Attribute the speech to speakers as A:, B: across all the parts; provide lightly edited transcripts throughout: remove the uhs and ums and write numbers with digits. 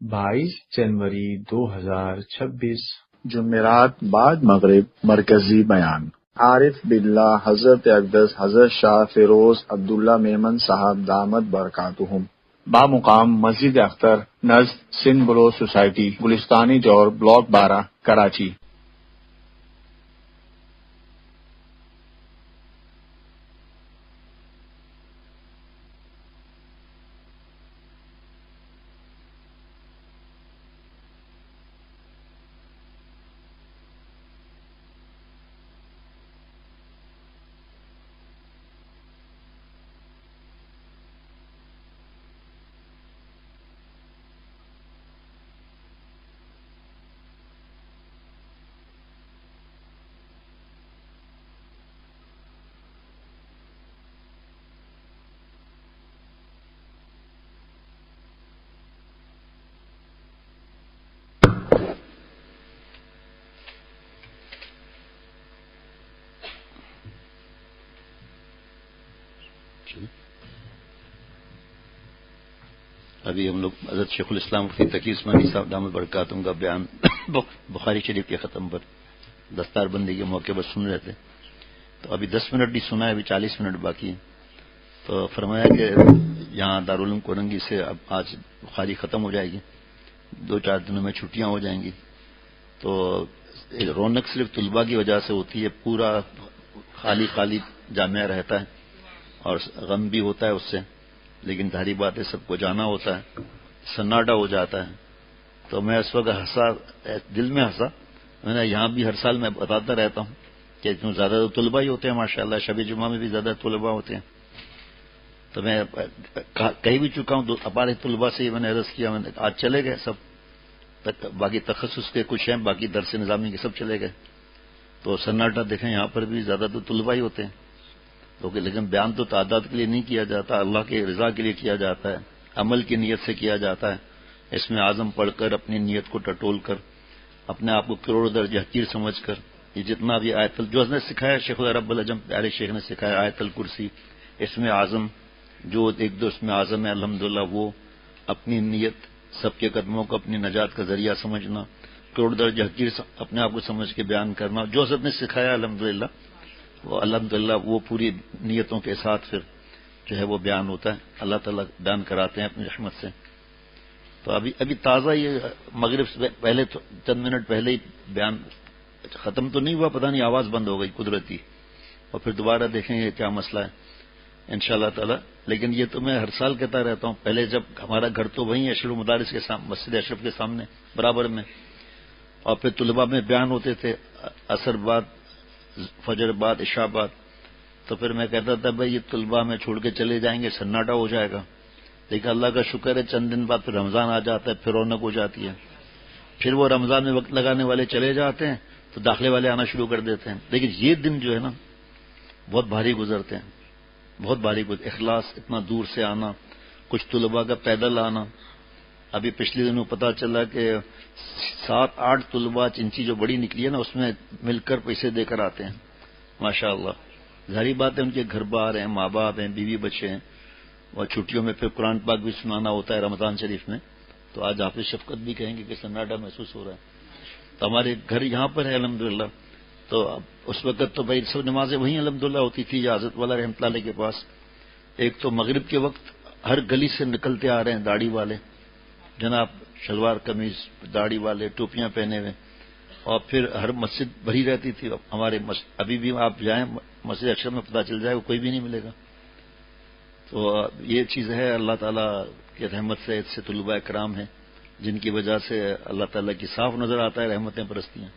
A: 22 جنوری 2026
B: جمعرات بعد مغرب مرکزی بیان عارف باللہ حضرت اقدس حضرت شاہ فیروز عبداللہ میمن صاحب دامت برکاتہم بامقام مسجد اختر نزد سندھ بلو سوسائٹی گلستانی جور بلاک 12 کراچی۔
C: ابھی ہم لوگ حضرت شیخ الاسلام مفتی تقی عثمانی صاحب دامت برکاتہم کا بیان بخاری شریف کے ختم پر دستار بندی کے موقع پر سن رہے تھے، تو ابھی 10 منٹ بھی سنا ہے، ابھی 40 منٹ باقی ہیں۔ تو فرمایا کہ یہاں دارالعلوم کورنگی سے اب آج بخاری ختم ہو جائے گی، 2-4 دنوں میں چھٹیاں ہو جائیں گی، تو رونق صرف طلباء کی وجہ سے ہوتی ہے، پورا خالی خالی جامعہ رہتا ہے اور غم بھی ہوتا ہے اس سے، لیکن ظاہری بات ہے سب کو جانا ہوتا ہے، سناٹا ہو جاتا ہے۔ تو میں اس وقت ہنسا، دل میں ہنسا، میں نے یہاں بھی ہر سال میں بتاتا رہتا ہوں کہ اتنے زیادہ تو طلباء ہی ہوتے ہیں ماشاءاللہ، شب جمعہ میں بھی زیادہ طلباء ہوتے ہیں۔ تو میں کہیں بھی چکا ہوں، ہمارے طلباء سے میں نے عرض کیا، میں نے آج چلے گئے سب، باقی تخصص کے کچھ ہیں، باقی درس نظامی کے سب چلے گئے، تو سناٹا دیکھیں یہاں پر بھی زیادہ تو طلباء ہی ہوتے ہیں، لیکن بیان تو تعداد کے لیے نہیں کیا جاتا، اللہ کے رضا کے لیے کیا جاتا ہے، عمل کی نیت سے کیا جاتا ہے، اس میں اعظم پڑھ کر اپنی نیت کو ٹٹول کر اپنے آپ کو کروڑ درجہ حقیر سمجھ کر، یہ جتنا بھی آیت جو نے سکھایا شیخ رب العجم پیارے شیخ نے سکھایا، آیت الکرسی، اس میں اعظم جو ایک دو اس میں اعظم ہے الحمدللہ، وہ اپنی نیت سب کے قدموں کو اپنی نجات کا ذریعہ سمجھنا، کروڑ درجہ حقیر اپنے آپ کو سمجھ کے بیان کرنا، جو حضرت نے سکھایا الحمدللہ وہ الحمدللہ وہ پوری نیتوں کے ساتھ پھر جو ہے وہ بیان ہوتا ہے، اللہ تعالیٰ بیان کراتے ہیں اپنی رحمت سے۔ تو ابھی تازہ یہ مغرب سے پہلے چند منٹ پہلے ہی بیان ختم تو نہیں ہوا، پتہ نہیں آواز بند ہو گئی قدرتی، اور پھر دوبارہ دیکھیں گے کیا مسئلہ ہے انشاءاللہ تعالیٰ۔ لیکن یہ تو میں ہر سال کہتا رہتا ہوں، پہلے جب ہمارا گھر تو وہیں اشرف المدارس کے سامنے، مسجد اشرف کے سامنے برابر میں، اور پھر طلباء میں بیان ہوتے تھے عصر بعد، فجر بعد، عشاء بعد، تو پھر میں کہتا تھا بھائی یہ طلباء میں چھوڑ کے چلے جائیں گے سناٹا ہو جائے گا، لیکن اللہ کا شکر ہے چند دن بعد پھر رمضان آ جاتا ہے، پھر رونق ہو جاتی ہے، پھر وہ رمضان میں وقت لگانے والے چلے جاتے ہیں تو داخلے والے آنا شروع کر دیتے ہیں، لیکن یہ دن جو ہے نا بہت بھاری گزرتے ہیں، بہت بھاری اخلاص، اتنا دور سے آنا، کچھ طلباء کا پیدل آنا، ابھی پچھلے دنوں پتہ چلا کہ 7-8 طلباء چنچی جو بڑی نکلی ہے نا اس میں مل کر پیسے دے کر آتے ہیں ماشاءاللہ۔ ظاہری بات ہے ان کے گھر بار ہیں، ماں باپ ہیں، بیوی بچے ہیں، اور چھٹیوں میں پھر قرآن پاک بھی سنانا ہوتا ہے رمضان شریف میں، تو آج حافظ شفقت بھی کہیں گے کہ سناٹا محسوس ہو رہا ہے، تو ہمارے گھر یہاں پر ہے الحمدللہ۔ تو اس وقت تو بھائی سب نمازیں وہیں الحمدللہ ہوتی تھی حضرت والا رحمۃ اللہ علیہ کے پاس۔ ایک تو مغرب کے وقت ہر گلی سے نکلتے آ رہے ہیں داڑھی والے جناب، شلوار قمیض داڑھی والے، ٹوپیاں پہنے ہوئے، اور پھر ہر مسجد بھری رہتی تھی۔ ہمارے ابھی بھی آپ جائیں مسجد اشرف میں پتہ چل جائے گا کوئی بھی نہیں ملے گا۔ تو یہ چیز ہے اللہ تعالیٰ کی رحمت سے، اس سے طلباء کرام ہیں جن کی وجہ سے اللہ تعالیٰ کی صاف نظر آتا ہے رحمتیں برستی ہیں۔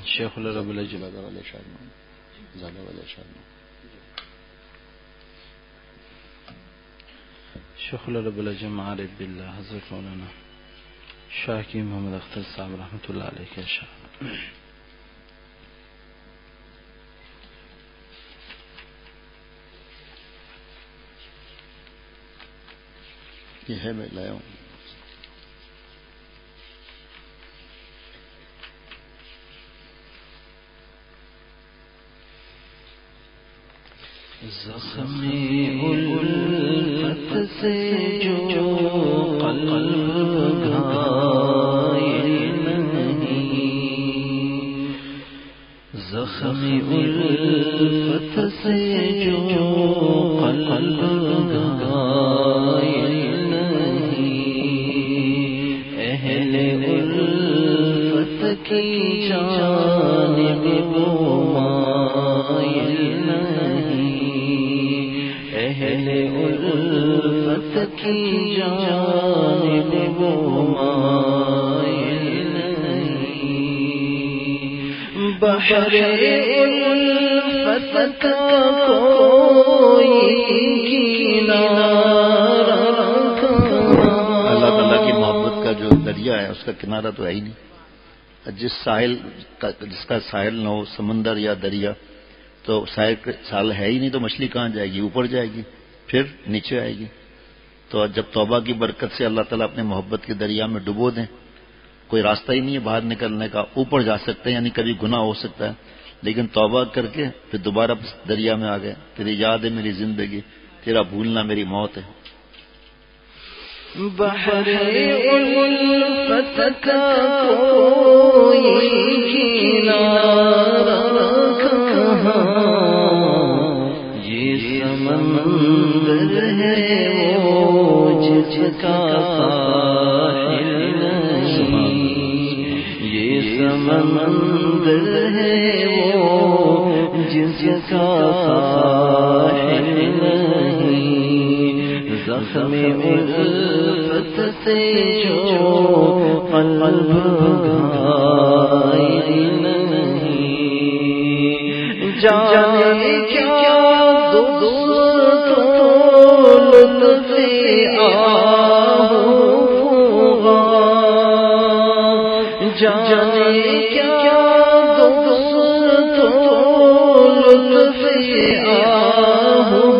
D: شیخ الرب العجم شیخ الرب العجم عارف باللہ حضرت مولانا شاہ کی محمد اختر صاحب رحمۃ اللہ علیہ کے شاہ۔
C: یہ ہے میں لایا ہوں۔
D: زخم الفت سے جو قلب گھائل نہیں، زخم الفت سے جو قلب گھائل نہیں، اہل الفت کی جانب وہ مائل نہیں، اہل الفت کی جانب وہ مائل نہیں، بحر الفت کا کوئی کنارہ
C: اللہ تعالیٰ کی محبت کا جو دریا ہے اس کا کنارہ تو ہے ہی نہیں. جس کا ساحل نہ ہو، سمندر یا دریا، تو ساحل ہے ہی نہیں تو مچھلی کہاں جائے گی؟ اوپر جائے گی، پھر نیچے آئے گی. تو جب توبہ کی برکت سے اللہ تعالیٰ اپنے محبت کے دریا میں ڈبو دیں، کوئی راستہ ہی نہیں ہے باہر نکلنے کا. اوپر جا سکتے ہیں، یعنی کبھی گناہ ہو سکتا ہے، لیکن توبہ کر کے پھر دوبارہ دریا میں آ گئے. تیری یاد ہے میری زندگی، تیرا بھولنا میری موت ہے.
D: بحر الفت کا کوئی کنارہ کہاں، یہ سمندر ہے وہ جس کا ساحل نہیں، یہ سمندر ہے وہ جس کا ساحل نہیں، زخم الفت سے جو قلب گھائل نہیں، جانے کیا دوست لطف آہوغاں، جانے کیا دوست لطف آہوغاں،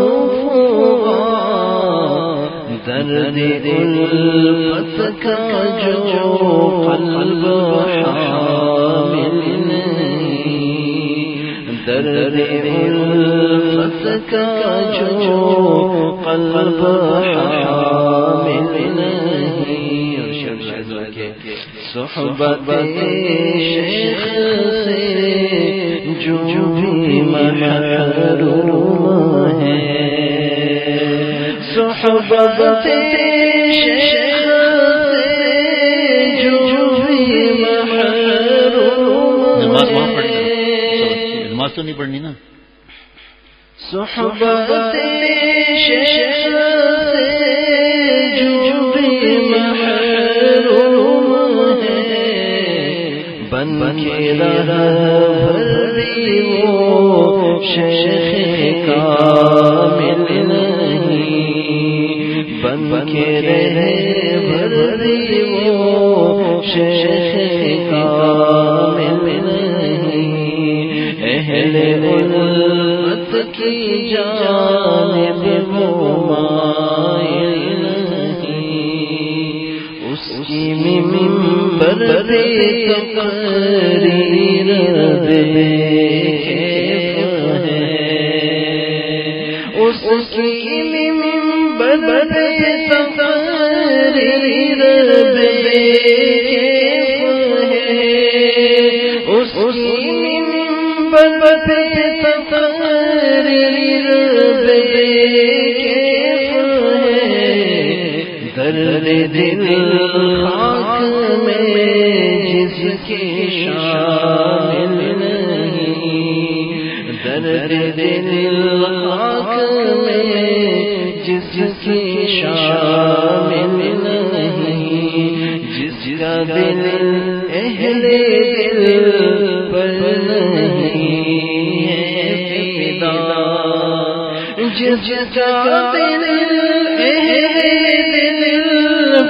D: درد الفت کا جو قلب حامل نہیں، درد الفت کا جو قلب حامل نہیں. صحبت شیخ سے جو بھی محروم ہے، صحبت شیخ سے جو بھی محروم ہے،
C: نماز تو نہیں پڑھنی نا.
D: صحبت شیخ سے جو بھی محروم ہے، بن کے رہبری وہ شیخ کامل نہیں، بن کے رہبری وہ شیخ کامل نہیں، اہل الفت کی جانب وہ مائل نہیں، اس کی منبر پہ تقریر بے کیف ہے، اس کی منبر پہ تقریر بے کیف ہے، اس کی منبر پہ تقریر بے کیف ہے، درد دل خاک میں جس کے شامل نہیں، درد دل خاک میں جس کے شامل نہیں، جس کا دل اہل دل پر نہیں ہے فدا، جس کا دل اہل دل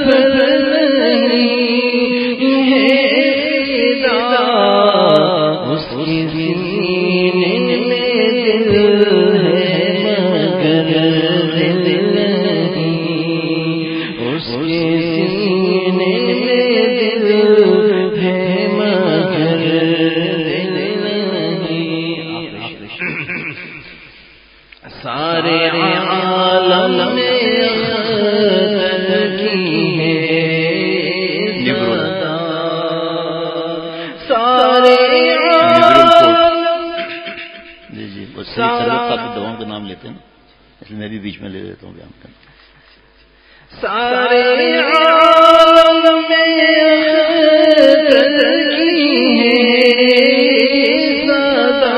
D: پر نہیں ہے فدا، اس کی سینے میں دل ہے مگر دل نہیں، اس کے سینے میں دل ہے مگر دل نہیں. سارے عالم میں خلق کی ہے صدا، سارے
C: جی وہ صاحب دواؤں کے نام لیتے ہیں، اس لیے میں بھی بیچ میں لے لیتا ہوں بیان کرنا.
D: سارے عالم میں خلق کی ہے صدا،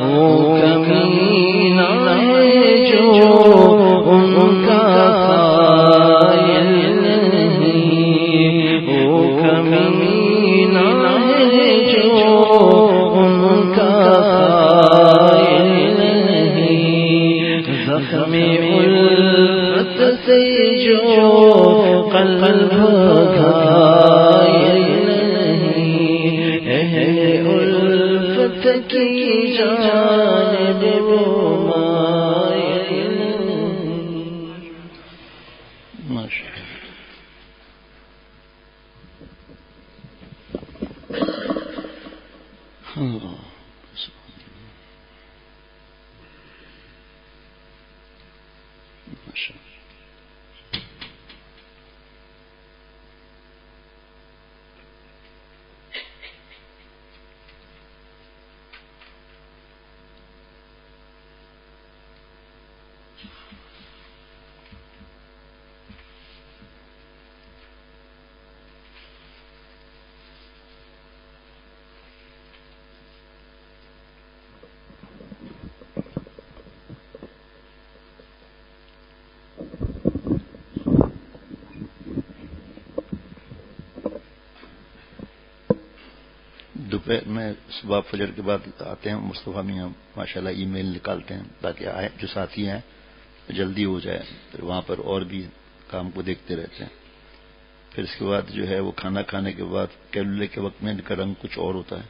D: وہ کمینہ ہے جو ان کا سائل نہیں، وہ کمینہ ہے جو ان کا سائل نہیں، زخم الفت سے جو قلب گھائل نہیں، اہل الفت کی جانب مائل نہیں.
C: ماشاء اللہ. دوپہر میں صبح فجر کے بعد آتے ہیں مصطفیٰ میاں ماشاءاللہ ای میل نکالتے ہیں تاکہ آئے جو ساتھی ہیں جلدی ہو جائے، پھر وہاں پر اور بھی کام کو دیکھتے رہتے ہیں. پھر اس کے بعد جو ہے وہ کھانا کھانے کے بعد کیلولے کے وقت میں ان کا رنگ کچھ اور ہوتا ہے،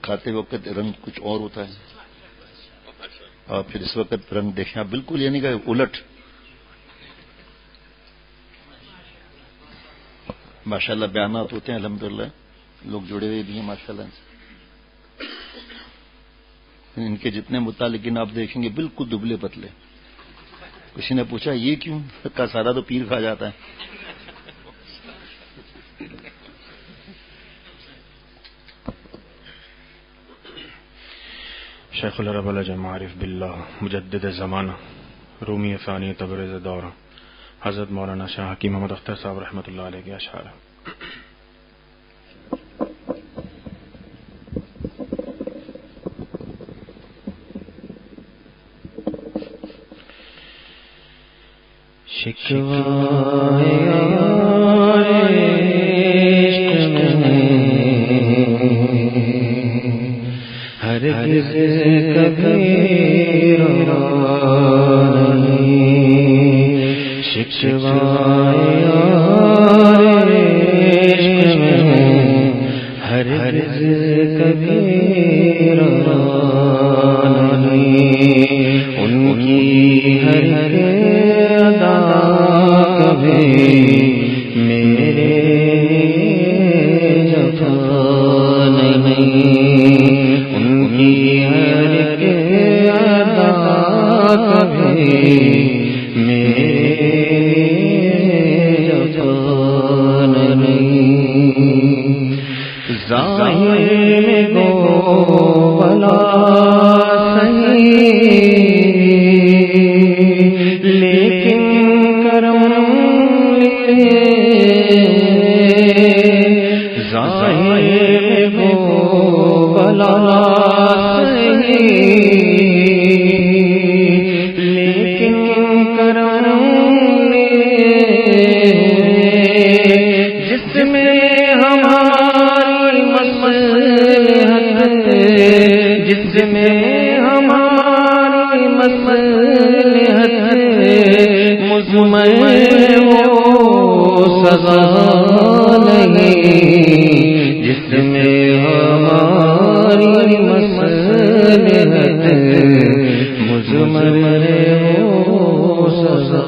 C: کھاتے وقت رنگ کچھ اور ہوتا ہے، اور پھر اس وقت رنگ دیکھنا بالکل یعنی کہ الٹ. ماشاءاللہ بیانات ہوتے ہیں الحمدللہ، لوگ جڑے ہوئے بھی ہیں ماشاءاللہ. ان کے جتنے متعلقین آپ دیکھیں گے بالکل دبلے پتلے. کسی نے پوچھا یہ کیوں؟ کا سارا تو پیر کھا جاتا ہے.
A: شیخ العرب العجم عارف باللہ مجدد زمانہ رومی ثانی تبریز دورہ حضرت مولانا شاہ حکیم محمد اختر صاحب رحمۃ اللہ علیہ کے اشعار.
D: ہرگز کبھی شکوائے ہرگز کبھی ان کی ہر ادا کبھی میرے جفا نہیں، ان کی ہر ادا کبھی میرے جفا نہیں. ظاہر میں گو بلا سہی لیکن کرم ظاہر میں گو بلا سہی لیکن کرم جس میں ہماری مصلحت جس میں ہماری مصلحت مزمر وہ سزا نہیں، جس میں ہماری مصلحت مزمر وہ سزا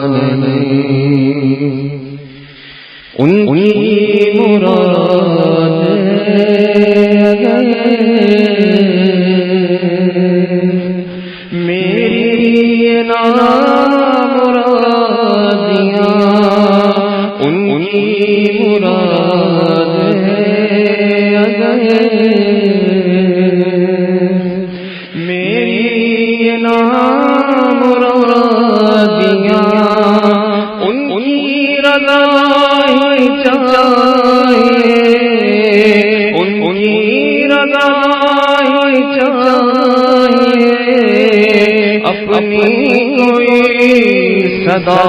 D: نہیں. ان کی مراد
E: میری نام مرادیاں ان کی رضا ہی چاہیے، ان کی رضا ہی چاہیے، اپنی کوئی صدا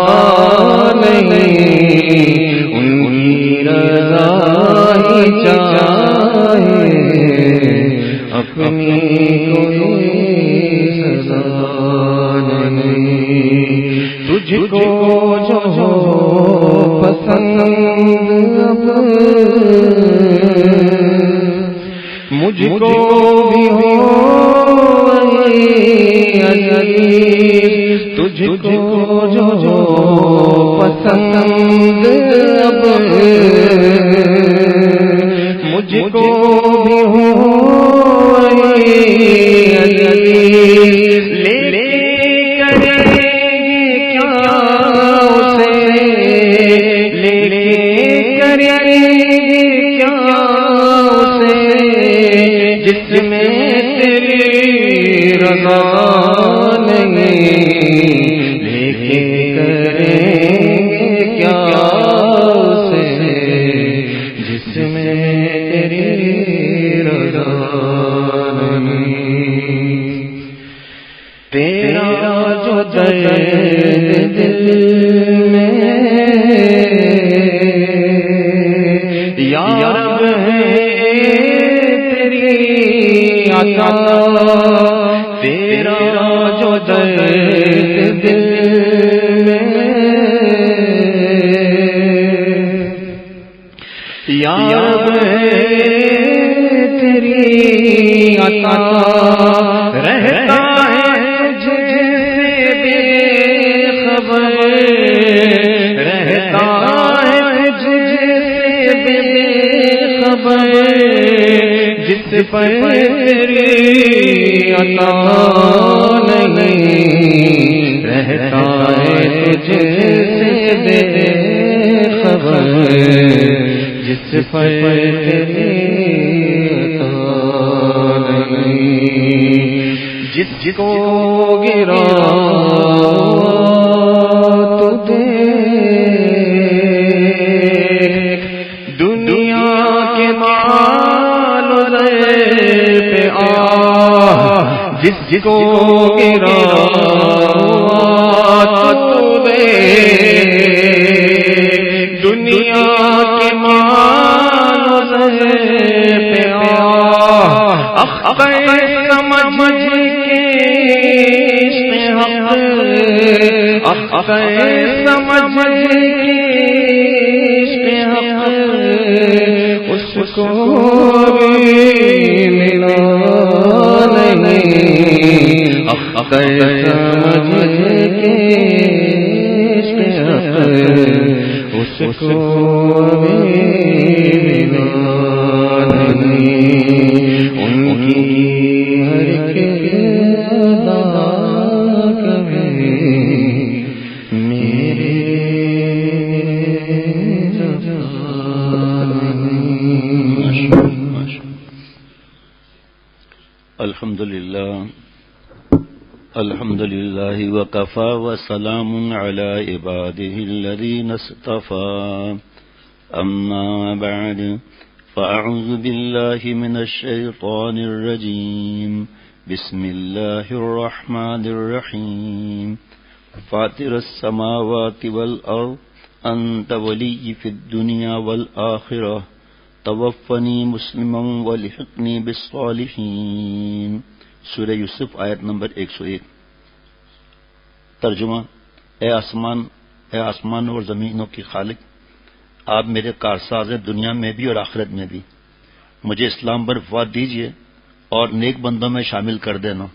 E: نہیں، ان کی رضا ہی چاہیے، اپنی کوئی صدا نہیں، تجھ کو جو پسند مجھ کو بھی ہو عزیز، تجھ کو جو پسند اب مجھ کو بھی ہو عزیز، لے کرے کیا اسے، لے کرے کیا اسے، جس میں تیری رضا نہیں، لے کے کریں گے کیا اسے، جس میں تیری رضا نہیں، تیرا جو درد دل میں یا رب ہے تیری عطا، تیرا جو درد دل میں یا رب ہے تیری عطا، رہتا ہے تجھ سے بے خبر، رہتا ہے تجھ سے بے خبر، جس پر تیری عطا نہیں، رہتا ہے تجھ سے بے خبر، جس پر تیری عطا نہیں، جس کو گرا تو دیکھ، دنیا کے مال پہ آ، جس کو گرا تو دیکھ، دنیا کے مال پہ آ، سمجھ کے حق، سمجھ کے حق، اس کو بھی ملا نہیں، حق سمجھ کے حق، اس کو بھی ملا نہیں، ان کی ہر ادا کبھی میرے
C: الحمد لله وكفى وسلام على عباده الذين اصطفى، أما بعد فأعوذ بالله من الشيطان الرجيم، بسم الله الرحمن الرحيم، فاطر السماوات والأرض أنت ولي في الدنيا والآخرة، توفني مسلما والحقني بالصالحين۔ سورہ یوسف آیت نمبر 101۔ ترجمہ، اے آسمان اور زمینوں کی خالق، آپ میرے کارساز ہیں دنیا میں بھی اور آخرت میں بھی، مجھے اسلام پر وفات دیجیے اور نیک بندوں میں شامل کر دینا۔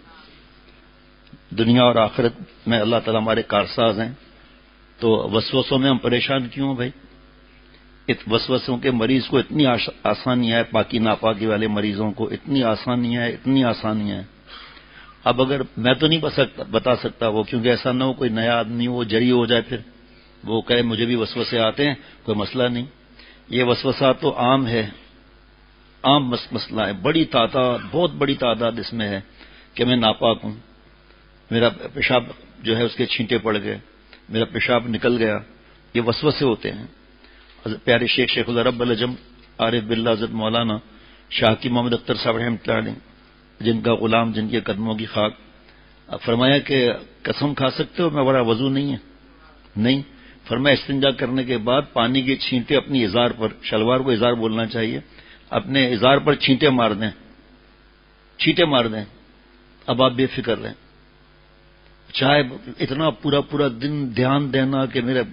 C: دنیا اور آخرت میں اللہ تعالیٰ ہمارے کارساز ہیں، تو وسوسوں میں ہم پریشان کیوں بھائی؟ وسوسوں کے مریض کو اتنی آسانیاں ہے، پاکی ناپاکی والے مریضوں کو اتنی آسانیاں ہیں۔ اب اگر میں تو نہیں بتا سکتا وہ، کیونکہ ایسا نہ ہو کوئی نیا آدمی وہ جری ہو جائے، پھر وہ کہے مجھے بھی وسوسے آتے ہیں، کوئی مسئلہ نہیں۔ یہ وسوسہ تو عام ہے، عام مسئلہ ہے، بڑی تعداد، بہت بڑی تعداد اس میں ہے کہ میں ناپاک ہوں، میرا پیشاب جو ہے اس کے چھینٹے پڑ گئے، میرا پیشاب نکل گیا، یہ وسوسے ہوتے ہیں۔ حضرت پیارے شیخ العرب العجم عارف باللہ حضرت مولانا شاہ کی محمد اختر صاحب رحمۃ اللہ علیہ، جن کا غلام، جن کے قدموں کی خاک، فرمایا کہ قسم کھا سکتے ہو میرا وضو نہیں ہے؟ نہیں۔ فرمایا استنجا کرنے کے بعد پانی کے چھینٹے اپنی ازار پر، شلوار کو ازار بولنا چاہیے، اپنے ازار پر چھینٹے مار دیں، چھینٹے مار دیں، اب آپ بے فکر رہیں۔ چاہے اتنا پورا دن دھیان دینا کہ میرا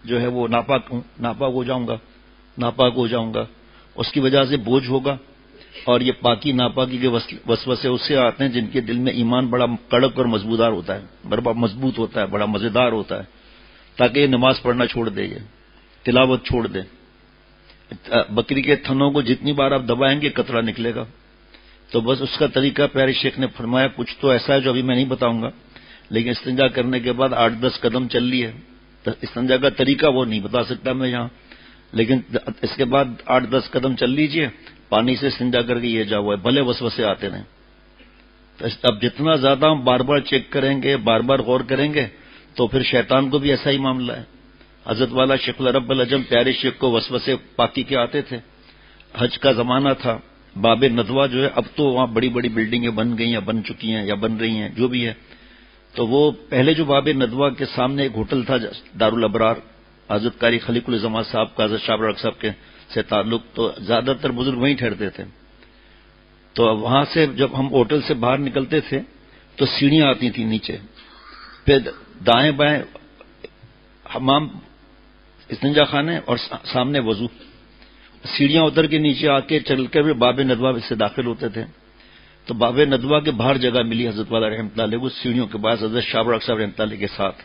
C: جو ہے وہ ناپاک ہو جاؤں گا، اس کی وجہ سے بوجھ ہوگا، اور یہ پاکی ناپاکی کے وسوسے اس سے آتے ہیں جن کے دل میں ایمان بڑا کڑک اور مضبوطدار ہوتا ہے، بڑا مضبوط ہوتا ہے، بڑا مزیدار ہوتا ہے، تاکہ یہ نماز پڑھنا چھوڑ دے، یہ تلاوت چھوڑ دے۔ بکری کے تھنوں کو جتنی بار آپ دبائیں گے قطرہ نکلے گا، تو بس اس کا طریقہ پیارے شیخ نے فرمایا کچھ تو ایسا ہے جو ابھی میں نہیں بتاؤں گا، لیکن استنجا کرنے کے بعد 8-10 قدم چل لی ہے، استنجا کا طریقہ وہ نہیں بتا سکتا میں یہاں، لیکن اس کے بعد 8-10 قدم چل لیجئے، پانی سے استنجا کر کے یہ جاؤ ہے، بھلے وسوسے آتے رہیں۔ اب جتنا زیادہ ہم بار بار چیک کریں گے، بار بار غور کریں گے، تو پھر شیطان کو بھی ایسا ہی معاملہ ہے۔ حضرت والا شیخ العرب العجم پیارے شیخ کو وسوسے پاکی کے آتے تھے، حج کا زمانہ تھا، باب ندوہ جو ہے، اب تو وہاں بڑی بڑی بلڈنگیں بن گئی یا بن چکی ہیں یا بن رہی ہیں، جو بھی ہے، تو وہ پہلے جو باب ندوہ کے سامنے ایک ہوٹل تھا دارالابرار، حضرت قاری خلیق الزمان صاحب کا، حضرت شاہ رخ صاحب کے سے تعلق، تو زیادہ تر بزرگ وہیں ٹھہرتے تھے۔ تو وہاں سے جب ہم ہوٹل سے باہر نکلتے تھے تو سیڑھیاں آتی تھیں نیچے، پھر دائیں بائیں حمام، استنجا خانے اور سامنے وضو، سیڑھیاں اتر کے نیچے آ کے چل کر باب ندوہ سے داخل ہوتے تھے۔ تو باب ندوہ کے باہر جگہ ملی حضرت والا رحمۃ اللہ علیہ کو، سیڑھیوں کے پاس حضرت شاہ رخ صاحب رحمۃ اللہ علیہ کے ساتھ۔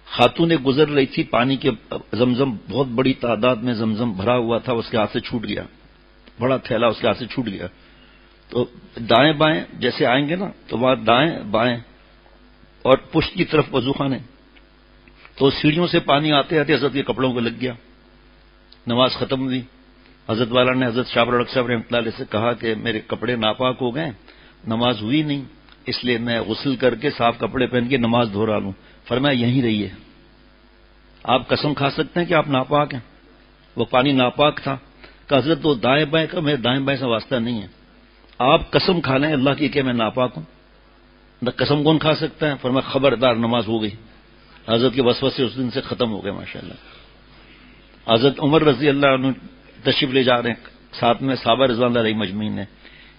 C: خاتون گزر رہی تھی، پانی کے زمزم بہت بڑی تعداد میں زمزم بھرا ہوا تھا، اس کے ہاتھ سے چھوٹ گیا، بڑا تھیلا اس کے ہاتھ سے چھوٹ گیا۔ تو دائیں بائیں جیسے آئیں گے نا، تو وہاں دائیں بائیں اور پشت کی طرف وضو خانے، تو سیڑھیوں سے پانی آتے آتے حضرت کے کپڑوں کو لگ گیا، نماز ختم ہوئی۔ حضرت والا نے حضرت شاہ رخ صاحب رحمۃ اللہ علیہ سے کہا کہ میرے کپڑے ناپاک ہو گئے، نماز ہوئی نہیں، اس لیے میں غسل کر کے صاف کپڑے پہن کے نماز دہرا لوں۔ فرمایا یہیں رہیے، آپ قسم کھا سکتے ہیں کہ آپ ناپاک ہیں؟ وہ پانی ناپاک تھا کہ حضرت وہ دائیں بائیں کا، میرے دائیں بائیں سے واسطہ نہیں ہے، آپ قسم کھا لیں اللہ کی کہ میں ناپاک ہوں۔ قسم کون کھا سکتا ہے؟ فرمایا خبردار، نماز ہو گئی۔ حضرت کے وسوسے اس دن سے ختم ہو گئے ماشاءاللہ۔ حضرت عمر رضی اللہ عنہ تشریف لے جا رہے ہیں، ساتھ میں صحابہ رضوان اللہ علیہم اجمعین نے،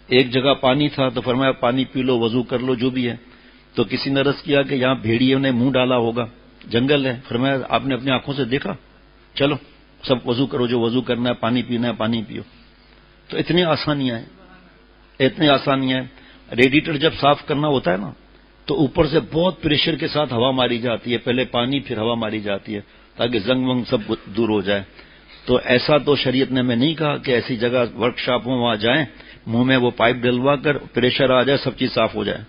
C: ایک جگہ پانی تھا تو فرمایا پانی پی لو، وضو کر لو، جو بھی ہے۔ تو کسی نے عرض کیا کہ یہاں بھیڑیوں نے منہ ڈالا ہوگا، جنگل ہے۔ فرمایا آپ نے اپنی آنکھوں سے دیکھا؟ چلو سب وضو کرو، جو وضو کرنا ہے، پانی پینا ہے پانی پیو۔ تو اتنی آسانیاں ہیں۔ ریڈیٹر جب صاف کرنا ہوتا ہے نا، تو اوپر سے بہت پریشر کے ساتھ ہوا ماری جاتی ہے، پہلے پانی پھر ہوا ماری جاتی ہے تاکہ زنگ ونگ سب دور ہو جائے۔ تو ایسا تو شریعت نے ہمیں نہیں کہا کہ ایسی جگہ ورک شاپ ہوں وہاں جائیں، منہ میں وہ پائپ ڈلوا کر پریشر آ جائے، سب چیز صاف ہو جائے۔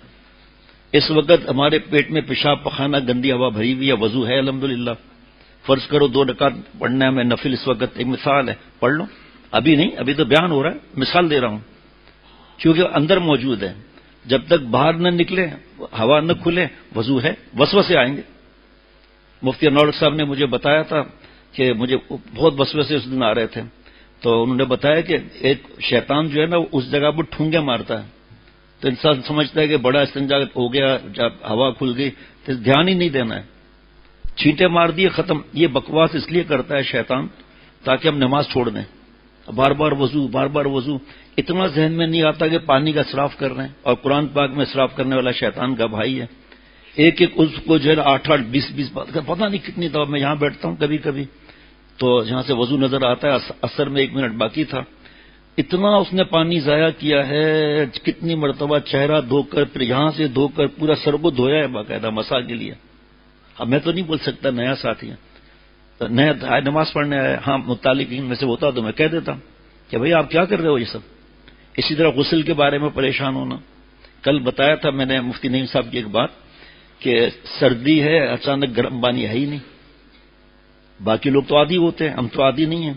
C: اس وقت ہمارے پیٹ میں پیشاب پخانہ گندی ہوا بھری ہوئی ہے، وضو ہے الحمدللہ، فرض کرو 2 رکعت پڑھنا ہے، میں نفل اس وقت، ایک مثال ہے، پڑھ لو، ابھی نہیں، ابھی تو بیان ہو رہا ہے، مثال دے رہا ہوں، کیونکہ اندر موجود ہے، جب تک باہر نہ نکلے، ہوا نہ کھلے، وضو ہے، وسوسے آئیں گے۔ مفتی انور صاحب نے مجھے بتایا تھا کہ مجھے بہت وسوسے اس دن آ رہے تھے، تو انہوں نے بتایا کہ ایک شیطان جو ہے نا اس جگہ پر ٹھونگے مارتا ہے، تو انسان سمجھتا ہے کہ بڑا استنجا ہو گیا، جب ہوا کھل گئی تو دھیان ہی نہیں دینا ہے، چھینٹے مار دیے، ختم۔ یہ بکواس اس لیے کرتا ہے شیطان تاکہ ہم نماز چھوڑ دیں، بار بار وضو، اتنا ذہن میں نہیں آتا کہ پانی کا اسراف کر رہے ہیں، اور قرآن پاک میں اسراف کرنے والا شیطان کا بھائی ہے۔ ایک اس کو جو ہے 8-8 20 بات کر، پتہ نہیں کتنی دفعہ میں یہاں بیٹھتا ہوں کبھی کبھی، تو جہاں سے وضو نظر آتا ہے، اثر میں 1 منٹ باقی تھا، اتنا اس نے پانی ضائع کیا ہے، کتنی مرتبہ چہرہ دھو کر، پھر یہاں سے دھو کر پورا سر کو دھویا ہے باقاعدہ مسا کے لیے۔ اب میں تو نہیں بول سکتا، نیا ساتھی ہے، نیا نماز پڑھنے آیا، ہاں متعلقین میں سے ہوتا تو میں کہہ دیتا کہ بھائی آپ کیا کر رہے ہو یہ سب۔ اسی طرح غسل کے بارے میں پریشان ہونا، کل بتایا تھا میں نے مفتی نعیم صاحب کی ایک بات کہ سردی ہے، اچانک گرم پانی ہے ہی نہیں، باقی لوگ تو عادی ہوتے ہیں، ہم تو عادی نہیں ہیں،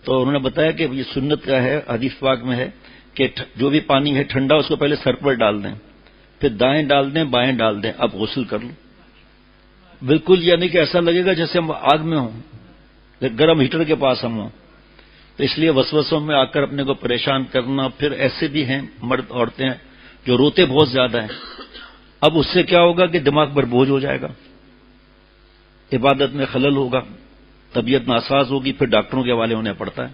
C: تو انہوں نے بتایا کہ یہ سنت کا ہے، حدیث پاک میں ہے کہ جو بھی پانی ہے ٹھنڈا اس کو پہلے سر پر ڈال دیں، پھر دائیں ڈال دیں بائیں ڈال دیں، اب غسل کر لوں. بالکل یعنی کہ ایسا لگے گا جیسے ہم آگ میں ہوں، گرم ہیٹر کے پاس ہم ہوں. تو اس لیے وسوسوں میں آ کر اپنے کو پریشان کرنا. پھر ایسے بھی ہیں مرد عورتیں جو روتے بہت زیادہ ہیں. اب اس سے کیا ہوگا کہ دماغ پر بوجھ ہو جائے گا، عبادت میں خلل ہوگا، طبیعت ناساز ہوگی، پھر ڈاکٹروں کے حوالے ہونے پڑتا ہے.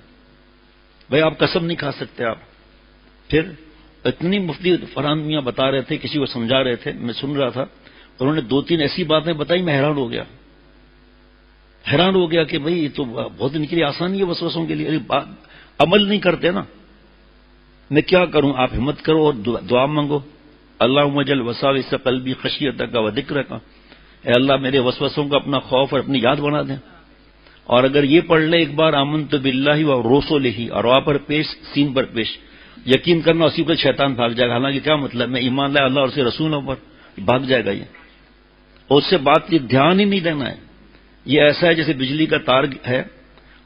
C: بھائی آپ قسم نہیں کھا سکتے آپ. پھر اتنی مفتی فرحان میاں بتا رہے تھے، کسی کو سمجھا رہے تھے، میں سن رہا تھا، انہوں نے 2-3 ایسی باتیں بتائی، میں حیران ہو گیا کہ بھئی یہ تو بہت ان کے لیے آسانی ہے وسوسوں کے لیے، عمل نہیں کرتے نا. میں کیا کروں؟ آپ ہمت کرو اور دعا مانگو. اللہم اجعل وساوس قلبی خشیتک و ذکرک، اے اللہ میرے وسوسوں کو اپنا خوف اور اپنی یاد بنا دیں. اور اگر یہ پڑھ لے ایک بار آمنت باللہ و رسولہ، اور وہاں پر پیش سین پر پیش، یقین کرنا اسی پر شیطان بھاگ جائے گا. حالانکہ کیا مطلب، میں ایمان لائے اللہ اور اس کے رسولوں پر، بھاگ جائے گا یہ. اور اس سے بات کی دھیان ہی نہیں دینا ہے. یہ ایسا ہے جیسے بجلی کا تار ہے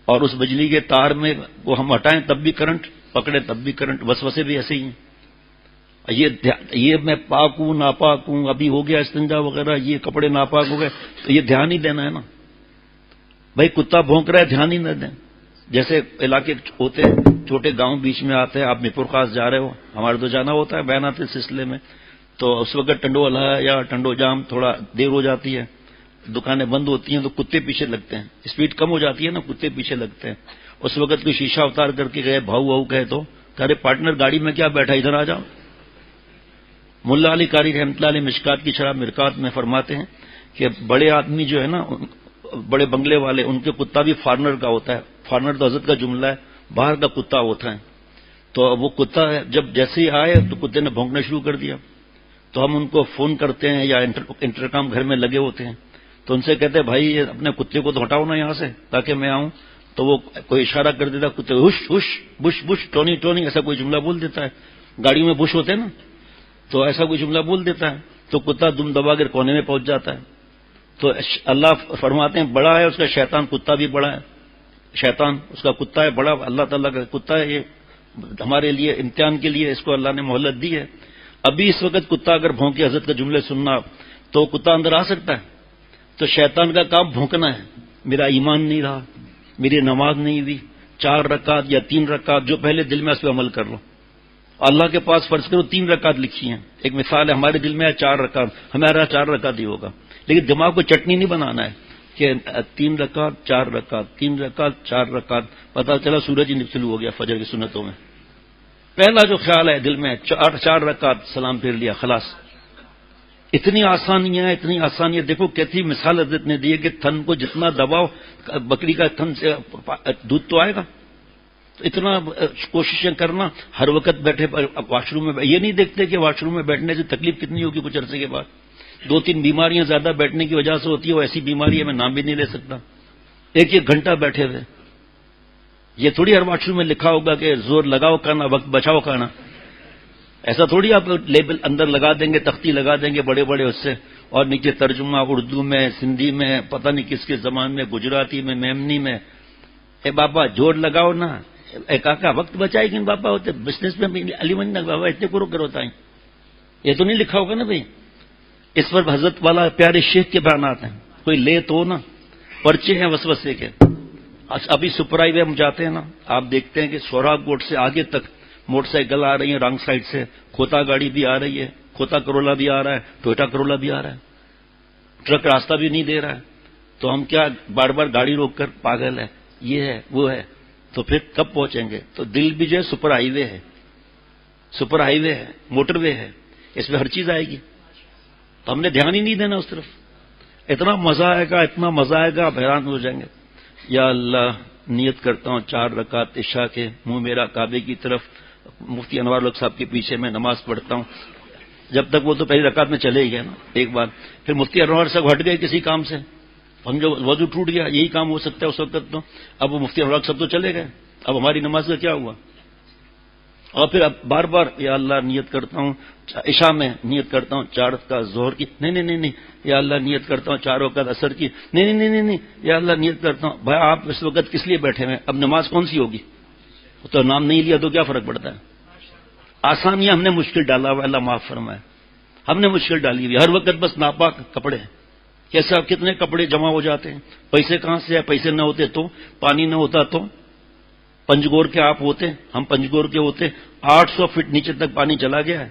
C: اور اس بجلی کے تار میں وہ ہم ہٹائیں تب بھی کرنٹ، پکڑے تب بھی کرنٹ. وسوسے بھی ایسے ہی ہیں. یہ میں پاک ہوں ناپاک ہوں، ابھی ہو گیا استنجا وغیرہ، یہ کپڑے ناپاک ہو گئے، تو یہ دھیان ہی دینا ہے نا. بھائی کتا بھونک رہا ہے، دھیان ہی نہ دیں. جیسے علاقے ہوتے ہیں چھوٹے گاؤں بیچ میں آتے ہیں، آپ میرپور خاص جا رہے ہو، ہمارے تو جانا ہوتا ہے بیانات کے سلسلے میں، تو اس وقت ٹنڈو والا یا ٹنڈو جام تھوڑا دیر ہو جاتی ہے، دکانیں بند ہوتی ہیں، تو کتے پیچھے لگتے ہیں. اسپیڈ کم ہو جاتی ہے نا، کتے پیچھے لگتے ہیں. اس وقت کوئی شیشہ اتار کر کے گئے، بھاؤ بھاؤ کہے تو ارے پارٹنر گاڑی میں کیا بیٹھا، ادھر آ جاؤ. ملا علی قاری رحمۃ اللہ علیہ مشکات کی شرح مرکات میں فرماتے ہیں کہ بڑے آدمی جو ہے نا، بڑے بنگلے والے، ان کے کتا بھی فارنر کا ہوتا ہے. فارنر تو حضرت کا جملہ ہے، باہر کا کتا ہوتا ہے. تو وہ کتا جب جیسے ہی آئے تو کتے نے بھونکنا شروع کر دیا. تو ہم ان کو فون کرتے ہیں یا انٹرکام گھر میں لگے ہوتے ہیں، تو ان سے کہتے ہیں بھائی یہ اپنے کتے کو تو ہٹاؤ نا یہاں سے تاکہ میں آؤں. تو وہ کوئی اشارہ کر دیتا، کتے ہوش ہوش بش بش ٹونی ٹونی ایسا کوئی جملہ بول دیتا ہے. گاڑیوں میں بش ہوتے ہیں نا، تو ایسا کوئی جملہ بول دیتا ہے، تو کتا دم دبا کر کونے میں پہنچ جاتا ہے. تو اللہ فرماتے ہیں بڑا ہے اس کا شیطان، کتا بھی بڑا ہے. شیطان اس کا کتا ہے بڑا، اللہ تعالیٰ کا کتا ہے. یہ ہمارے لیے امتحان کے لیے اس کو اللہ نے مہلت دی ہے. ابھی اس وقت کتا اگر بھونکے، حضرت کا جملے سننا، تو کتا اندر آ سکتا ہے. تو شیطان کا کام بھونکنا ہے. میرا ایمان نہیں رہا، میری نماز نہیں ہوئی، 4 رکعت یا 3 رکعت جو پہلے دل میں اس پہ عمل کر لو. اللہ کے پاس فرض کرو 3 رکعت لکھی ہیں، ایک مثال ہے، ہمارے دل میں ہے 4 رکعت، ہمارا 4 رکعت ہی ہوگا. لیکن دماغ کو چٹنی نہیں بنانا ہے کہ 3 رکعت 4 رکعت 3 رکعت 4 رکعت. پتا چلا سورج ہی شروع ہو گیا فجر کی سنتوں میں. پہلا جو خیال ہے دل میں 4 رکعت، سلام پھیر لیا، خلاص. اتنی آسانیاں دیکھو کیسی مثال حضرت نے دی ہے کہ تھن کو جتنا دباؤ، بکری کا تھن سے دودھ تو آئے گا. تو اتنا کوششیں کرنا، ہر وقت بیٹھے واش روم میں، یہ نہیں دیکھتے کہ واش روم میں بیٹھنے سے تکلیف کتنی ہوگی کچھ عرصے کے بعد. 2-3 بیماریاں زیادہ بیٹھنے کی وجہ سے ہوتی ہے، وہ ایسی بیماری ہے میں نام بھی نہیں لے سکتا. 1 گھنٹہ بیٹھے ہوئے، یہ تھوڑی ہر واش روم میں لکھا ہوگا کہ زور لگاؤ کھانا وقت بچاؤ کھانا. ایسا تھوڑی آپ لیبل اندر لگا دیں گے، تختی لگا دیں گے بڑے بڑے اس سے، اور نیچے ترجمہ اردو میں، سندھی میں، پتہ نہیں کس کے زبان میں، گجراتی میں، میمنی میں. اے بابا جوڑ لگاؤ نا، اے کاکا وقت بچائے گی بابا، ہوتے بزنس میں علی من نہ بابا اتنے کرو کرو تائیں. یہ تو نہیں لکھا ہوگا نا بھائی. اس پر حضرت والا پیارے شیخ کے بیانات ہیں، کوئی لے تو نا، پرچے ہیں وسوسے کے. ابھی سپر ہائی وے ہم جاتے ہیں نا، آپ دیکھتے ہیں کہ سوراخ کوٹ سے آگے تک موٹر سائیکل آ رہی ہیں رانگ سائڈ سے، کھوتا گاڑی بھی آ رہی ہے، کھوتا کرولا بھی آ رہا ہے، ٹویوٹا کرولا بھی آ رہا ہے، ٹرک راستہ بھی نہیں دے رہا ہے. تو ہم کیا بار بار گاڑی روک کر پاگل ہے، یہ ہے وہ ہے، تو پھر کب پہنچیں گے؟ تو دل بھی جو ہے سپر ہائی وے ہے، سپر ہائی وے ہے، موٹر وے ہے، اس میں ہر چیز آئے گی. تو ہم نے دھیان ہی نہیں دینا اس طرف. اتنا مزہ آئے گا، اتنا مزہ آئے گا، آپ حیران ہو جائیں گے. یا اللہ نیت کرتا ہوں 4 رکعت عشاء کے، منہ میرا کعبے کی طرف، مفتی انوار الحق صاحب کے پیچھے میں نماز پڑھتا ہوں. جب تک وہ تو پہلی رکعت میں چلے ہی گئے نا ایک بار. پھر مفتی انوار صاحب ہٹ گئے کسی کام سے، ہم جو وضو ٹوٹ گیا، یہی کام ہو سکتا ہے اس وقت. تو اب وہ مفتی انوار صاحب تو چلے گئے، اب ہماری نماز کا کیا ہوا؟ اور پھر اب بار بار یا اللہ نیت کرتا ہوں عشاء میں، نیت کرتا ہوں 4 رکعت ظہر کی، نہیں، یا اللہ نیت کرتا ہوں 4 رکعت عصر کی، نہیں، یا اللہ نیت کرتا ہوں. بھائی آپ اس وقت کس لیے بیٹھے ہوئے؟ اب نماز کون سی ہوگی؟ تو نام نہیں لیا تو کیا فرق پڑتا ہے؟ آسانیاں ہم نے مشکل ڈالا ہوا، اللہ معاف فرمائے، ہم نے مشکل ڈالی ہوئی. ہر وقت بس ناپاک کپڑے ہیں. کیسے کتنے کپڑے جمع ہو جاتے ہیں. پیسے کہاں سے ہے؟ پیسے نہ ہوتے تو، پانی نہ ہوتا تو. پنجگور کے آپ ہوتے، ہم پنجگور کے ہوتے، 800 فٹ نیچے تک پانی چلا گیا ہے.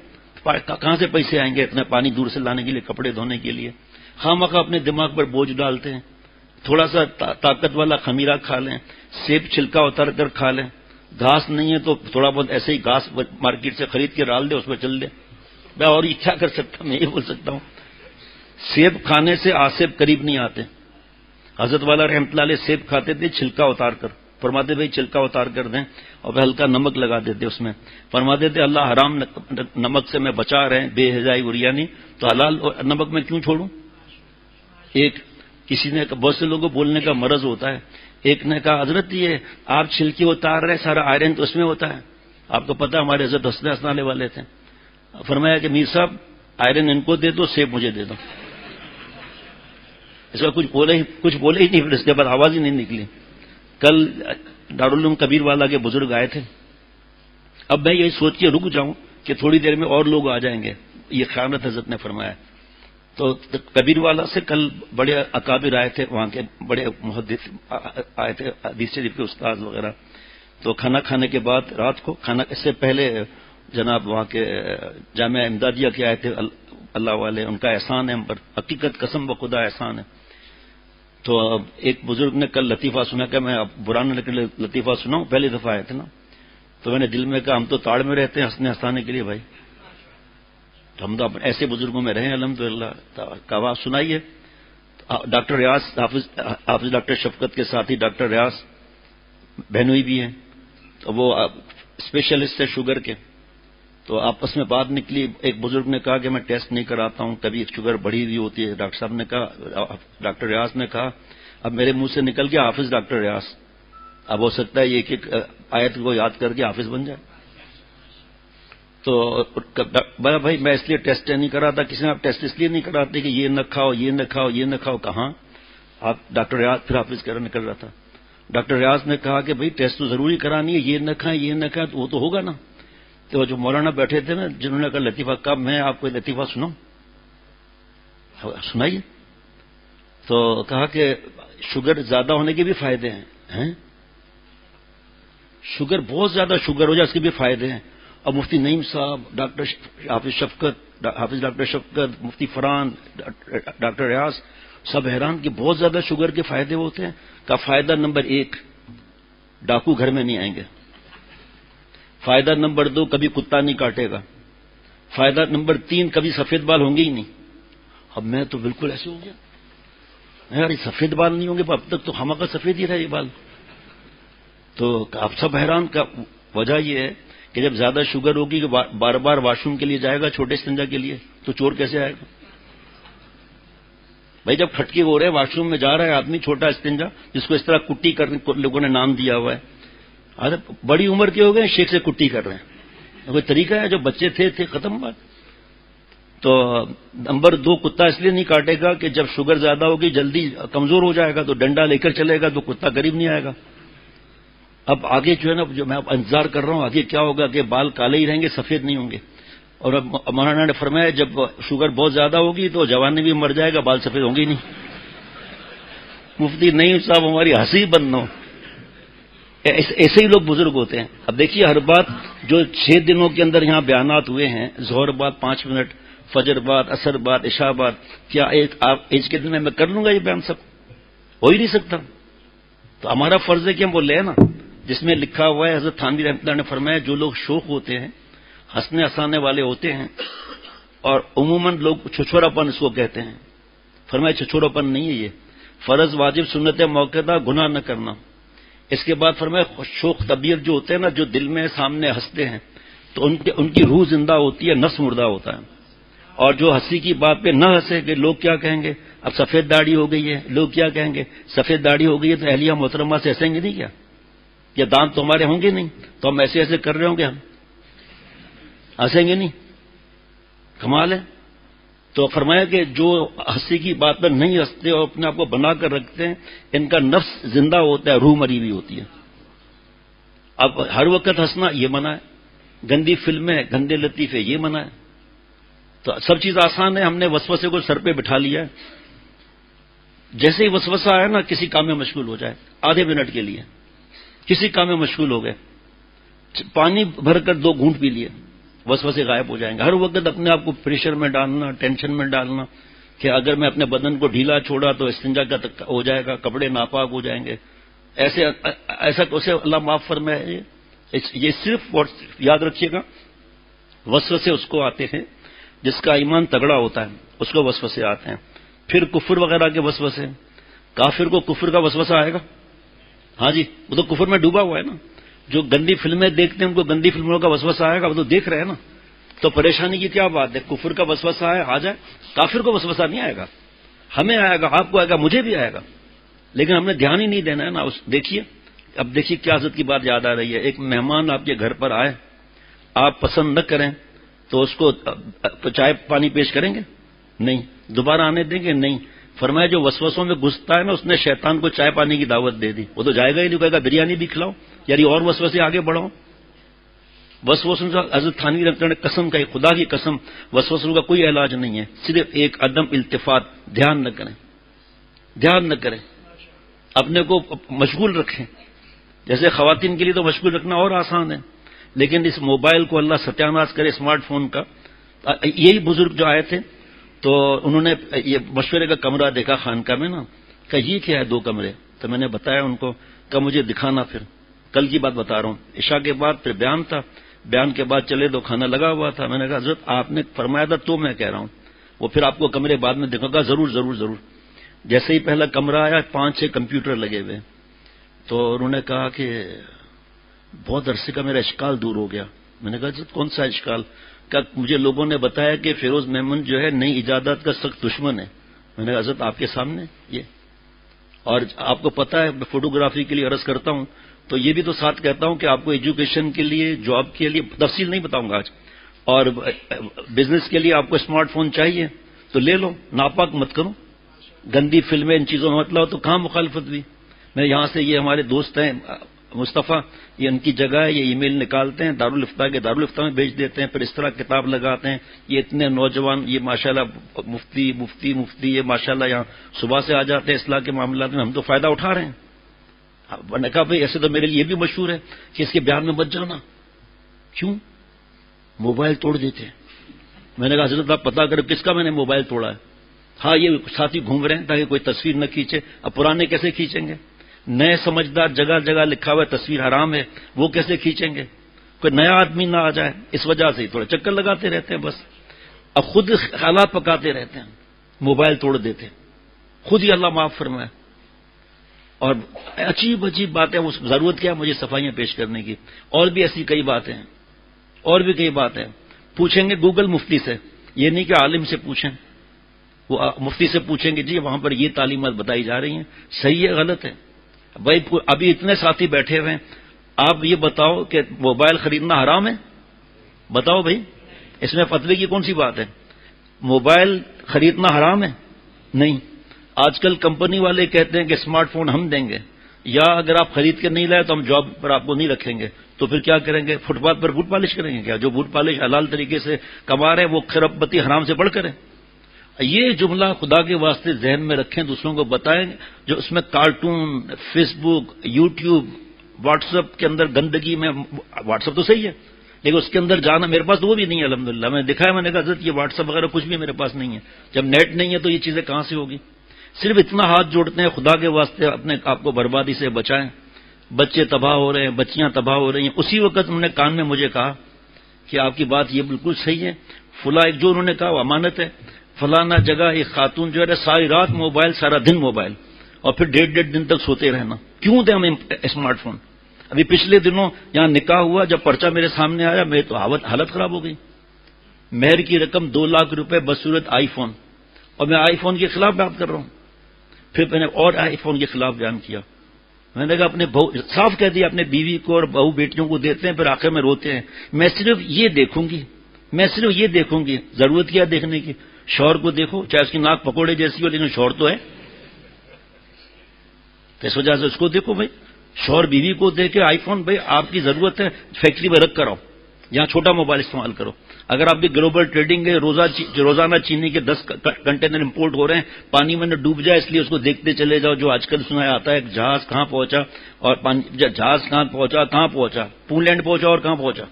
C: کہاں سے پیسے آئیں گے اتنا پانی دور سے لانے کے لیے، کپڑے دھونے کے لیے؟ خواہ اپنے دماغ پر بوجھ ڈالتے ہیں. تھوڑا سا طاقت والا خمیرہ کھا لیں، سیب چھلکا اتار کر کھا لیں. گھاس نہیں ہے تو تھوڑا بہت ایسے ہی گھاس مارکیٹ سے خرید کے ڈال دے، اس پہ چل دے. میں اور یہ کیا کر سکتا، میں یہ بول سکتا ہوں. سیب کھانے سے آسیب قریب نہیں آتے. حضرت والا رحمۃ اللہ علیہ سیب کھاتے تھے چھلکا اتار کر، فرماتے بھائی چھلکا اتار کر دیں اور ہلکا نمک لگا دیتے اس میں. فرماتے تھے اللہ حرام نمک سے میں بچا رہے ہیں، بے حجائی اریانی، تو حلال نمک میں کیوں چھوڑوں؟ ایک کسی نے، بہت سے لوگوں کو بولنے کا مرض ہوتا ہے. ایک نے کہا حضرت یہ آپ چھلکی اتار رہے، سارا آئرن تو اس میں ہوتا ہے. آپ کو پتا ہمارے حضرت حسن ہنسانے والے تھے. فرمایا کہ میر صاحب آئرن ان کو دے دو، سیب مجھے دے دو. اس کا کچھ بولے ہی نہیں، پھر اس کے بعد آواز ہی نہیں نکلی. کل دارالعلوم کبیر والا کے بزرگ آئے تھے. اب میں یہی سوچ کے رک جاؤں کہ تھوڑی دیر میں اور لوگ آ جائیں گے، یہ خیانت حضرت نے فرمایا. تو کبیر والا سے کل بڑے اکابر آئے تھے، وہاں کے بڑے محدث آئے تھے، حدیث شریف کے استاد وغیرہ. تو کھانا کھانے کے بعد رات کو، کھانا اس سے پہلے جناب وہاں کے جامعہ امدادیہ کے آئے تھے اللہ والے، ان کا احسان ہے ہم پر، حقیقت قسم بخدا احسان ہے. تو ایک بزرگ نے کل لطیفہ سنا کہ میں برا نہ لگے لطیفہ سناؤں، پہلی دفعہ آئے تھے نا. تو میں نے دل میں کہا ہم تو تاڑ میں رہتے ہیں ہنسنے ہنسانے کے لیے بھائی، تو ہم تو ایسے بزرگوں میں رہے الحمدللہ. کہا سنائیے. ڈاکٹر ریاض حافظ ڈاکٹر شفقت کے ساتھی ڈاکٹر ریاض بہنوئی بھی ہیں، تو وہ اسپیشلسٹ ہے شوگر کے. تو آپس میں بات نکلی. ایک بزرگ نے کہا کہ میں ٹیسٹ نہیں کراتا ہوں، کبھی شوگر بڑھی ہوئی ہوتی ہے. ڈاکٹر صاحب نے کہا، ڈاکٹر ریاض نے کہا اب میرے منہ سے نکل گیا حافظ ڈاکٹر ریاض، اب ہو سکتا ہے یہ ایک ایک آیت کو یاد کر کے حافظ بن جائے. تو بھائی میں اس لیے ٹیسٹ نہیں کراتا. کسی نے آپ ٹیسٹ اس لیے نہیں کراتے کہ یہ نہ کھاؤ، یہ نہ کھاؤ، یہ نہ کھاؤ. کہاں آپ ڈاکٹر ریاض پھر حافظ کر نکل رہا تھا. ڈاکٹر ریاض نے کہا کہ بھائی ٹیسٹ تو ضروری کرانی ہے، یہ نہ کھائیں، یہ نہ کھائیں، تو وہ تو ہوگا نا. تو جو مولانا بیٹھے تھے نا، جنہوں نے کہا لطیفہ، کب میں آپ کو لطیفہ سناؤں؟ سنائیے. تو کہا کہ شوگر زیادہ ہونے کے بھی فائدے ہیں. شوگر بہت زیادہ شوگر ہو جائے اس کے بھی فائدے ہیں. اور مفتی نعیم صاحب، ڈاکٹر حافظ ڈاکٹر شفقت، مفتی فرحان، ڈاکٹر ریاض سب حیران کہ بہت زیادہ شوگر کے فائدے ہوتے ہیں. کا فائدہ نمبر 1، ڈاکو گھر میں نہیں آئیں گے. فائدہ نمبر 2، کبھی کتا نہیں کاٹے گا. فائدہ نمبر 3، کبھی سفید بال ہوں گے ہی نہیں. اب میں تو بالکل ایسے ہو گیا، یار یہ سفید بال نہیں ہوں گے، اب تک تو ہمارا سفید ہی رہا یہ بال. تو آپ سب حیران. کا وجہ یہ ہے کہ جب زیادہ شوگر ہوگی کہ بار بار واش روم کے لیے جائے گا چھوٹے استنجا کے لیے، تو چور کیسے آئے گا بھائی؟ جب کھٹکے ہو رہے ہیں واش روم میں جا رہا ہے آدمی چھوٹا استنجا، جس کو اس طرح کٹی کرنے لوگوں نے نام دیا ہوا ہے. ارے بڑی عمر کے ہو گئے شیخ سے کٹی کر رہے ہیں، کوئی طریقہ ہے؟ جو بچے تھے ختم بات. تو نمبر 2، کتا اس لیے نہیں کاٹے گا کہ جب شوگر زیادہ ہوگی جلدی کمزور ہو جائے گا، تو ڈنڈا لے کر چلے گا تو کتا قریب نہیں آئے گا. اب آگے جو ہے نا، جو میں اب انتظار کر رہا ہوں آگے کیا ہوگا کہ بال کالے ہی رہیں گے، سفید نہیں ہوں گے. اور اب مولانا نے فرمایا جب شوگر بہت زیادہ ہوگی تو جوان بھی مر جائے گا، بال سفید ہوں گے ہی نہیں. مفتی نعیم صاحب ہماری ہنسی بند نہ ہو. ایسے ہی لوگ بزرگ ہوتے ہیں. اب دیکھیے ہر بات جو 6 دنوں کے اندر یہاں بیانات ہوئے ہیں، ظہر بعد 5 منٹ، فجر بعد، عصر بعد، عشاء بعد، کیا ایج کے دن میں کر لوں گا یہ بیان؟ سب ہو ہی نہیں سکتا. تو ہمارا فرض ہے کہ ہم وہ لیں نا، جس میں لکھا ہوا ہے. حضرت تھانوی رحمۃ اللہ نے فرمایا جو لوگ شوخ ہوتے ہیں، ہنسنے ہنسانے والے ہوتے ہیں، اور عموماً لوگ چھچورا پن اس کو کہتے ہیں، فرمایا چھچورا پن نہیں ہے یہ، فرض واجب سنت موقع گناہ نہ کرنا. اس کے بعد فرمایا شوخ طبیعت جو ہوتے ہیں نا، جو دل میں سامنے ہنستے ہیں تو ان کی روح زندہ ہوتی ہے، نفس مردہ ہوتا ہے. اور جو ہنسی کی بات پہ نہ ہنسے کہ لوگ کیا کہیں گے، اب سفید داڑھی ہو گئی ہے، لوگ کیا کہیں گے، سفید داڑھی ہو گئی ہے تو اہلیہ محترمہ سے ہنسیں گے نہیں کیا؟ یا دانت تو ہمارے ہوں گے نہیں، تو ہم ایسے کر رہے ہوں گے ہم. ہنسیں گے نہیں؟ کمال ہے. تو فرمایا کہ جو ہنسی کی بات پر نہیں ہنستے اور اپنے آپ کو بنا کر رکھتے ہیں ان کا نفس زندہ ہوتا ہے، روح مری ہوئی ہوتی ہے. اب ہر وقت ہنسنا یہ منع ہے، گندی فلمیں گندے لطیفے یہ منع ہے. تو سب چیز آسان ہے، ہم نے وسوسے کو سر پہ بٹھا لیا ہے. جیسے ہی وسوسہ آیا نا کسی کام میں مشغول ہو جائے، آدھے منٹ کے لیے کسی کام میں مشغول ہو گئے، پانی بھر کر 2 گھونٹ پی لیے، وسوسے غائب ہو جائیں گے. ہر وقت اپنے آپ کو پریشر میں ڈالنا، ٹینشن میں ڈالنا کہ اگر میں اپنے بدن کو ڈھیلا چھوڑا تو استنجا کا ہو جائے گا، کپڑے ناپاک ہو جائیں گے، ایسا اسے اللہ معاف فرمائے. یہ صرف یاد رکھیے گا وسوسے اس کو آتے ہیں جس کا ایمان تگڑا ہوتا ہے، اس کو وسوسے آتے ہیں. پھر کفر وغیرہ کے وسوسے، کافر کو کفر کا وسوسہ آئے گا. ہاں جی، وہ تو کفر میں ڈوبا ہوا ہے نا. جو گندی فلمیں دیکھتے ہیں ان کو گندی فلموں کا وسوسہ آئے گا، وہ تو دیکھ رہے ہیں نا. تو پریشانی کی کیا بات ہے؟ کفر کا وسوسہ آ جائے، کافر کو وسوسہ نہیں آئے گا. ہمیں آئے گا، آپ کو آئے گا، مجھے بھی آئے گا، لیکن ہم نے دھیان ہی نہیں دینا ہے نا. دیکھیے اب دیکھیے کیا حضرت کی بات یاد آ رہی ہے. ایک مہمان آپ کے گھر پر آئے، آپ پسند نہ کریں تو اس کو چائے پانی پیش کریں گے؟ نہیں. دوبارہ آنے دیں گے؟ نہیں. فرمایا جو وسوسوں میں گھستا ہے نا اس نے شیطان کو چائے پانی کی دعوت دے دی. وہ تو جائے گا ہی نہیں، کہے گا بریانی بھی کھلاؤ، یعنی اور وسوسے آگے بڑھاؤ. وسوسوں کا حضرت تھانوی رحمۃ اللہ نے قسم کہی، خدا کی قسم وسوسوں کا کوئی علاج نہیں ہے، صرف ایک عدم التفات. دھیان نہ کریں، دھیان نہ کریں، اپنے کو مشغول رکھیں. جیسے خواتین کے لیے تو مشغول رکھنا اور آسان ہے، لیکن اس موبائل کو اللہ ستیاناش کرے اسمارٹ فون کا. یہی بزرگ جو آئے تھے تو انہوں نے یہ مشورے کا کمرہ دیکھا خانقاہ میں نا، کہ یہ کیا ہے 2 کمرے. تو میں نے بتایا ان کو، کہ مجھے دکھانا. پھر کل کی بات بتا رہا ہوں، عشاء کے بعد پھر بیان تھا، بیان کے بعد چلے تو کھانا لگا ہوا تھا. میں نے کہا حضرت آپ نے فرمایا تھا تو میں کہہ رہا ہوں، وہ پھر آپ کو کمرے بعد میں دکھاؤں گا. ضرور ضرور ضرور. جیسے ہی پہلا کمرہ آیا 5-6 کمپیوٹر لگے ہوئے. تو انہوں نے کہا کہ بہت عرصے کا میرا اشکال دور ہو گیا. میں نے کہا حضرت کون سا اشکال؟ کہ مجھے لوگوں نے بتایا کہ فیروز میمن جو ہے نئی ایجادات کا سخت دشمن ہے. میں نے کہا حضرت آپ کے سامنے یہ، اور آپ کو پتا ہے میں فوٹوگرافی کے لیے عرض کرتا ہوں تو یہ بھی تو ساتھ کہتا ہوں کہ آپ کو ایجوکیشن کے لیے، جاب کے لیے تفصیل نہیں بتاؤں گا آج، اور بزنس کے لیے آپ کو اسمارٹ فون چاہیے تو لے لو، ناپاک مت کرو، گندی فلمیں ان چیزوں میں مت لاؤ. تو کہاں مخالفت بھی. میں یہاں سے یہ ہمارے دوست ہیں مصطفیٰ، یہ ان کی جگہ ہے، یہ ای میل نکالتے ہیں دارالفتہ کے، دارالفتہ میں بیچ دیتے ہیں، پھر اس طرح کتاب لگاتے ہیں. یہ اتنے نوجوان، یہ ماشاءاللہ مفتی یہ ماشاءاللہ یہاں صبح سے آ جاتے ہیں اصلاح کے معاملات میں. ہم تو فائدہ اٹھا رہے ہیں. میں نے کہا بھائی ایسے تو میرے لیے یہ بھی مشہور ہے کہ اس کے بیان میں مت جانا. کیوں؟ موبائل توڑ دیتے. میں نے کہا حضرت آپ پتا کرو کس کا میں نے موبائل توڑا ہے. ہاں یہ ساتھی گھوم رہے ہیں تاکہ کوئی تصویر نہ کھینچے. اب پرانے کیسے کھینچیں گے؟ نئے سمجھدار جگہ جگہ لکھا ہوا ہے تصویر حرام ہے، وہ کیسے کھینچیں گے؟ کوئی نیا آدمی نہ آ جائے، اس وجہ سے ہی تھوڑے چکر لگاتے رہتے ہیں بس. اب خود حالات پکاتے رہتے ہیں، موبائل توڑ دیتے، خود ہی اللہ معاف فرمائے. اور عجیب عجیب باتیں. اس ضرورت کیا ہے مجھے صفائیاں پیش کرنے کی؟ اور بھی ایسی کئی باتیں ہیں، اور بھی کئی باتیں. پوچھیں گے گوگل مفتی سے، یہ نہیں کہ عالم سے پوچھیں. وہ مفتی سے پوچھیں گے جی وہاں پر یہ تعلیمات بتائی جا رہی ہیں، صحیح ہے غلط ہے؟ بھائی ابھی اتنے ساتھی بیٹھے ہوئے ہیں، آپ یہ بتاؤ کہ موبائل خریدنا حرام ہے؟ بتاؤ بھائی، اس میں فتوی کی کون سی بات ہے؟ موبائل خریدنا حرام ہے؟ نہیں. آج کل کمپنی والے کہتے ہیں کہ اسمارٹ فون ہم دیں گے، یا اگر آپ خرید کے نہیں لائے تو ہم جاب پر آپ کو نہیں رکھیں گے. تو پھر کیا کریں گے؟ فٹ پاتھ پر بوٹ پالش کریں گے کیا؟ جو بوٹ پالش حلال طریقے سے کما رہے ہیں وہ خراب بتی حرام سے بڑھ کر ہے. یہ جملہ خدا کے واسطے ذہن میں رکھیں، دوسروں کو بتائیں. جو اس میں کارٹون، فیس بک، یوٹیوب، واٹس ایپ کے اندر گندگی میں، واٹس ایپ تو صحیح ہے لیکن اس کے اندر جانا، میرے پاس تو وہ بھی نہیں ہے الحمدللہ. میں دکھایا، میں نے کہا حضرت یہ واٹس ایپ وغیرہ کچھ بھی میرے پاس نہیں ہے. جب نیٹ نہیں ہے تو یہ چیزیں کہاں سے ہوگی؟ صرف اتنا ہاتھ جوڑتے ہیں خدا کے واسطے اپنے آپ کو بربادی سے بچائیں. بچے تباہ ہو رہے ہیں، بچیاں تباہ ہو رہی ہیں. اسی وقت انہوں نے کان میں مجھے کہا کہ آپ کی بات یہ بالکل صحیح ہے، فلاں ایک جو انہوں نے کہا وہ امانت ہے، فلانا جگہ ایک خاتون جو ہے ساری رات موبائل، سارا دن موبائل، اور پھر 1.5 دن تک سوتے رہنا. کیوں دیں ہمیں اسمارٹ فون؟ ابھی پچھلے دنوں یہاں نکاح ہوا، جب پرچہ میرے سامنے آیا میری تو حالت خراب ہو گئی. مہر کی رقم 2 لاکھ روپے بصورت آئی فون، اور میں آئی فون کے خلاف بات کر رہا ہوں. پھر میں نے اور آئی فون کے خلاف بیان کیا. میں نے کہا اپنے صاف کہہ دیا اپنے بیوی کو اور بہو بیٹیوں کو دیتے ہیں پھر آخر میں روتے ہیں. میں صرف یہ دیکھوں گی میں صرف یہ دیکھوں گی. ضرورت کیا دیکھنے کی؟ شوہر کو دیکھو، چاہے اس کی ناک پکوڑے جیسی ہو لیکن شوہر تو ہے. تو اس وجہ سے اس کو دیکھو بھائی. شوہر بیوی کو دیکھے آئی فون، بھائی آپ کی ضرورت ہے فیکٹری میں رکھ کر آؤ، یہاں چھوٹا موبائل استعمال کرو. اگر آپ کی گلوبل ٹریڈنگ ہے، روزانہ چینی کے 10 کنٹینر امپورٹ ہو رہے ہیں، پانی میں نہ ڈوب جائے اس لیے اس کو دیکھتے چلے جاؤ. جو آج کل سنا آتا ہے جہاز کہاں پہنچا اور جہاز کہاں پہنچا پولینڈ پہنچا اور کہاں پہنچا.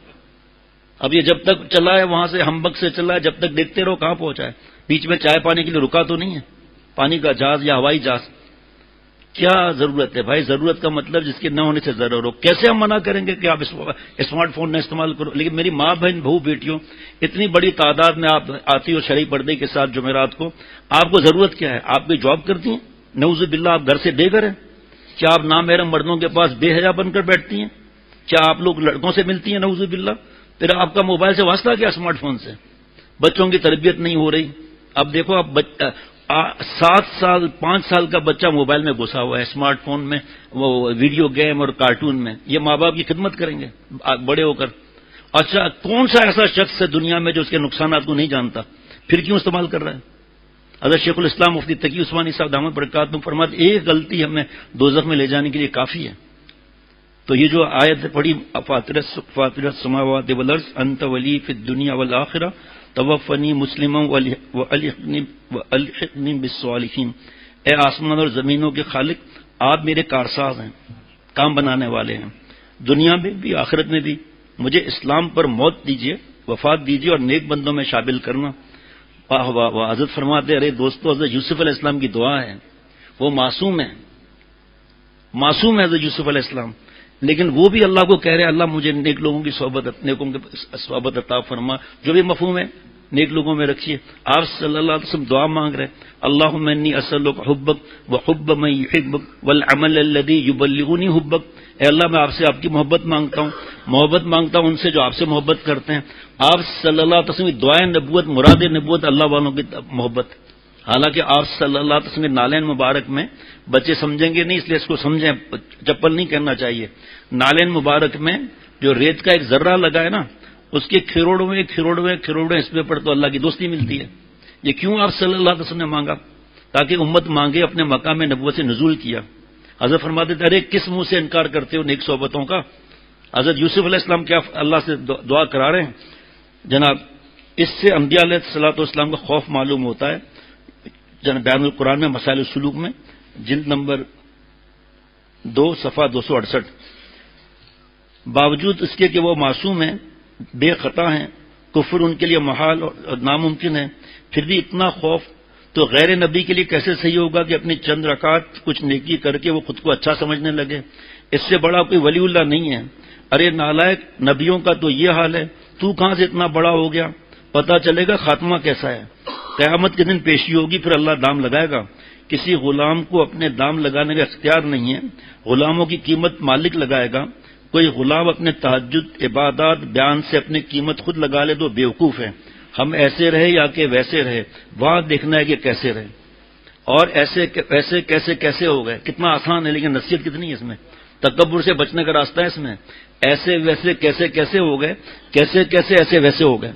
C: اب یہ جب تک چلا ہے وہاں سے ہمبک سے چلا ہے، جب تک دیکھتے رہو کہاں پہنچا ہے. بیچ میں چائے پانے کے لیے رکا تو نہیں ہے پانی کا جہاز یا ہوائی جہاز. کیا ضرورت ہے بھائی؟ ضرورت کا مطلب جس کے نہ ہونے سے ضرور ہو. کیسے ہم منع کریں گے کہ آپ اسمارٹ فون نہ استعمال کرو؟ لیکن میری ماں بہن بہو بیٹیوں اتنی بڑی تعداد میں آپ آتی ہو شرعی پردے کے ساتھ جمعرات کو، آپ کو ضرورت کیا ہے؟ آپ کوئی جاب کرتی ہیں؟ نعوذ باللہ آپ گھر سے بے گھر ہیں؟ کیا آپ نامحرم مردوں کے پاس بے حیا بن کر بیٹھتی ہیں؟ کیا آپ لوگ لڑکوں سے ملتی ہیں؟ نعوذ باللہ. پھر آپ کا موبائل سے واسطہ کیا اسمارٹ فون سے؟ بچوں کی تربیت نہیں ہو رہی. اب دیکھو آپ 7 سال 5 سال کا بچہ موبائل میں گھسا ہوا ہے، اسمارٹ فون میں، وہ ویڈیو گیم اور کارٹون میں. یہ ماں باپ کی خدمت کریں گے بڑے ہو کر؟ اچھا کون سا ایسا شخص ہے دنیا میں جو اس کے نقصانات کو نہیں جانتا، پھر کیوں استعمال کر رہا ہے؟ حضرت شیخ الاسلام مفتی تقی عثمانی صاحب دامت برکاتہم فرماتے ایک غلطی ہمیں دوزخ میں لے جانے کے لیے کافی ہے. تو یہ جو آیت پڑھی فاطر السماوات والارض انت ولی فی الدنیا والآخرہ توفنی مسلما والحقنی بالصالحین، اے آسمان اور زمینوں کے خالق آپ میرے کارساز ہیں، کام بنانے والے ہیں، دنیا میں بھی آخرت میں بھی مجھے اسلام پر موت دیجیے، وفات دیجیے اور نیک بندوں میں شامل کرنا. حضرت فرماتے ارے دوستو حضرت یوسف علیہ السلام کی دعا ہے، وہ معصوم ہے حضرت یوسف علیہ السلام، لیکن وہ بھی اللہ کو کہہ رہے ہیں اللہ مجھے نیک لوگوں کی صحبت عطا فرما. جو بھی مفہوم ہے نیک لوگوں میں رکھیے. آپ صلی اللہ علیہ وسلم دعا مانگ رہے اللہم انی اسألک حبک وحب من یحبک والعمل الذی یبلغنی حبک. اے اللہ میں آپ سے آپ کی محبت مانگتا ہوں ان سے جو آپ سے محبت کرتے ہیں. آپ صلی اللہ علیہ وسلم کی دعائیں نبوت، مراد نبوت اللہ والوں کی محبت. حالانکہ آپ صلی اللہ علیہ وسلم کے نالین مبارک میں بچے سمجھیں گے نہیں اس لیے اس کو سمجھیں، چپل نہیں کہنا چاہیے. نالین مبارک میں جو ریت کا ایک ذرہ لگا ہے نا اس کے کھروڑویں اس پہ تو اللہ کی دوستی ملتی ہے. یہ کیوں آپ صلی اللہ علیہ وسلم نے مانگا؟ تاکہ امت مانگے، اپنے مقام نبوت سے نزول کیا. حضرت فرماتے تھے ارے کس منہ سے انکار کرتے ہو نیک صحبتوں کا؟ حضرت یوسف علیہ السلام کیا اللہ سے دعا کرا رہے ہیں جناب. اس سے انبیاء علیہ الصلوۃ والسلام کا خوف معلوم ہوتا ہے. جناب بیان القرآن میں مسائل السلوک میں جلد نمبر 2 صفحہ 268. باوجود اس کے کہ وہ معصوم ہیں، بے خطا ہیں، کفر ان کے لیے محال اور ناممکن ہے، پھر بھی اتنا خوف. تو غیر نبی کے لیے کیسے صحیح ہوگا کہ اپنی چند رکعت کچھ نیکی کر کے وہ خود کو اچھا سمجھنے لگے؟ اس سے بڑا کوئی ولی اللہ نہیں ہے. ارے نالائق، نبیوں کا تو یہ حال ہے، تو کہاں سے اتنا بڑا ہو گیا؟ پتہ چلے گا خاتمہ کیسا ہے. قیامت کے دن پیشی ہوگی، پھر اللہ دام لگائے گا. کسی غلام کو اپنے دام لگانے کا اختیار نہیں ہے، غلاموں کی قیمت مالک لگائے گا. کوئی غلام اپنے تہجد عبادات بیان سے اپنی قیمت خود لگا لے تو بیوقوف ہے. ہم ایسے رہے یا کہ ویسے رہے، وہاں دیکھنا ہے کہ کیسے رہے. اور ایسے کیسے ہو گئے، کتنا آسان ہے، لیکن نصیحت کتنی ہے اس میں. تکبر سے بچنے کا راستہ ہے اس میں. ایسے ویسے کیسے ہو گئے، کیسے ایسے ویسے ہو گئے.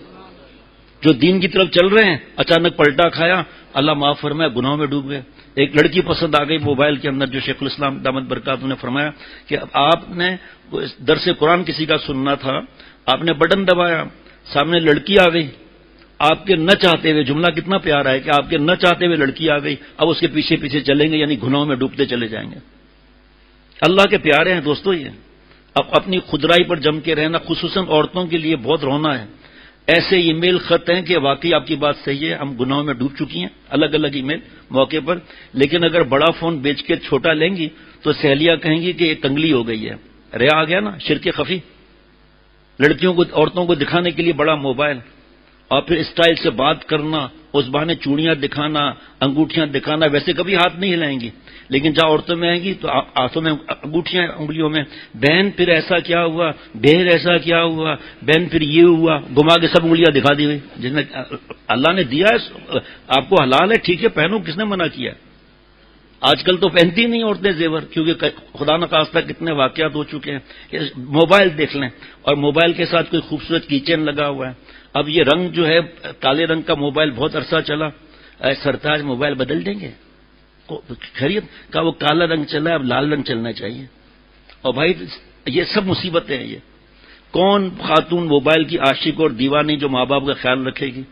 C: جو دین کی طرف چل رہے ہیں اچانک پلٹا کھایا، اللہ معاف فرمائے گناہوں میں ڈوب گئے. ایک لڑکی پسند آ گئی موبائل کے اندر، جو شیخ الاسلام دامت برکاتہ نے فرمایا کہ آپ نے درس قرآن کسی کا سننا تھا، آپ نے بٹن دبایا، سامنے لڑکی آ گئی، آپ کے نہ چاہتے ہوئے. جملہ کتنا پیارا ہے کہ آپ کے نہ چاہتے ہوئے لڑکی آ گئی، اب اس کے پیچھے چلیں گے، یعنی گناہوں میں ڈوبتے چلے جائیں گے. اللہ کے پیارے ہیں دوستو. یہ اب اپنی خدرائی پر جم کے رہنا، خصوصاً عورتوں کے لیے بہت رونا ہے. ایسے ای میل خط ہیں کہ واقعی آپ کی بات صحیح ہے، ہم گناہوں میں ڈوب چکی ہیں، الگ الگ ای میل موقع پر. لیکن اگر بڑا فون بیچ کے چھوٹا لیں گی تو سہیلیاں کہیں گی کہ یہ کنگلی ہو گئی ہے. ریا آ گیا نا، شرک خفی. لڑکیوں کو، عورتوں کو دکھانے کے لیے بڑا موبائل، اور پھر اسٹائل سے بات کرنا، اس بہانے چوڑیاں دکھانا، انگوٹھیاں دکھانا. ویسے کبھی ہاتھ نہیں ہلائیں گی، لیکن جہاں عورتوں میں آئیں گی تو ہاتھوں میں انگوٹھیاں، انگلیوں میں. بہن پھر ایسا کیا ہوا، بہن ایسا کیا ہوا، بہن پھر یہ ہوا، گھما کے سب انگلیاں دکھا دی ہوئی. جس نے اللہ نے دیا ہے آپ کو حلال ہے، ٹھیک ہے، پہنو، کس نے منع کیا؟ آج کل تو پہنتی نہیں عورتیں زیور، کیونکہ خدا نخواستہ کتنے واقعات ہو چکے ہیں کہ موبائل دیکھ لیں اور موبائل کے ساتھ کوئی خوبصورت کی چین لگا ہوا ہے. اب یہ رنگ جو ہے کالے رنگ کا موبائل بہت عرصہ چلا، سرتاج موبائل بدل دیں گے؟ خرید کا وہ کالا رنگ چلا، اب لال رنگ چلنا چاہیے. اور بھائی یہ سب مصیبتیں ہیں. یہ کون خاتون موبائل کی عاشق اور دیوانی جو ماں باپ کا خیال رکھے گی؟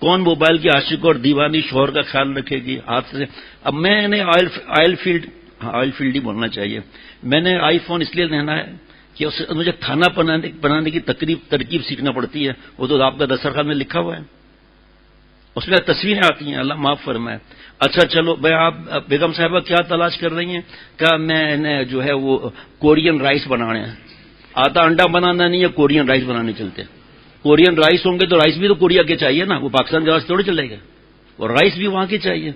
C: کون موبائل کی عاشق اور دیوانی شوہر کا خیال رکھے گی؟ ہاتھ سے اب میں نے آئل فیلڈ ہی بولنا چاہیے. میں نے آئی فون اس لیے لینا ہے کہ مجھے کھانا بنانے کی ترکیب سیکھنا پڑتی ہے. وہ تو آپ کا دسترخوان میں لکھا ہوا ہے، اس میں تصویریں آتی ہیں، اللہ معاف فرمائے. اچھا چلو بھائی، آپ بیگم صاحبہ کیا تلاش کر رہی ہیں؟ کیا میں نے جو ہے وہ کورین رائس بنانے ہیں. آتا انڈا بنانا نہیں ہے، کورین رائس بنانے چلتے. کورین رائس ہوں گے تو رائس بھی تو کوریا کے چاہیے نا، وہ پاکستان کے رائس تھوڑی چلے گا، اور رائس بھی وہاں کے چاہیے.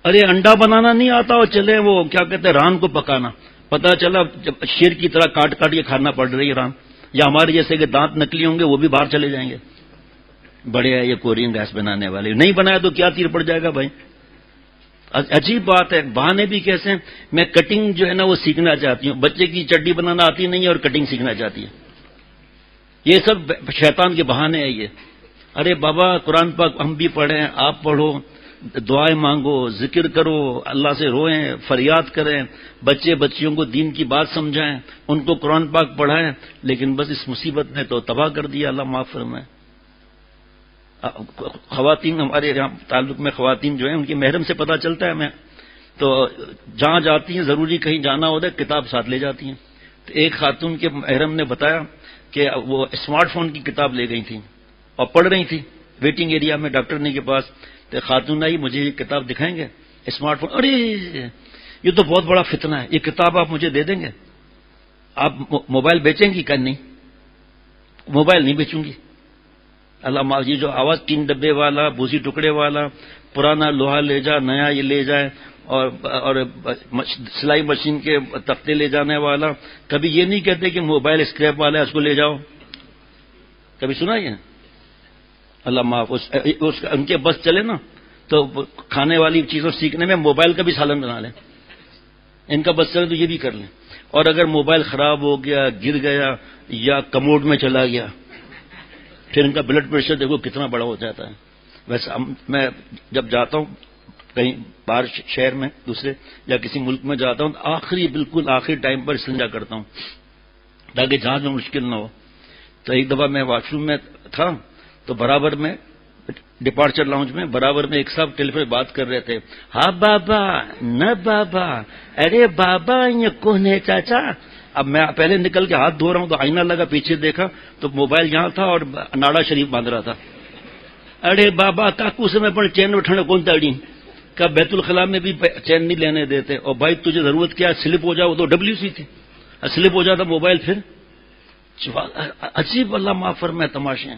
C: ارے انڈا بنانا نہیں آتا اور چلے وہ کیا کہتے ہیں ران کو پکانا. پتا چلا جب شیر کی طرح کاٹ کاٹ کے کھانا پڑ رہی ہے ران، یا ہمارے جیسے کہ دانت نکلی ہوں گے وہ بھی باہر چلے جائیں گے. بڑے ہیں یہ کورین رائس بنانے والے، نہیں بنایا تو کیا تیر پڑ جائے گا بھائی. عجیب بات ہے، بہانے بھی کیسے ہیں. میں کٹنگ جو ہے نا وہ سیکھنا چاہتی ہوں، بچے کی چڈی بنانا آتی نہیں ہے اور کٹنگ سیکھنا چاہتی ہے. یہ سب شیطان کے بہانے ہیں یہ. ارے بابا قرآن پاک ہم بھی پڑھیں، آپ پڑھو، دعائیں مانگو، ذکر کرو، اللہ سے روئیں، فریاد کریں، بچے بچیوں کو دین کی بات سمجھائیں، ان کو قرآن پاک پڑھائیں. لیکن بس اس مصیبت نے تو تباہ کر دیا، اللہ معاف فرمائے. خواتین ہمارے یہاں تعلق میں خواتین جو ہیں ان کی محرم سے پتہ چلتا ہے. میں تو جہاں جاتی ہیں ضروری کہیں جانا ہوتا ہے کتاب ساتھ لے جاتی ہیں. تو ایک خاتون کے محرم نے بتایا کہ وہ اسمارٹ فون کی کتاب لے گئی تھی اور پڑھ رہی تھی ویٹنگ ایریا میں ڈاکٹر نے کے پاس. تو خاتون آئی، مجھے یہ کتاب دکھائیں گے اسمارٹ فون. ارے یہ تو بہت بڑا فتنہ ہے، یہ کتاب آپ مجھے دے دیں گے؟ آپ موبائل بیچیں گی؟ کہ نہیں، موبائل نہیں بیچوں گی. اللہ معاف، یہ جو آواز 3 ڈبے والا، بوسی ٹکڑے والا، پرانا لوہا لے جا، نیا یہ لے جائے، اور سلائی مشین کے تختے لے جانے والا. کبھی یہ نہیں کہتے کہ موبائل اسکریپ والا ہے اس کو لے جاؤ. کبھی سنا یہ؟ اللہ معاف، ان کے بس چلے نا تو کھانے والی چیزوں سیکھنے میں موبائل کا بھی سالن بنا لیں. ان کا بس چلے تو یہ بھی کر لیں. اور اگر موبائل خراب ہو گیا، گر گیا یا کموڈ میں چلا گیا، پھر ان کا بلڈ پریشر دیکھو کتنا بڑا ہو جاتا ہے. ویسے میں جب جاتا ہوں کہیں باہر شہر میں دوسرے یا کسی ملک میں جاتا ہوں، بالکل آخری ٹائم پر استنجا کرتا ہوں تاکہ جہاز میں مشکل نہ ہو. تو ایک دفعہ میں واش روم میں تھا تو برابر میں ڈپارچر لاؤنج میں برابر میں ایک صاحب ٹیلی فون بات کر رہے تھے. ہاں بابا نہ بابا، ارے بابا یہ کون ہے چاچا. اب میں پہلے نکل کے ہاتھ دھو رہا ہوں تو آئینہ لگا، پیچھے دیکھا تو موبائل یہاں تھا اور ناڑا شریف باندھ رہا تھا. ارے بابا کاکو سے میں پر چین اٹھانا کون تاڑی کا بیت الخلاء میں بھی چین نہیں لینے دیتے. اور بھائی تجھے ضرورت کیا، سلپ ہو جاؤ، تو WC تھی، سلپ ہو جاتا موبائل پھر. عجیب، اللہ معاف فرمائے تماشے.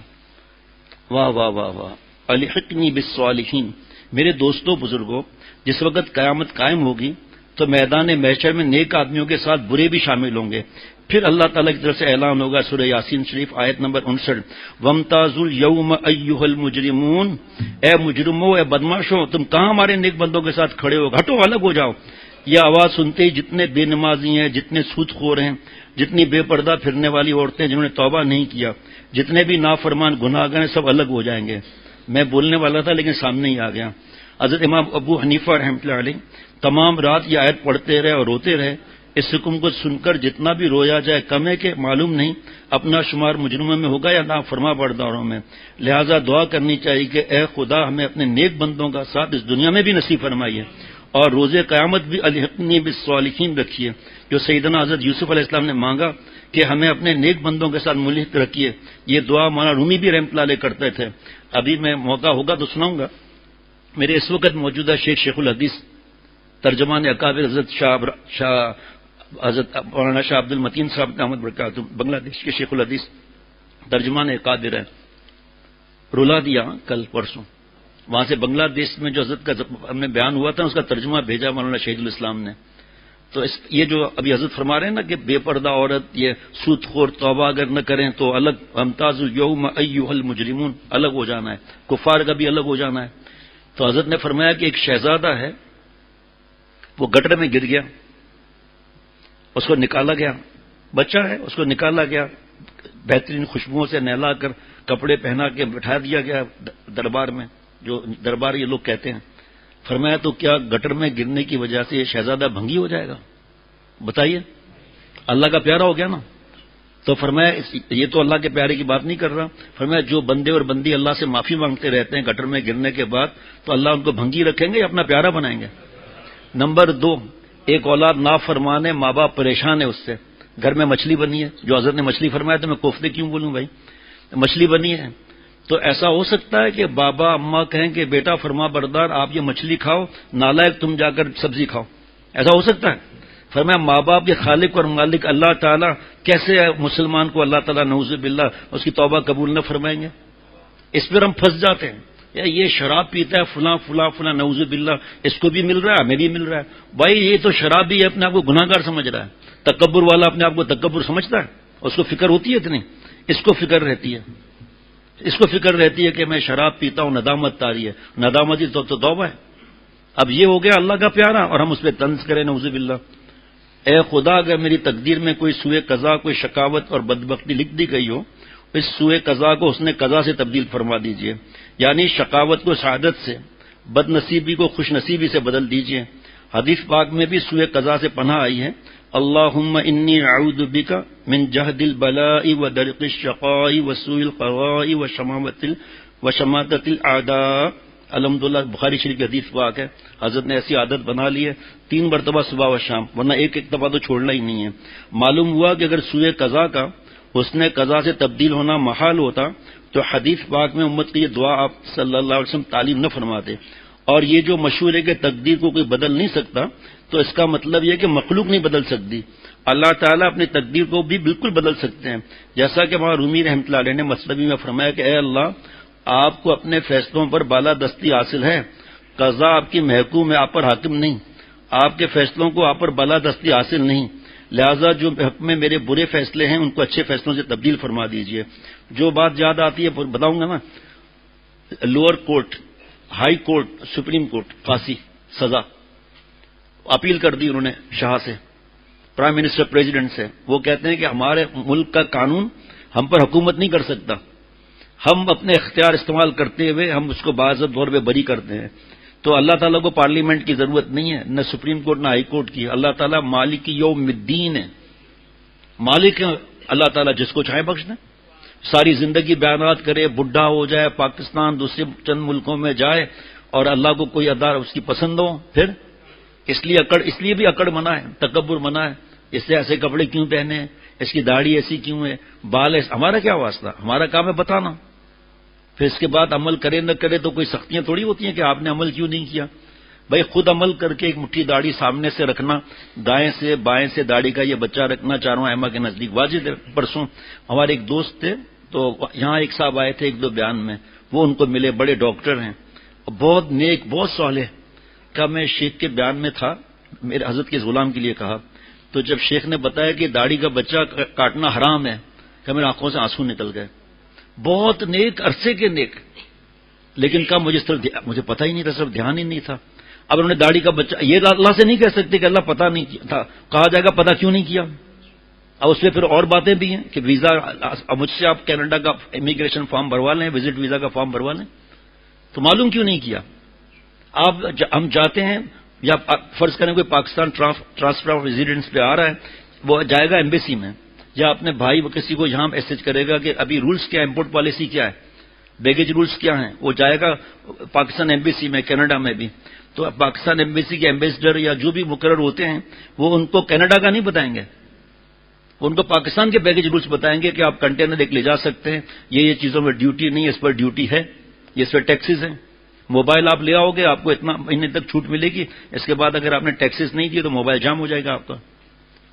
C: واہ واہ واہ واہ. الحقنی بالصالحین. میرے دوستوں بزرگوں، جس وقت قیامت قائم ہوگی تو میدان محشر میں نیک آدمیوں کے ساتھ برے بھی شامل ہوں گے. پھر اللہ تعالیٰ کی طرف سے اعلان ہوگا، سورہ یاسین شریف آیت نمبر 59، وَامْتَازُوا الْيَوْمَ أَيُّهَا الْمُجْرِمُونَ. اے مجرموں، اے بدماشوں، تم کہاں ہمارے نیک بندوں کے ساتھ کھڑے ہو، ہٹو، الگ ہو جاؤ. یہ آواز سنتے ہی جتنے بے نمازی ہیں، جتنے سود خور ہیں، جتنی بے پردہ پھرنے والی عورتیں جنہوں نے توبہ نہیں کیا، جتنے بھی نافرمان گناہگار ہیں، سب الگ ہو جائیں گے. میں بولنے والا تھا لیکن سامنے ہی آ گیا. حضرت امام ابو حنیفہ رحمۃ اللہ علیہ تمام رات یہ آیت پڑھتے رہے اور روتے رہے. اس حکم کو سن کر جتنا بھی رویا جائے کم ہے کہ معلوم نہیں اپنا شمار مجرموں میں ہوگا یا نافرما برداروں میں. لہذا دعا کرنی چاہیے کہ اے خدا ہمیں اپنے نیک بندوں کا ساتھ اس دنیا میں بھی نصیب فرمائیے اور روز قیامت بھی الحقنی بالصالحین رکھیے، جو سیدنا حضرت یوسف علیہ السلام نے مانگا کہ ہمیں اپنے نیک بندوں کے ساتھ ملحق رکھیے. یہ دعا مولانا رومی بھی رحمۃ اللہ علیہ کرتے تھے. ابھی میں موقع ہوگا تو سناؤں گا. میرے اس وقت موجودہ شیخ الحدیث ترجمان اکابر حضرت مولانا شاہ عبد المتین صاحب احمد برکاتہ بنگلہ دیش کے شیخ الحدیث ترجمان اکابر ہے. رلا دیا کل پرسوں، وہاں سے بنگلہ دیش میں جو حضرت کا ہم نے بیان ہوا تھا اس کا ترجمہ بھیجا مولانا شہید الاسلام نے. تو یہ جو ابھی حضرت فرما رہے ہیں نا کہ بے پردہ عورت، یہ سود خور توبہ اگر نہ کریں تو الگ، امتاز اليوم ایھا المجرمون، الگ ہو جانا ہے، کفار کا بھی الگ ہو جانا ہے. تو حضرت نے فرمایا کہ ایک شہزادہ ہے وہ گٹر میں گر گیا، اس کو نکالا گیا، بچہ ہے، اس کو نکالا گیا، بہترین خوشبوؤں سے نہلا کر کپڑے پہنا کے بٹھا دیا گیا دربار میں، جو دربار یہ لوگ کہتے ہیں. فرمایا تو کیا گٹر میں گرنے کی وجہ سے یہ شہزادہ بھنگی ہو جائے گا؟ بتائیے، اللہ کا پیارا ہو گیا نا. تو فرمایا یہ تو اللہ کے پیارے کی بات نہیں کر رہا. فرمایا جو بندے اور بندی اللہ سے معافی مانگتے رہتے ہیں گٹر میں گرنے کے بعد، تو اللہ ان کو بھنگی رکھیں گے یا اپنا پیارا بنائیں گے؟ نمبر 2، ایک اولاد نافرمان ہے، ماں باپ پریشان ہے اس سے، گھر میں مچھلی بنی ہے، جو حضرت نے مچھلی فرمایا تو میں کوفتے کیوں بولوں بھائی، مچھلی بنی ہے. تو ایسا ہو سکتا ہے کہ بابا اماں کہیں کہ بیٹا فرما بردار آپ یہ مچھلی کھاؤ، نالائق تم جا کر سبزی کھاؤ، ایسا ہو سکتا ہے؟ فرمایا ماں باپ کے خالق اور مالک اللہ تعالیٰ کیسے مسلمان کو اللہ تعالیٰ نعوذ باللہ اس کی توبہ قبول نہ فرمائیں گے؟ اس پر ہم پھنس جاتے ہیں. یہ شراب پیتا ہے فلاں فلاں فلاں نعوذ باللہ، اس کو بھی مل رہا ہے ہمیں بھی مل رہا ہے. بھائی یہ تو شرابی ہے، اپنے آپ کو گناہ گار سمجھ رہا ہے، تکبر والا اپنے آپ کو تکبر سمجھتا ہے، اس کو فکر ہوتی ہے اتنی؟ اس کو فکر رہتی ہے، اس کو فکر رہتی ہے کہ میں شراب پیتا ہوں، ندامت تاری ہے، ندامت ہی تو توبہ ہے. اب یہ ہو گیا اللہ کا پیارا اور ہم اس پہ طنز کریں نعوذ باللہ. اے خدا اگر میری تقدیر میں کوئی سوء قضا، کوئی شقاوت اور بدبختی لکھ دی گئی ہو، اس سوء قضا کو حسن قضا سے تبدیل فرما دیجئے، یعنی شقاوت کو سعادت سے، بد نصیبی کو خوش نصیبی سے بدل دیجئے. حدیث پاک میں بھی سوء قضا سے پناہ آئی ہے، اللہم انی اعوذ بک من جہد البلاء و درق الشقاء و سوء القضاء و شماتت الاعداء. الحمدللہ بخاری شریف کی حدیث پاک ہے. حضرت نے ایسی عادت بنا لی ہے 3 مرتبہ صبح و شام، ورنہ ایک دفعہ تو چھوڑنا ہی نہیں ہے. معلوم ہوا کہ اگر سوء قضا کا حسن قضا سے تبدیل ہونا محال ہوتا تو حدیث پاک میں امت کی یہ دعا آپ صلی اللہ علیہ وسلم تعلیم نہ فرماتے. اور یہ جو مشہور ہے کہ تقدیر کو کوئی بدل نہیں سکتا، تو اس کا مطلب یہ کہ مخلوق نہیں بدل سکتی، اللہ تعالیٰ اپنی تقدیر کو بھی بالکل بدل سکتے ہیں. جیسا کہ وہاں رومی رحمۃ اللہ علیہ نے مثنوی میں فرمایا کہ اے اللہ آپ کو اپنے فیصلوں پر بالادستی حاصل ہے، قضا آپ کی محکوم ہے، آپ پر حاکم نہیں، آپ کے فیصلوں کو آپ پر بالادستی حاصل نہیں، لہذا جو حق میں میرے برے فیصلے ہیں ان کو اچھے فیصلوں سے تبدیل فرما دیجئے. جو بات یاد آتی ہے بتاؤں گا نا. Lower court, high court, supreme court, پھانسی سزا اپیل کر دی انہوں نے شاہ سے، پرائم منسٹر پریزیڈنٹ سے. وہ کہتے ہیں کہ ہمارے ملک کا قانون ہم پر حکومت نہیں کر سکتا، ہم اپنے اختیار استعمال کرتے ہوئے ہم اس کو باضابطہ طور پہ بری کرتے ہیں. تو اللہ تعالیٰ کو پارلیمنٹ کی ضرورت نہیں ہے، نہ سپریم کورٹ نہ ہائی کورٹ کی. اللہ تعالیٰ مالک یوم الدین ہے، مالک ہے اللہ تعالیٰ، جس کو چاہے بخش دیں. ساری زندگی بیانات کرے، بڈھا ہو جائے، پاکستان دوسرے چند ملکوں میں جائے اور اللہ کو کوئی ادا اس کی پسند ہو، پھر اس لیے بھی اکڑ منع ہے، تکبر منع ہے. اس سے ایسے کپڑے کیوں پہنے ہیں، اس کی داڑھی ایسی کیوں ہے، بال ایسے، ہمارا کیا واسطہ، ہمارا کام ہے بتانا. پھر اس کے بعد عمل کرے نہ کرے تو کوئی سختیاں تھوڑی ہوتی ہیں کہ آپ نے عمل کیوں نہیں کیا. بھائی خود عمل کر کے ایک مٹھی داڑھی سامنے سے رکھنا، دائیں سے بائیں سے داڑھی کا یہ بچہ رکھنا چاروں ائمہ کے نزدیک واجب ہے. پرسوں ہمارے ایک دوست تھے تو یہاں ایک صاحب آئے تھے 1-2 بیان میں، وہ ان کو ملے، بڑے ڈاکٹر ہیں، بہت نیک، بہت صالح. کا میں شیخ کے بیان میں تھا، میرے حضرت کے غلام کے لیے کہا، تو جب شیخ نے بتایا کہ داڑھی کا بچہ کاٹنا حرام ہے، کہ میرے آنکھوں سے آنسو نکل گئے. بہت نیک، عرصے کے نیک، لیکن کہا مجھے پتہ ہی نہیں تھا، صرف دھیان ہی نہیں تھا. اب انہوں نے داڑھی کا بچہ، یہ اللہ سے نہیں کہہ سکتے کہ اللہ پتہ نہیں تھا، کہا جائے گا پتہ کیوں نہیں کیا. اب اس پہ پھر اور باتیں بھی ہیں کہ ویزا، مجھ سے آپ کینیڈا کا امیگریشن فارم بھروا لیں، وزٹ ویزا کا فارم بھروا لیں، تو معلوم کیوں نہیں کیا. ہم جاتے ہیں، یا فرض کریں کوئی پاکستان ٹرانسفر آف ریزیڈنس پہ آ رہا ہے، وہ جائے گا ایمبیسی میں، یا اپنے بھائی کسی کو یہاں میسج کرے گا کہ ابھی رولز کیا ہے، امپورٹ پالیسی کیا ہے، بیگیج رولز کیا ہیں، وہ جائے گا پاکستان ایمبیسی میں، کینیڈا میں بھی. تو پاکستان ایمبیسی کے ایمبیسڈر یا جو بھی مقرر ہوتے ہیں وہ ان کو کینیڈا کا نہیں بتائیں گے، ان کو پاکستان کے بیگیج رولز بتائیں گے کہ آپ کنٹینر ایک لے جا سکتے ہیں، یہ چیزوں میں ڈیوٹی نہیں ہے، اس پر ڈیوٹی ہے، یہ اس پر ٹیکسز ہیں. موبائل آپ لے آؤ گے آپ کو اتنا مہینے تک چھوٹ ملے گی، اس کے بعد اگر آپ نے ٹیکسز نہیں دیے تو موبائل جام ہو جائے گا آپ کا.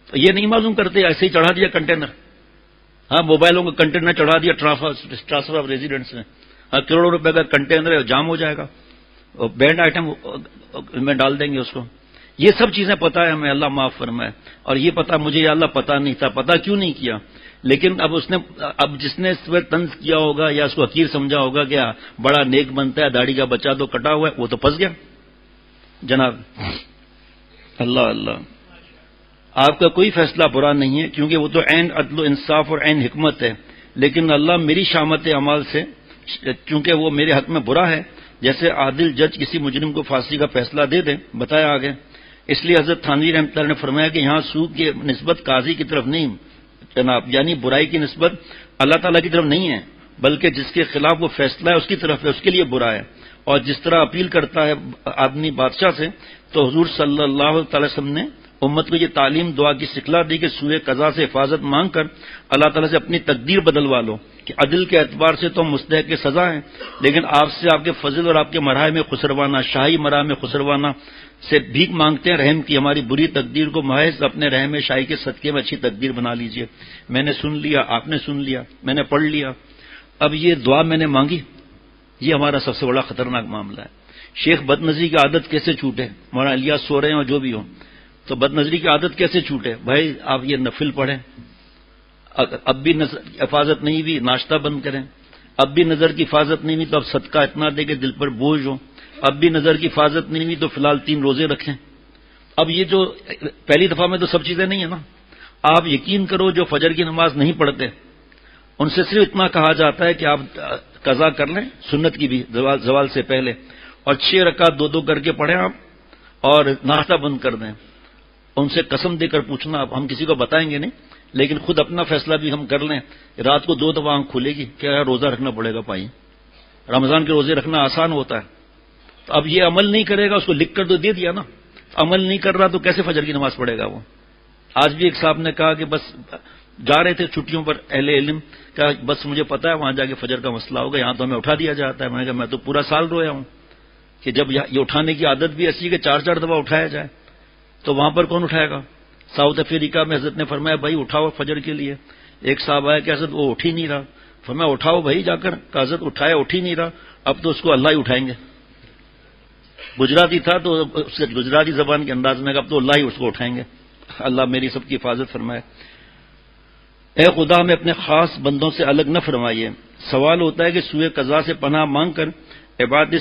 C: یہ نہیں معلوم کرتے، ایسے ہی چڑھا دیا کنٹینر. ہاں موبائلوں کا کنٹینر چڑھا دیا ٹرانسفر آف ریزیڈنس میں، کروڑوں روپے کا کنٹینر ہے، جام ہو جائے گا، بینڈ آئٹم میں ڈال دیں گے اس کو. یہ سب چیزیں پتہ ہے ہمیں، اللہ معاف فرمائے. اور یہ پتہ مجھے یا اللہ پتہ نہیں تھا، پتہ کیوں نہیں کیا. لیکن اب جس نے اس پر طنز کیا ہوگا یا اس کو حقیر سمجھا ہوگا کہ بڑا نیک بنتا ہے، داڑھی کا بچہ تو کٹا ہوا ہے، وہ تو پھنس گیا جناب. اللہ اللہ، آپ کا کوئی فیصلہ برا نہیں ہے، کیونکہ وہ تو عین عدل و انصاف اور عین حکمت ہے، لیکن اللہ میری شامت اعمال سے چونکہ وہ میرے حق میں برا ہے، جیسے عادل جج کسی مجرم کو پھانسی کا فیصلہ دے دے، بتایا آگے۔ اس لیے حضرت تھانوی رحمۃ اللہ نے فرمایا کہ یہاں سوء کی نسبت قاضی کی طرف نہیں جناب، یعنی برائی کی نسبت اللہ تعالیٰ کی طرف نہیں ہے، بلکہ جس کے خلاف وہ فیصلہ ہے اس کی طرف ہے، اس کے لیے برا ہے۔ اور جس طرح اپیل کرتا ہے آدمی بادشاہ سے، تو حضور صلی اللہ تعالی وسلم نے امت کو یہ تعلیم دعا کی سکھلا دی کہ سوء قضا سے حفاظت مانگ کر اللہ تعالیٰ سے اپنی تقدیر بدلوا لو، کہ عدل کے اعتبار سے تو مستحق کی سزا ہے، لیکن آپ سے آپ کے فضل اور آپ کے مرحلے میں خسروانہ، شاہی مرحلے میں خسروانہ سے بھیک مانگتے ہیں رحم کی ہماری بری تقدیر کو محض اپنے رحم شاہی کے صدقے میں اچھی تقدیر بنا لیجئے۔ میں نے سن لیا، آپ نے سن لیا، میں نے پڑھ لیا، اب یہ دعا میں نے مانگی، یہ ہمارا سب سے بڑا خطرناک معاملہ ہے۔ شیخ بد نظری کی عادت کیسے چھوٹے، مولانا الیاس سو رہے ہیں اور جو بھی ہو، تو بد نظری کی عادت کیسے چھوٹے؟ بھائی آپ یہ نفل پڑھیں، اب بھی نظر حفاظت نہیں ہوئی ناشتہ بند کریں، اب بھی نظر کی حفاظت نہیں ہوئی تو اب صدقہ اتنا دے کہ دل پر بوجھ ہو، اب بھی نظر کی حفاظت نہیں ہوئی تو فی الحال 3 روزے رکھیں۔ اب یہ جو پہلی دفعہ میں تو سب چیزیں نہیں ہیں نا، آپ یقین کرو جو فجر کی نماز نہیں پڑھتے ان سے صرف اتنا کہا جاتا ہے کہ آپ قضا کر لیں، سنت کی بھی زوال سے پہلے، اور 6 رکعت 2 کر کے پڑھیں آپ، اور ناشتہ بند کر دیں۔ ان سے قسم دے کر پوچھنا، ہم کسی کو بتائیں گے نہیں، لیکن خود اپنا فیصلہ بھی ہم کر لیں، رات کو 2 دفعہ آنکھ کھلے گی، کیا روزہ رکھنا پڑے گا بھائی؟ رمضان کے روزے رکھنا آسان ہوتا ہے، تو اب یہ عمل نہیں کرے گا، اس کو لکھ کر تو دے دیا نا، عمل نہیں کر رہا تو کیسے فجر کی نماز پڑھے گا وہ؟ آج بھی ایک صاحب نے کہا کہ بس جا رہے تھے چھٹیوں پر اہل علم، کہا بس مجھے پتا ہے وہاں جا کے فجر کا مسئلہ ہوگا، یہاں تو ہمیں اٹھا دیا جاتا ہے۔ میں نے کہا میں تو پورا سال رویا ہوں کہ جب یہ اٹھانے کی عادت بھی ایسی ہے کہ 4 دفعہ اٹھایا جائے تو وہاں پر کون اٹھائے گا؟ ساؤتھ افریقہ میں حضرت نے فرمایا بھائی اٹھاؤ فجر کے لیے، ایک صاحب آیا کہ حضرت وہ اٹھ ہی نہیں رہا، فرمایا اٹھاؤ بھائی جا کر، کہ حضرت اٹھایا اٹھ ہی نہیں رہا، اب تو اس کو اللہ ہی اٹھائیں گے۔ گجراتی تھا تو اس کے گجراتی زبان کے انداز میں اب تو اللہ ہی اس کو اٹھائیں گے۔ اللہ میری سب کی حفاظت فرمائے۔ اے خدا ہمیں اپنے خاص بندوں سے الگ نہ فرمائیے۔ سوال ہوتا ہے کہ سوء قضا سے پناہ مانگ کر عباد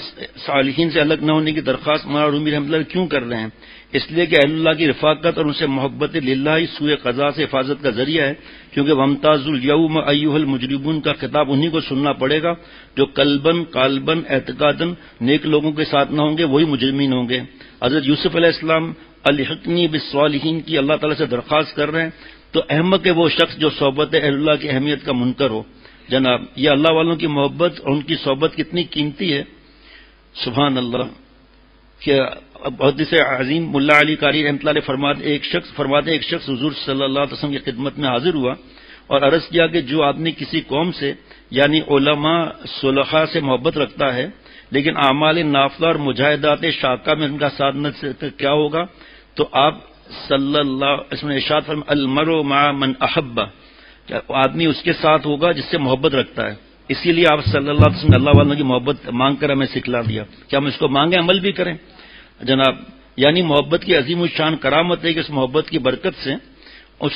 C: صالحین سے الگ نہ ہونے کی درخواست مولانا رومی رحمۃ اللہ کیوں کر رہے ہیں؟ اس لیے کہ اہل اللہ کی رفاقت اور ان سے محبت للہ ہی سوء قضا سے حفاظت کا ذریعہ ہے، کیونکہ وامتاز الیوم ایھا المجرمون کا خطاب انہی کو سننا پڑے گا جو قلباً قالباً اعتقاداً نیک لوگوں کے ساتھ نہ ہوں گے، وہی مجرمین ہوں گے۔ حضرت یوسف علیہ السلام الحقنی بالصالحین کی اللہ تعالیٰ سے درخواست کر رہے ہیں، تو احمق ہے وہ شخص جو صحبت اہل اللہ کی اہمیت کا منکر ہو۔ جناب یہ اللہ والوں کی محبت اور ان کی صحبت کتنی قیمتی ہے، سبحان اللہ۔ کہ محدث عظیم ملا علی قاری رحمۃ اللہ علیہ فرماتے ایک شخص حضور صلی اللہ علیہ وسلم کی خدمت میں حاضر ہوا اور عرض کیا کہ جو آدمی کسی قوم سے یعنی علماء صلحاء سے محبت رکھتا ہے لیکن اعمال نافلہ اور مجاہدات شاقہ میں ان کا ساتھ نہ کیا ہوگا، تو آپ صلی اللہ اس میں ارشاد فرمایا المرء مع من احب، آدمی اس کے ساتھ ہوگا جس سے محبت رکھتا ہے۔ اسی لیے آپ صلی اللہ علیہ وسلم اللہ والوں کی محبت مانگ کر ہمیں سکھلا دیا کہ ہم اس کو مانگیں، عمل بھی کریں جناب۔ یعنی محبت کی عظیم الشان کرامت ہے کہ اس محبت کی برکت سے اس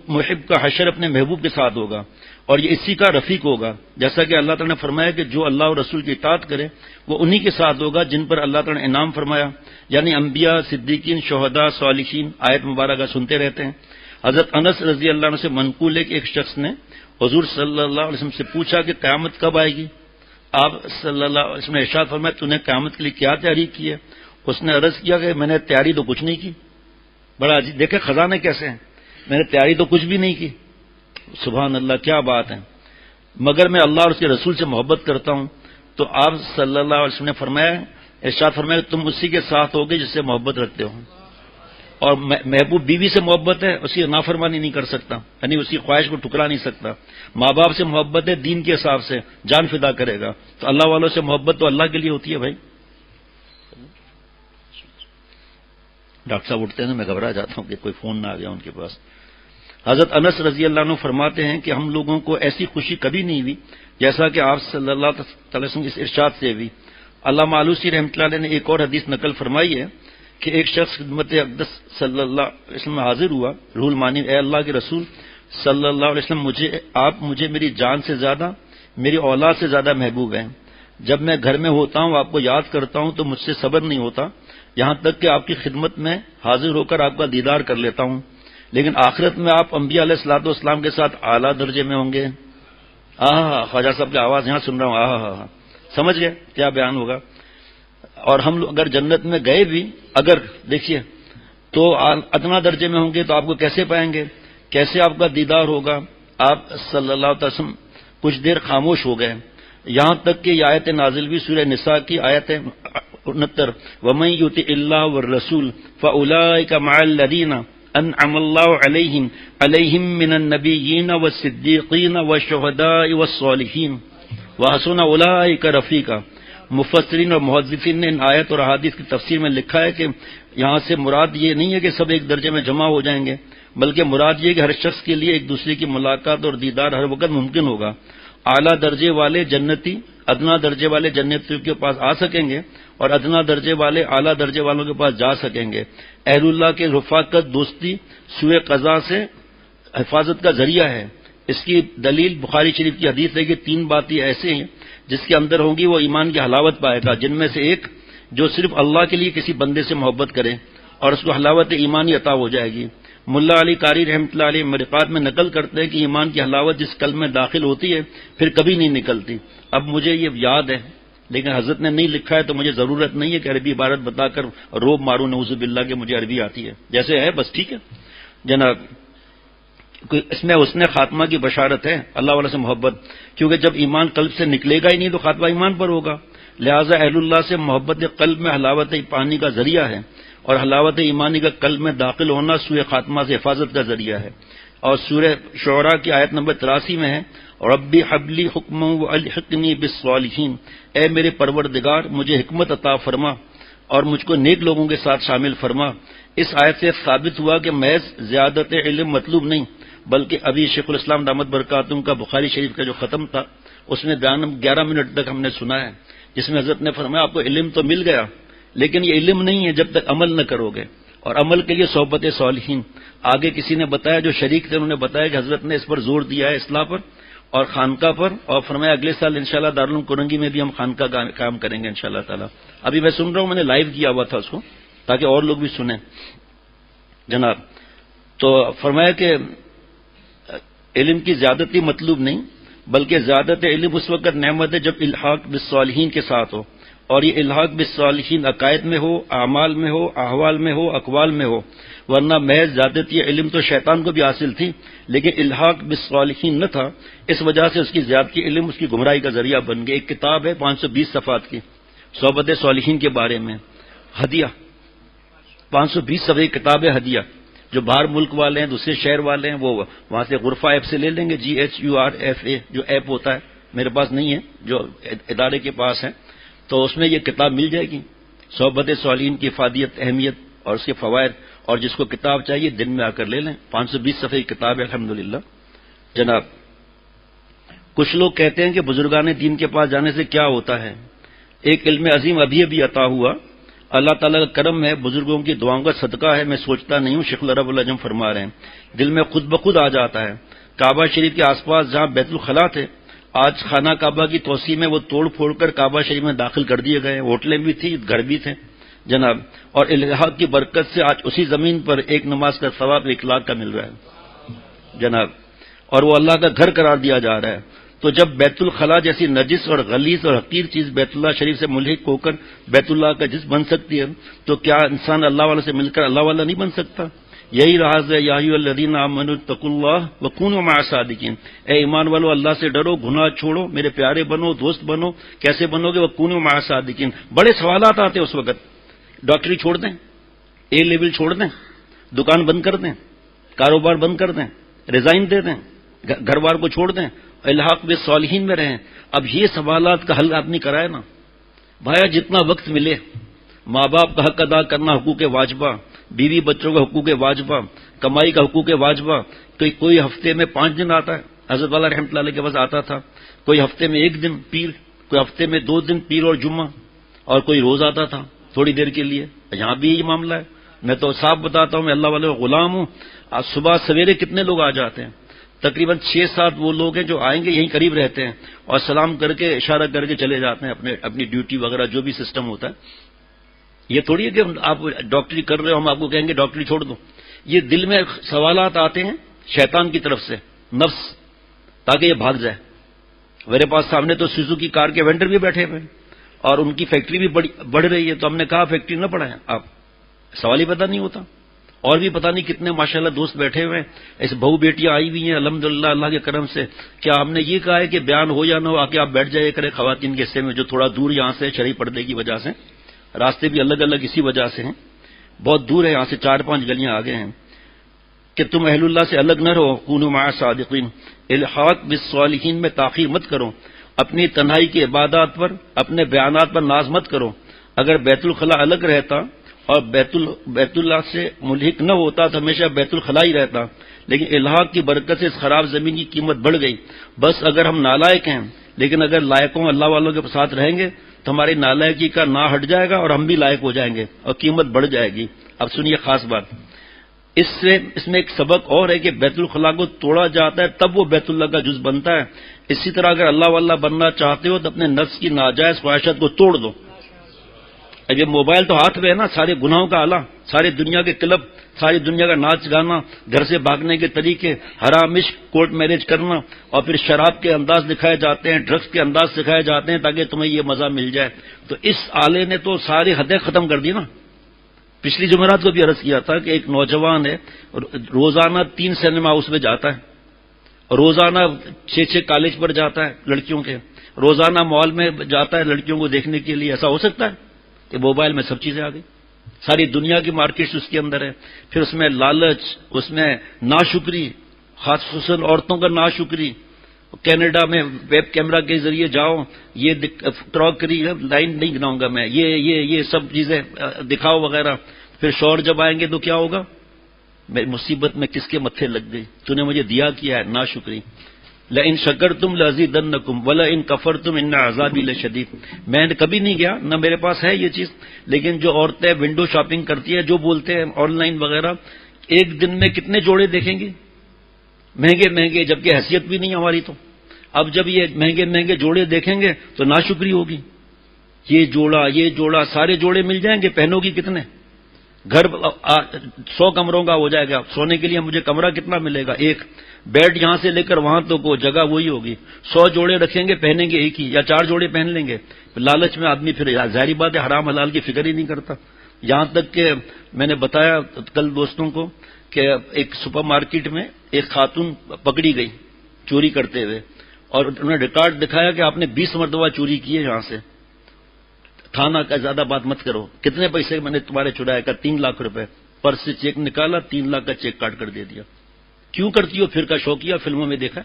C: محب کا حشر اپنے محبوب کے ساتھ ہوگا اور یہ اسی کا رفیق ہوگا، جیسا کہ اللہ تعالیٰ نے فرمایا کہ جو اللہ اور رسول کی اطاعت کرے وہ انہی کے ساتھ ہوگا جن پر اللہ تعالیٰ نے انعام فرمایا، یعنی انبیاء، صدیقین، شہداء، صالحین۔ آیت مبارکہ سنتے رہتے ہیں۔ حضرت انس رضی اللہ عنہ سے منقول ہے کہ ایک شخص نے حضور صلی اللہ علیہ وسلم سے پوچھا کہ قیامت کب آئے گی؟ آپ صلی اللہ علیہ وسلم نے ارشاد فرمایا تو نے قیامت کے لیے کیا تیاری کی ہے؟ اس نے عرض کیا کہ میں نے تیاری تو کچھ نہیں کی۔ بڑا عجیب، دیکھیں خزانے کیسے ہیں، میں نے تیاری تو کچھ بھی نہیں کی۔ سبحان اللہ، کیا بات ہے۔ مگر میں اللہ اور اس کے رسول سے محبت کرتا ہوں، تو آپ صلی اللہ علیہ وسلم نے فرمایا ارشاد فرمایا تم اسی کے ساتھ ہوگے جس سے محبت رکھتے ہو، اور محبوب بیوی سے محبت ہے، اسی نافرمانی نہیں کر سکتا، یعنی اس کی خواہش کو ٹکرا نہیں سکتا۔ ماں باپ سے محبت ہے، دین کے حساب سے جان فدا کرے گا، تو اللہ والوں سے محبت تو اللہ کے لیے ہوتی ہے۔ بھائی ڈاکٹر صاحب اٹھتے ہیں میں گھبرا جاتا ہوں کہ کوئی فون نہ آ گیا ان کے پاس۔ حضرت انس رضی اللہ عنہ فرماتے ہیں کہ ہم لوگوں کو ایسی خوشی کبھی نہیں ہوئی جیسا کہ آپ صلی اللہ علیہ وسلم اس ارشاد سے ہوئی۔ علامہ آلوسی رحمۃ اللہ علیہ نے ایک اور حدیث نقل فرمائی ہے کہ ایک شخص خدمت اقدس صلی اللہ علیہ وسلم میں حاضر ہوا، روح المانی، اے اللہ کے رسول صلی اللہ علیہ وسلم مجھے میری جان سے زیادہ، میری اولاد سے زیادہ محبوب ہیں۔ جب میں گھر میں ہوتا ہوں آپ کو یاد کرتا ہوں تو مجھ سے صبر نہیں ہوتا، یہاں تک کہ آپ کی خدمت میں حاضر ہو کر آپ کا دیدار کر لیتا ہوں، لیکن آخرت میں آپ انبیاء علیہ الصلوۃ والسلام کے ساتھ اعلیٰ درجے میں ہوں گے۔ خواجہ صاحب کی آواز یہاں سن رہا ہوں، سمجھ گئے کیا بیان ہوگا۔ اور ہم لوگ اگر جنت میں گئے بھی، اگر دیکھیے تو ادنا درجے میں ہوں گے تو آپ کو کیسے پائیں گے، کیسے آپ کا دیدار ہوگا؟ آپ صلی اللہ علیہ وسلم کچھ دیر خاموش ہو گئے، یہاں تک کہ یہ آیت نازل بھی سورہ نساء کی آیت 69 وَمَن يُطِعِ اللَّهَ وَالرَّسُولَ فَأُولَٰئِكَ مَعَ الَّذِينَ أَنْعَمَ اللَّهُ عَلَيْهِم مِّنَ النَّبِيِّينَ وَالصِّدِّيقِينَ وَالشُّهَدَاءِ وَالصَّالِحِينَ وَحَسُنَ أُولَٰئِكَ رَفِيقًا۔ مفسرین اور محدثین نے ان آیت اور احادیث کی تفسیر میں لکھا ہے کہ یہاں سے مراد یہ نہیں ہے کہ سب ایک درجے میں جمع ہو جائیں گے، بلکہ مراد یہ کہ ہر شخص کے لیے ایک دوسرے کی ملاقات اور دیدار ہر وقت ممکن ہوگا۔ اعلیٰ درجے والے جنتی ادنا درجے والے جنتیوں کے پاس آ سکیں گے اور ادنا درجے والے اعلیٰ درجے والوں کے پاس جا سکیں گے۔ اہل اللہ کے رفاقت دوستی سوء قضا سے حفاظت کا ذریعہ ہے۔ اس کی دلیل بخاری شریف کی حدیث ہے کہ 3 باتیں ایسے ہیں جس کے اندر ہوں گی وہ ایمان کی حلاوت پائے گا، جن میں سے ایک جو صرف اللہ کے لیے کسی بندے سے محبت کرے اور اس کو حلاوت ایمانی عطا ہو جائے گی۔ ملا علی قاری رحمۃ اللہ علیہ مرقات میں نقل کرتے ہیں کہ ایمان کی حلاوت جس قلب میں داخل ہوتی ہے پھر کبھی نہیں نکلتی۔ اب مجھے یہ یاد ہے لیکن حضرت نے نہیں لکھا ہے تو مجھے ضرورت نہیں ہے کہ عربی عبارت بتا کر روب ماروں نعوذ باللہ کہ مجھے عربی آتی ہے، جیسے ہے بس ٹھیک ہے جناب۔ اس میں حسن خاتمہ کی بشارت ہے، اللہ والے سے محبت، کیونکہ جب ایمان قلب سے نکلے گا ہی نہیں تو خاتمہ ایمان پر ہوگا۔ لہٰذا اہل اللہ سے محبت قلب میں حلاوت پانی کا ذریعہ ہے، اور حلاوت ایمانی کا قلب میں داخل ہونا سوء خاتمہ سے حفاظت کا ذریعہ ہے۔ اور سورہ شعراء کی آیت نمبر 83 میں ہے ربی حبلی حکم والحقنی بالصالحین، اے میرے پروردگار مجھے حکمت عطا فرما اور مجھ کو نیک لوگوں کے ساتھ شامل فرما۔ اس آیت سے ثابت ہوا کہ محض زیادت علم مطلوب نہیں، بلکہ ابھی شیخ الاسلام دامت برکاتہم کا بخاری شریف کا جو ختم تھا اس میں بیان 11 منٹ تک ہم نے سنا ہے، جس میں حضرت نے فرمایا آپ کو علم تو مل گیا لیکن یہ علم نہیں ہے جب تک عمل نہ کرو گے، اور عمل کے لیے صحبت صالحین۔ آگے کسی نے بتایا جو شریک تھے انہوں نے بتایا کہ حضرت نے اس پر زور دیا ہے اصلاح پر اور خانقاہ پر، اور فرمایا اگلے سال انشاءاللہ دارالعلوم کرنگی میں بھی ہم خانقاہ کا کام کریں گے انشاءاللہ تعالی۔ ابھی میں سن رہا ہوں، میں نے لائیو کیا ہوا تھا اس کو تاکہ اور لوگ بھی سنیں جناب۔ تو فرمایا کہ علم کی زیادتی مطلوب نہیں، بلکہ زیادت علم اس وقت نعمت ہے جب الحاق بالصالحین کے ساتھ ہو، اور یہ الحاق بالصالحین عقائد میں ہو، اعمال میں ہو، احوال میں ہو، اقوال میں ہو، ورنہ محض زیادتی علم تو شیطان کو بھی حاصل تھی لیکن الحاق بالصالحین نہ تھا، اس وجہ سے اس کی زیادتی علم اس کی گمراہی کا ذریعہ بن گیا۔ ایک کتاب ہے 520 صفحات کی صحبت صالحین کے بارے میں، ہدیہ 520 صفحے کی کتاب ہے ہدیہ، جو باہر ملک والے ہیں دوسرے شہر والے ہیں وہ وہاں سے غرفہ ایپ سے لے لیں گے، GHURFA جو ایپ ہوتا ہے، میرے پاس نہیں ہے، جو ادارے کے پاس ہے، تو اس میں یہ کتاب مل جائے گی، صحبت صالحین کی افادیت اہمیت اور اس کے فوائد، اور جس کو کتاب چاہیے دن میں آ کر لے لیں، 520 صفحے کی کتاب ہے الحمدللہ جناب۔ کچھ لوگ کہتے ہیں کہ بزرگان دین کے پاس جانے سے کیا ہوتا ہے؟ ایک علم عظیم ابھی ابھی عطا ہوا، اللہ تعالیٰ کا کرم ہے، بزرگوں کی دعاؤں کا صدقہ ہے، میں سوچتا نہیں ہوں، شیخ رب العجم فرما رہے ہیں، دل میں خود بخود آ جاتا ہے۔ کعبہ شریف کے آس پاس جہاں بیت الخلا تھے، آج خانہ کعبہ کی توسیع میں وہ توڑ پھوڑ کر کعبہ شریف میں داخل کر دیے گئے، ہوٹلیں بھی تھی، گھر بھی تھے جناب، اور الحاق کی برکت سے آج اسی زمین پر ایک نماز کا ثواب 1 لاکھ کا مل رہا ہے جناب، اور وہ اللہ کا گھر قرار دیا جا رہا ہے۔ تو جب بیت الخلا جیسی نجس اور غلیظ اور حقیر چیز بیت اللہ شریف سے ملحق ہو کر بیت اللہ کا جسم بن سکتی ہے تو کیا انسان اللہ والے سے مل کر اللہ والا نہیں بن سکتا؟ یہی راز ہے یا ایھا الذین آمنوا اتقوا اللہ وکونوا مع الصادقین، اے ایمان والو اللہ سے ڈرو، گناہ چھوڑو، میرے پیارے بنو، دوست بنو۔ کیسے بنو گے؟ وکونوا مع الصادقین۔ بڑے سوالات آتے اس وقت، ڈاکٹری چھوڑ دیں، A لیول چھوڑ دیں، دکان بند کر دیں، کاروبار بند کر دیں، ریزائن دے دیں، گھر بار کو چھوڑ دیں، الحاق بالصالحین میں رہیں۔ اب یہ سوالات کا حل آدمی کرائے نا بھایا، جتنا وقت ملے، ماں باپ کا حق ادا کرنا حقوق واجبہ، بیوی بچوں کا حقوق واجبہ، کمائی کا حقوق واجبہ۔ کوئی ہفتے میں 5 دن آتا ہے، حضرت والا رحمۃ اللہ علیہ کے پاس آتا تھا، کوئی ہفتے میں 1 دن پیر، کوئی ہفتے میں 2 دن پیر اور جمعہ، اور کوئی روز آتا تھا تھوڑی دیر کے لیے۔ یہاں بھی یہی معاملہ ہے، میں تو صاف بتاتا ہوں، میں اللہ والے غلام ہوں۔ آج صبح سویرے کتنے لوگ آ جاتے ہیں؟ تقریباً 6-7 وہ لوگ ہیں جو آئیں گے، یہیں قریب رہتے ہیں، اور سلام کر کے اشارہ کر کے چلے جاتے ہیں اپنی ڈیوٹی وغیرہ جو بھی سسٹم ہوتا ہے یہ تھوڑی ہے کہ آپ ڈاکٹری کر رہے ہو ہم آپ کو کہیں گے ڈاکٹری چھوڑ دو. یہ دل میں سوالات آتے ہیں شیطان کی طرف سے، نفس، تاکہ یہ بھاگ جائے. میرے پاس سامنے تو سوزوکی کار کے وینڈر بھی بیٹھے ہوئے اور ان کی فیکٹری بھی بڑھ رہی ہے، تو ہم نے کہا فیکٹری نہ بڑھائیں آپ، سوال ہی پتہ نہیں ہوتا. اور بھی پتہ نہیں کتنے ماشاءاللہ دوست بیٹھے ہوئے ہیں، ایسے بہو بیٹیاں آئی ہوئی ہیں الحمدللہ اللہ کے کرم سے. کیا ہم نے یہ کہا ہے کہ بیان ہو یا نہ ہو آ کے آپ بیٹھ جائے کریں خواتین کے حصے میں جو تھوڑا دور یہاں سے شرعی پردے کی وجہ سے، راستے بھی الگ الگ اسی وجہ سے ہیں، بہت دور ہے یہاں سے 4-5 گلیاں آگے ہیں، کہ تم اہل اللہ سے الگ نہ رہو. کونوا مع صادقین، الحاق بالصالحین میں تاخیر مت کرو، اپنی تنہائی کی عبادات پر اپنے بیانات پر ناز مت کرو. اگر بیت الخلاء الگ رہتا اور بیت اللہ سے ملحق نہ ہوتا تو ہمیشہ بیت الخلاء ہی رہتا، لیکن الحاق کی برکت سے اس خراب زمین کی قیمت بڑھ گئی. بس اگر ہم نالائق ہیں، لیکن اگر لائقوں اللہ والوں کے ساتھ رہیں گے تو ہماری نالائقی کا نا ہٹ جائے گا اور ہم بھی لائق ہو جائیں گے اور قیمت بڑھ جائے گی. اب سنیے خاص بات، اس میں ایک سبق اور ہے کہ بیت الخلاء کو توڑا جاتا ہے تب وہ بیت اللہ کا جز بنتا ہے. اسی طرح اگر اللہ واللہ بننا چاہتے ہو تو اپنے نفس کی ناجائز خواہشات کو توڑ دو. اب یہ موبائل تو ہاتھ میں ہے نا، سارے گناہوں کا آلہ، ساری دنیا کے کلب، ساری دنیا کا ناچ گانا، گھر سے بھاگنے کے طریقے، حرام عشق، کورٹ میرج کرنا، اور پھر شراب کے انداز دکھائے جاتے ہیں، ڈرگس کے انداز سکھائے جاتے ہیں تاکہ تمہیں یہ مزہ مل جائے. تو اس آلے نے تو ساری حدیں ختم کر دی نا. پچھلی جمعرات کو بھی عرض کیا تھا کہ ایک نوجوان ہے، روزانہ 3 سینما ہاؤس میں جاتا ہے، روزانہ 6 کالج پر جاتا ہے لڑکیوں کے، روزانہ مال میں جاتا ہے لڑکیوں کو دیکھنے کے لیے. ایسا ہو سکتا ہے کہ موبائل میں سب چیزیں آ گئی، ساری دنیا کی مارکیٹس اس کے اندر ہے. پھر اس میں لالچ، اس میں ناشکری، خصوصاً عورتوں کا ناشکری. کینیڈا میں ویب کیمرہ کے ذریعے جاؤ، یہ کراکری لائن نہیں گناؤں گا میں، یہ سب چیزیں دکھاؤ وغیرہ. پھر شوہر جب آئیں گے تو کیا ہوگا؟ میں مصیبت میں کس کے متھے لگ گئی، تو نے مجھے دیا کیا ہے، ناشکری. لئن شکرتم لازیدنکم ولئن کفرتم ان عذابی لشدید. میں نے کبھی نہیں گیا، نہ میرے پاس ہے یہ چیز، لیکن جو عورتیں ونڈو شاپنگ کرتی ہیں، جو بولتے ہیں آن لائن وغیرہ، ایک دن میں کتنے جوڑے دیکھیں گے مہنگے مہنگے، جبکہ حیثیت بھی نہیں ہماری. تو اب جب یہ مہنگے مہنگے جوڑے دیکھیں گے تو ناشکری ہوگی. یہ جوڑا سارے جوڑے مل جائیں گے، پہنو گی کتنے؟ گھر 100 کمروں کا ہو جائے گا، سونے کے لیے مجھے کمرہ کتنا ملے گا؟ ایک. بیڈ یہاں سے لے کر وہاں تو کو جگہ وہی ہوگی. 100 جوڑے رکھیں گے، پہنیں گے ایک ہی یا 4 جوڑے پہن لیں گے. لالچ میں آدمی پھر ظاہری بات ہے حرام حلال کی فکر ہی نہیں کرتا. یہاں تک کہ میں نے بتایا کل دوستوں کو کہ ایک سپر مارکیٹ میں ایک خاتون پکڑی گئی چوری کرتے ہوئے، اور انہوں نے ریکارڈ دکھایا کہ آپ نے 20 مرتبہ چوری کی ہے یہاں سے. تھانہ کا زیادہ بات مت کرو، کتنے پیسے میں نے تمہارے چرایا؟ کا 3 لاکھ روپے. پرس سے چیک نکالا، 3 لاکھ کا چیک کاٹ کر دے دیا. کیوں کرتی ہو؟ پھر کا شوقیہ، فلموں میں دیکھا،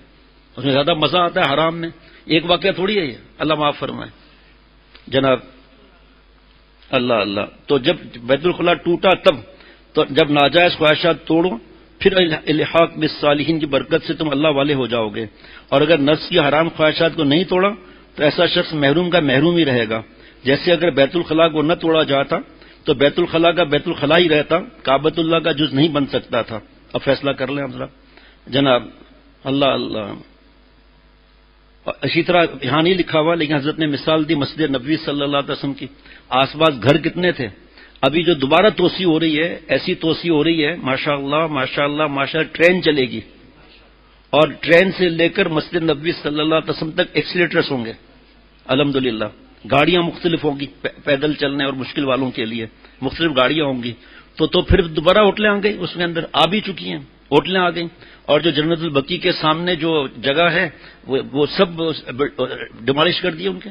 C: اس میں زیادہ مزہ آتا ہے حرام میں. ایک واقعہ تھوڑی ہے یہ، اللہ معاف فرمائے جناب. اللہ. تو جب بیت الخلاء ٹوٹا تب، تو جب ناجائز خواہشات توڑو، پھر الحاق بالصالحین کی برکت سے تم اللہ والے ہو جاؤ گے. اور اگر نفس کی حرام خواہشات کو نہیں توڑا تو ایسا شخص محروم کا محروم ہی رہے گا. جیسے اگر بیت الخلاء کو نہ توڑا جاتا تو بیت الخلاء کا بیت الخلاء ہی رہتا، کعبۃ اللہ کا جز نہیں بن سکتا تھا. اب فیصلہ کر لیں ہم ذرا جناب. اللہ. اسی طرح یہاں نہیں لکھا ہوا لیکن حضرت نے مثال دی مسجد نبوی صلی اللہ علیہ وسلم کی. آس پاس گھر کتنے تھے؟ ابھی جو دوبارہ توسیع ہو رہی ہے، ایسی توسیع ہو رہی ہے ماشاء اللہ ٹرین چلے گی، اور ٹرین سے لے کر مسجد نبوی صلی اللہ علیہ وسلم تک ایکسیلیٹرس ہوں گے الحمدللہ. گاڑیاں مختلف ہوں گی، پیدل چلنے اور مشکل والوں کے لیے مختلف گاڑیاں ہوں گی. تو پھر دوبارہ ہوٹلیں آ گئی، اس کے اندر آ بھی چکی ہیں، ہوٹلیں آ گئیں. اور جو جنت البقیع کے سامنے جو جگہ ہے وہ سب ڈیمالش کر دیے ان کے.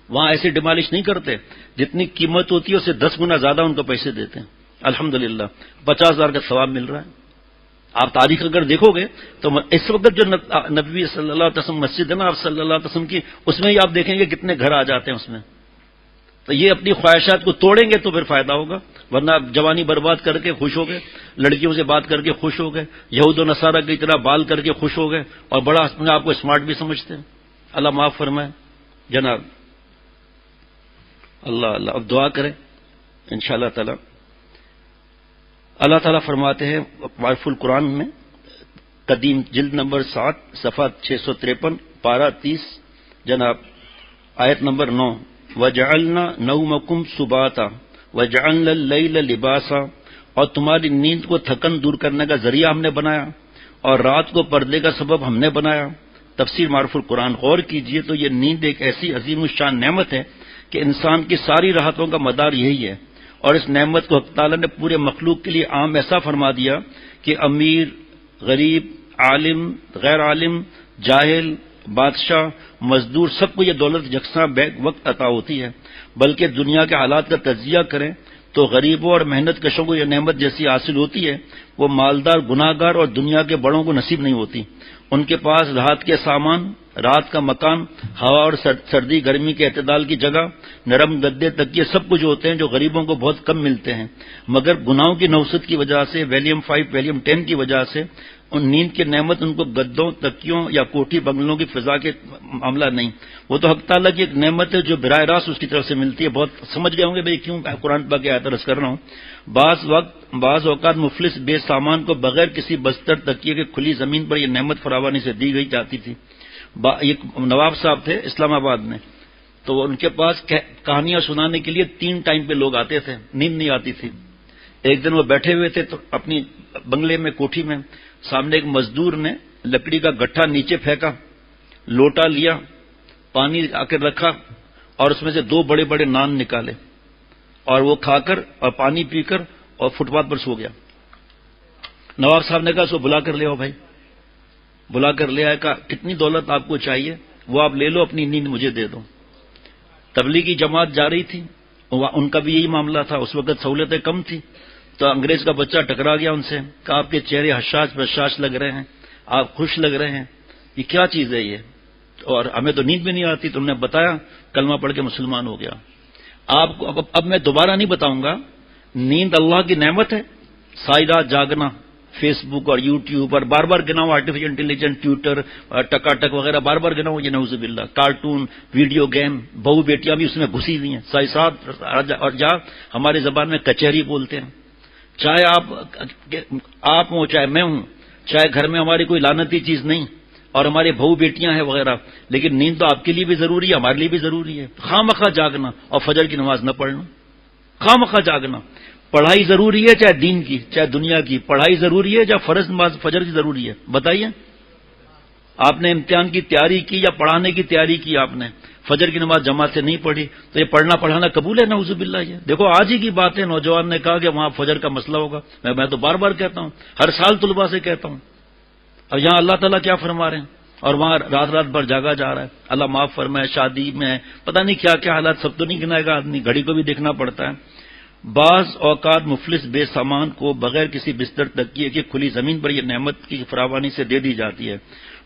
C: وہاں ایسے ڈیمالش نہیں کرتے، جتنی قیمت ہوتی ہے اس سے 10 گنا زیادہ ان کو پیسے دیتے ہیں الحمدللہ. 50,000 کا ثواب مل رہا ہے. آپ تاریخ اگر دیکھو گے تو اس وقت جو نبوی صلی اللہ علیہ وسلم مسجد ہے نا آپ صلی اللہ علیہ وسلم کی، اس میں ہی آپ دیکھیں گے کتنے گھر آ جاتے ہیں اس میں. تو یہ اپنی خواہشات کو توڑیں گے تو پھر فائدہ ہوگا، ورنہ جوانی برباد کر کے خوش ہو گئے، لڑکیوں سے بات کر کے خوش ہو گئے، یہود و نصارہ کی طرح بال کر کے خوش ہو گئے، اور بڑا اپنے آپ کو اسمارٹ بھی سمجھتے ہیں. اللہ معاف فرمائے جناب. اللہ. اب دعا کریں انشاءاللہ تعالی. اللہ تعالیٰ فرماتے ہیں معرف القرآن میں قدیم جلد نمبر 7 صفحہ 653 پارہ 30 جناب آیت نمبر 9، وَجَعَلْنَا نَوْمَكُمْ سُبَاتًا وَجَعَلْنَا اللَّيْلَ لِبَاسًا، اور تمہاری نیند کو تھکن دور کرنے کا ذریعہ ہم نے بنایا، اور رات کو پردے کا سبب ہم نے بنایا۔ تفسیر معروف القرآن غور کیجئے تو یہ نیند ایک ایسی عظیم الشان نعمت ہے کہ انسان کی ساری راحتوں کا مدار یہی ہے، اور اس نعمت کو حق تعالیٰ نے پورے مخلوق کے لیے عام ایسا فرما دیا کہ امیر، غریب، عالم، غیر عالم، جاہل، بادشاہ، مزدور، سب کو یہ دولت یکساں بیک وقت عطا ہوتی ہے۔ بلکہ دنیا کے حالات کا تجزیہ کریں تو غریبوں اور محنت کشوں کو یہ نعمت جیسی حاصل ہوتی ہے وہ مالدار، گناہ گار اور دنیا کے بڑوں کو نصیب نہیں ہوتی۔ ان کے پاس رات کے سامان، رات کا مکان، ہوا اور سردی گرمی کے اعتدال کی جگہ، نرم گدے، تکیے، سب کچھ ہوتے ہیں جو غریبوں کو بہت کم ملتے ہیں، مگر گناہوں کی نوست کی وجہ سے، ویلیم 5 ویلیم 10 کی وجہ سے ان نیند کی نعمت ان کو گدوں، تکیوں یا کوٹھی بنگلوں کی فضا کے معاملہ نہیں، وہ تو حق تعالیٰ کی ایک نعمت ہے جو براہ راست اس کی طرف سے ملتی ہے۔ بہت سمجھ گئے ہوں گے بھئی کیوں قرآن پاک کی آیت عرض کر رہا ہوں۔ بعض اوقات مفلس بے سامان کو بغیر کسی بستر تکیے کے کھلی زمین پر یہ نعمت فراوانی سے دی گئی جاتی تھی۔ ایک نواب صاحب تھے اسلام آباد میں، تو ان کے پاس کہانیاں سنانے کے لیے 3 ٹائم پہ لوگ آتے تھے، نیند نہیں آتی تھی۔ ایک دن وہ بیٹھے ہوئے تھے تو اپنی بنگلے میں، کوٹھی میں، سامنے ایک مزدور نے لکڑی کا گٹھا نیچے پھینکا، لوٹا لیا، پانی آ کر رکھا اور اس میں سے 2 بڑے بڑے نان نکالے اور وہ کھا کر اور پانی پی کر اور فٹ پاتھ پر سو گیا۔ نواب صاحب نے کہا سو بلا کر لے آؤ بھائی، بلا کر لے آئے، کہا کتنی دولت آپ کو چاہیے، وہ آپ لے لو، اپنی نیند مجھے دے دو۔ تبلیغی جماعت جا رہی تھی، ان کا بھی یہی معاملہ تھا، اس وقت سہولتیں کم تھی، تو انگریز کا بچہ ٹکرا گیا ان سے، کہا آپ کے چہرے حشاش بشاش لگ رہے ہیں، آپ خوش لگ رہے ہیں، یہ کیا چیز ہے یہ، اور ہمیں تو نیند بھی نہیں آتی۔ تو انہوں نے بتایا، کلمہ پڑھ کے مسلمان ہو گیا۔ آپ کو اب میں دوبارہ نہیں بتاؤں گا، نیند اللہ کی نعمت ہے، ساری رات جاگنا، فیس بک اور یوٹیوب اور بار بار گناؤ، آرٹیفیشل انٹیلیجنس، ٹویٹر، ٹکا ٹک وغیرہ بار بار گناؤ، یہ نعوذ باللہ، کارٹون، ویڈیو گیم، بہو بیٹیاں بھی اس میں گھسی ہوئی ہیں، ساتھ ساتھ، اور جہاں ہمارے زبان میں کچہری بولتے ہیں، چاہے آپ ہوں چاہے میں ہوں، چاہے گھر میں ہماری کوئی لعنتی چیز نہیں اور ہمارے بہو بیٹیاں ہیں وغیرہ، لیکن نیند تو آپ کے لیے بھی ضروری ہے، ہمارے لیے بھی ضروری ہے۔ خواہ مخواہ جاگنا اور فجر کی نماز نہ پڑھنا، خواہ مخواہ جاگنا۔ پڑھائی ضروری ہے، چاہے دین کی چاہے دنیا کی، پڑھائی ضروری ہے، چاہے فرض نماز فجر کی ضروری ہے، بتائیے آپ نے امتحان کی تیاری کی یا پڑھانے کی تیاری کی، آپ نے فجر کی نماز جماعت سے نہیں پڑھی تو یہ پڑھنا پڑھانا قبول ہے؟ نعوذ باللہ۔ یہ دیکھو آج ہی کی بات ہے، نوجوان نے کہا کہ وہاں فجر کا مسئلہ ہوگا، میں تو بار بار کہتا ہوں، ہر سال طلباء سے کہتا ہوں، اور یہاں اللہ تعالیٰ کیا فرما رہے ہیں، اور وہاں رات رات بھر جاگا جا رہا ہے۔ اللہ معاف فرمائے، شادی میں پتہ نہیں کیا کیا حالات، سب تو نہیں گنائے گا آدمی، گھڑی کو بھی دیکھنا پڑتا ہے۔ بعض اوقات مفلس بے سامان کو بغیر کسی بستر تکیے کے کھلی زمین پر یہ نعمت کی فراوانی سے دے دی جاتی ہے،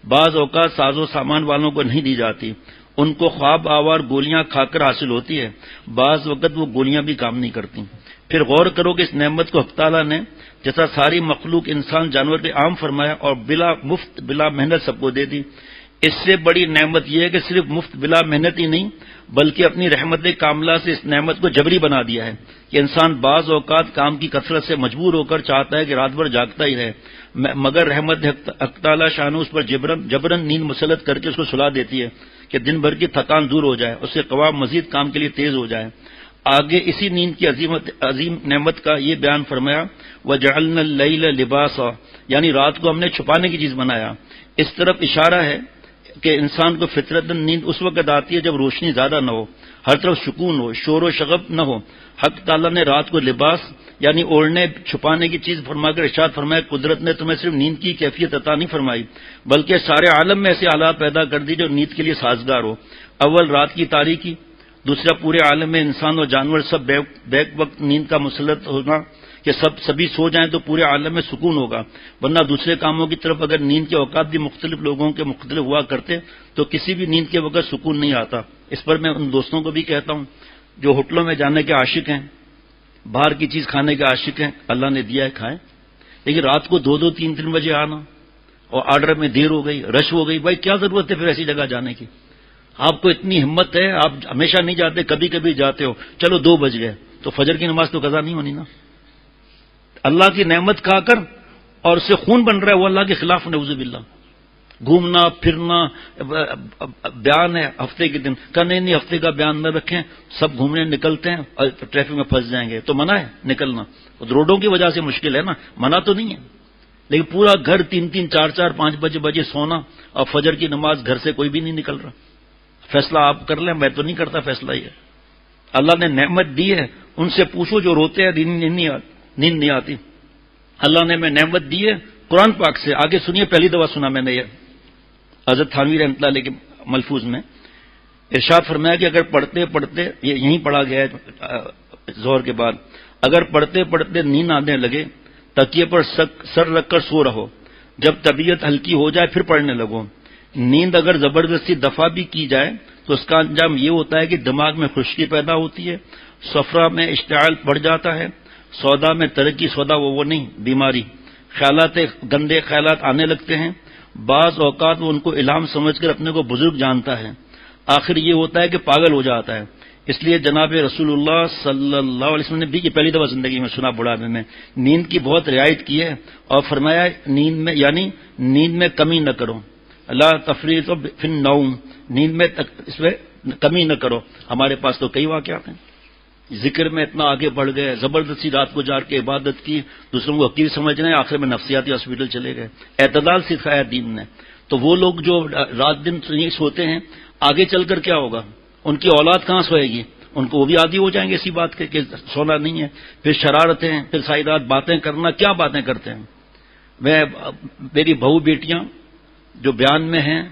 C: بعض اوقات ساز و سامان والوں کو نہیں دی جاتی، ان کو خواب آور گولیاں کھا کر حاصل ہوتی ہے، بعض وقت وہ گولیاں بھی کام نہیں کرتی۔ پھر غور کرو کہ اس نعمت کو حق تعالیٰ نے جیسا ساری مخلوق انسان جانور کے عام فرمایا اور بلا مفت بلا محنت سب کو دے دی، اس سے بڑی نعمت یہ ہے کہ صرف مفت بلا محنت ہی نہیں بلکہ اپنی رحمت کاملہ سے اس نعمت کو جبری بنا دیا ہے کہ انسان بعض اوقات کام کی کثرت سے مجبور ہو کر چاہتا ہے کہ رات بھر جاگتا ہی رہے، مگر رحمت حق تعالیٰ شانو اس پر جبرن نیند مسلط کر کے اس کو سلا دیتی ہے کہ دن بھر کی تھکان دور ہو جائے، اس سے قوام مزید کام کے لیے تیز ہو جائے۔ آگے اسی نیند کی عظیم نعمت کا یہ بیان فرمایا، وَجَعَلْنَا اللَّيْلَ لِبَاسًا، یعنی رات کو ہم نے چھپانے کی چیز بنایا۔ اس طرف اشارہ ہے کہ انسان کو فطرتاً نیند اس وقت آتی ہے جب روشنی زیادہ نہ ہو، ہر طرف سکون ہو، شور و شغب نہ ہو۔ حق تعالیٰ نے رات کو لباس یعنی اوڑھنے چھپانے کی چیز فرما کر ارشاد فرمایا، قدرت نے تمہیں صرف نیند کی کیفیت عطا نہیں فرمائی بلکہ سارے عالم میں ایسے حالات پیدا کر دی جو نیند کے لیے سازگار ہو۔ اول رات کی تاریکی، دوسرا پورے عالم میں انسان اور جانور سب بیک وقت نیند کا مسلط ہونا کہ سبھی سو جائیں تو پورے عالم میں سکون ہوگا، ورنہ دوسرے کاموں کی طرف اگر نیند کے اوقات بھی مختلف لوگوں کے مختلف ہوا کرتے تو کسی بھی نیند کے وقت سکون نہیں آتا۔ اس پر میں ان دوستوں کو بھی کہتا ہوں جو ہوٹلوں میں جانے کے عاشق ہیں، باہر کی چیز کھانے کے عاشق ہیں، اللہ نے دیا ہے کھائیں، لیکن رات کو 2-2 3-3 بجے آنا اور آرڈر میں دیر ہو گئی، رش ہو گئی، بھائی کیا ضرورت ہے پھر ایسی جگہ جانے کی؟ آپ کو اتنی ہمت ہے، آپ ہمیشہ نہیں جاتے، کبھی کبھی جاتے ہو، چلو 2 بج گئے تو فجر کی نماز تو قضا نہیں ہونی نا۔ اللہ کی نعمت کھا کر اور اس سے خون بن رہا ہے وہ اللہ کے خلاف، نعوذ باللہ۔ گھومنا پھرنا بیان ہے ہفتے کے دن، کہنے نہیں ہفتے کا بیان نہ رکھیں، سب گھومنے نکلتے ہیں اور ٹریفک میں پھنس جائیں گے، تو منع ہے نکلنا، روڈوں کی وجہ سے مشکل ہے نا، منع تو نہیں ہے، لیکن پورا گھر 3 4 5 بجے سونا اور فجر کی نماز گھر سے کوئی بھی نہیں نکل رہا۔ فیصلہ آپ کر لیں، میں تو نہیں کرتا فیصلہ یہ، اللہ نے نعمت دی ہے، ان سے پوچھو جو روتے ہیں نیند نہیں آتی، اللہ نے میں نعمت دی ہے قرآن پاک سے۔ آگے سنیے، پہلی دفعہ سنا میں نے یہ حضرت تھانوی رحمۃ اللہ علیہ کے ملفوظ میں ارشاد فرمایا کہ اگر پڑھتے پڑھتے، یہ یہیں پڑھا گیا ہے ظہر کے بعد، اگر پڑھتے پڑھتے نیند آنے لگے تکیے پر سر رکھ کر سو رہو، جب طبیعت ہلکی ہو جائے پھر پڑھنے لگو۔ نیند اگر زبردستی دفع بھی کی جائے تو اس کا انجام یہ ہوتا ہے کہ دماغ میں خشکی پیدا ہوتی ہے، صفرا میں اشتعال بڑھ جاتا ہے، سودا میں ترقی، سودا وہ نہیں بیماری، خیالات گندے خیالات آنے لگتے ہیں، بعض اوقات وہ ان کو الہام سمجھ کر اپنے کو بزرگ جانتا ہے، آخر یہ ہوتا ہے کہ پاگل ہو جاتا ہے۔ اس لیے جناب رسول اللہ صلی اللہ علیہ وسلم نے بھی یہ پہلی دفعہ زندگی میں سنا بڑھاپے میں نیند کی بہت رعایت کی ہے، اور فرمایا نیند میں یعنی نیند میں کمی نہ کرو، لا تفریط فی النوم، نیند میں اس میں کمی نہ کرو۔ ہمارے پاس تو کئی واقعات ہیں، ذکر میں اتنا آگے بڑھ گئے، زبردستی رات کو جاگ کے عبادت کی، دوسروں کو حقیر سمجھ رہے ہیں، آخر میں نفسیاتی ہاسپٹل چلے گئے۔ اعتدال سکھایا دین نے، تو وہ لوگ جو رات دن نہیں سوتے ہیں آگے چل کر کیا ہوگا، ان کی اولاد کہاں سوئے گی، ان کو وہ بھی عادی ہو جائیں گے اسی بات کے کہ سونا نہیں ہے، پھر شرارتیں، پھر ساری رات باتیں کرنا، کیا باتیں کرتے ہیں۔ میری بہو بیٹیاں جو بیان میں ہیں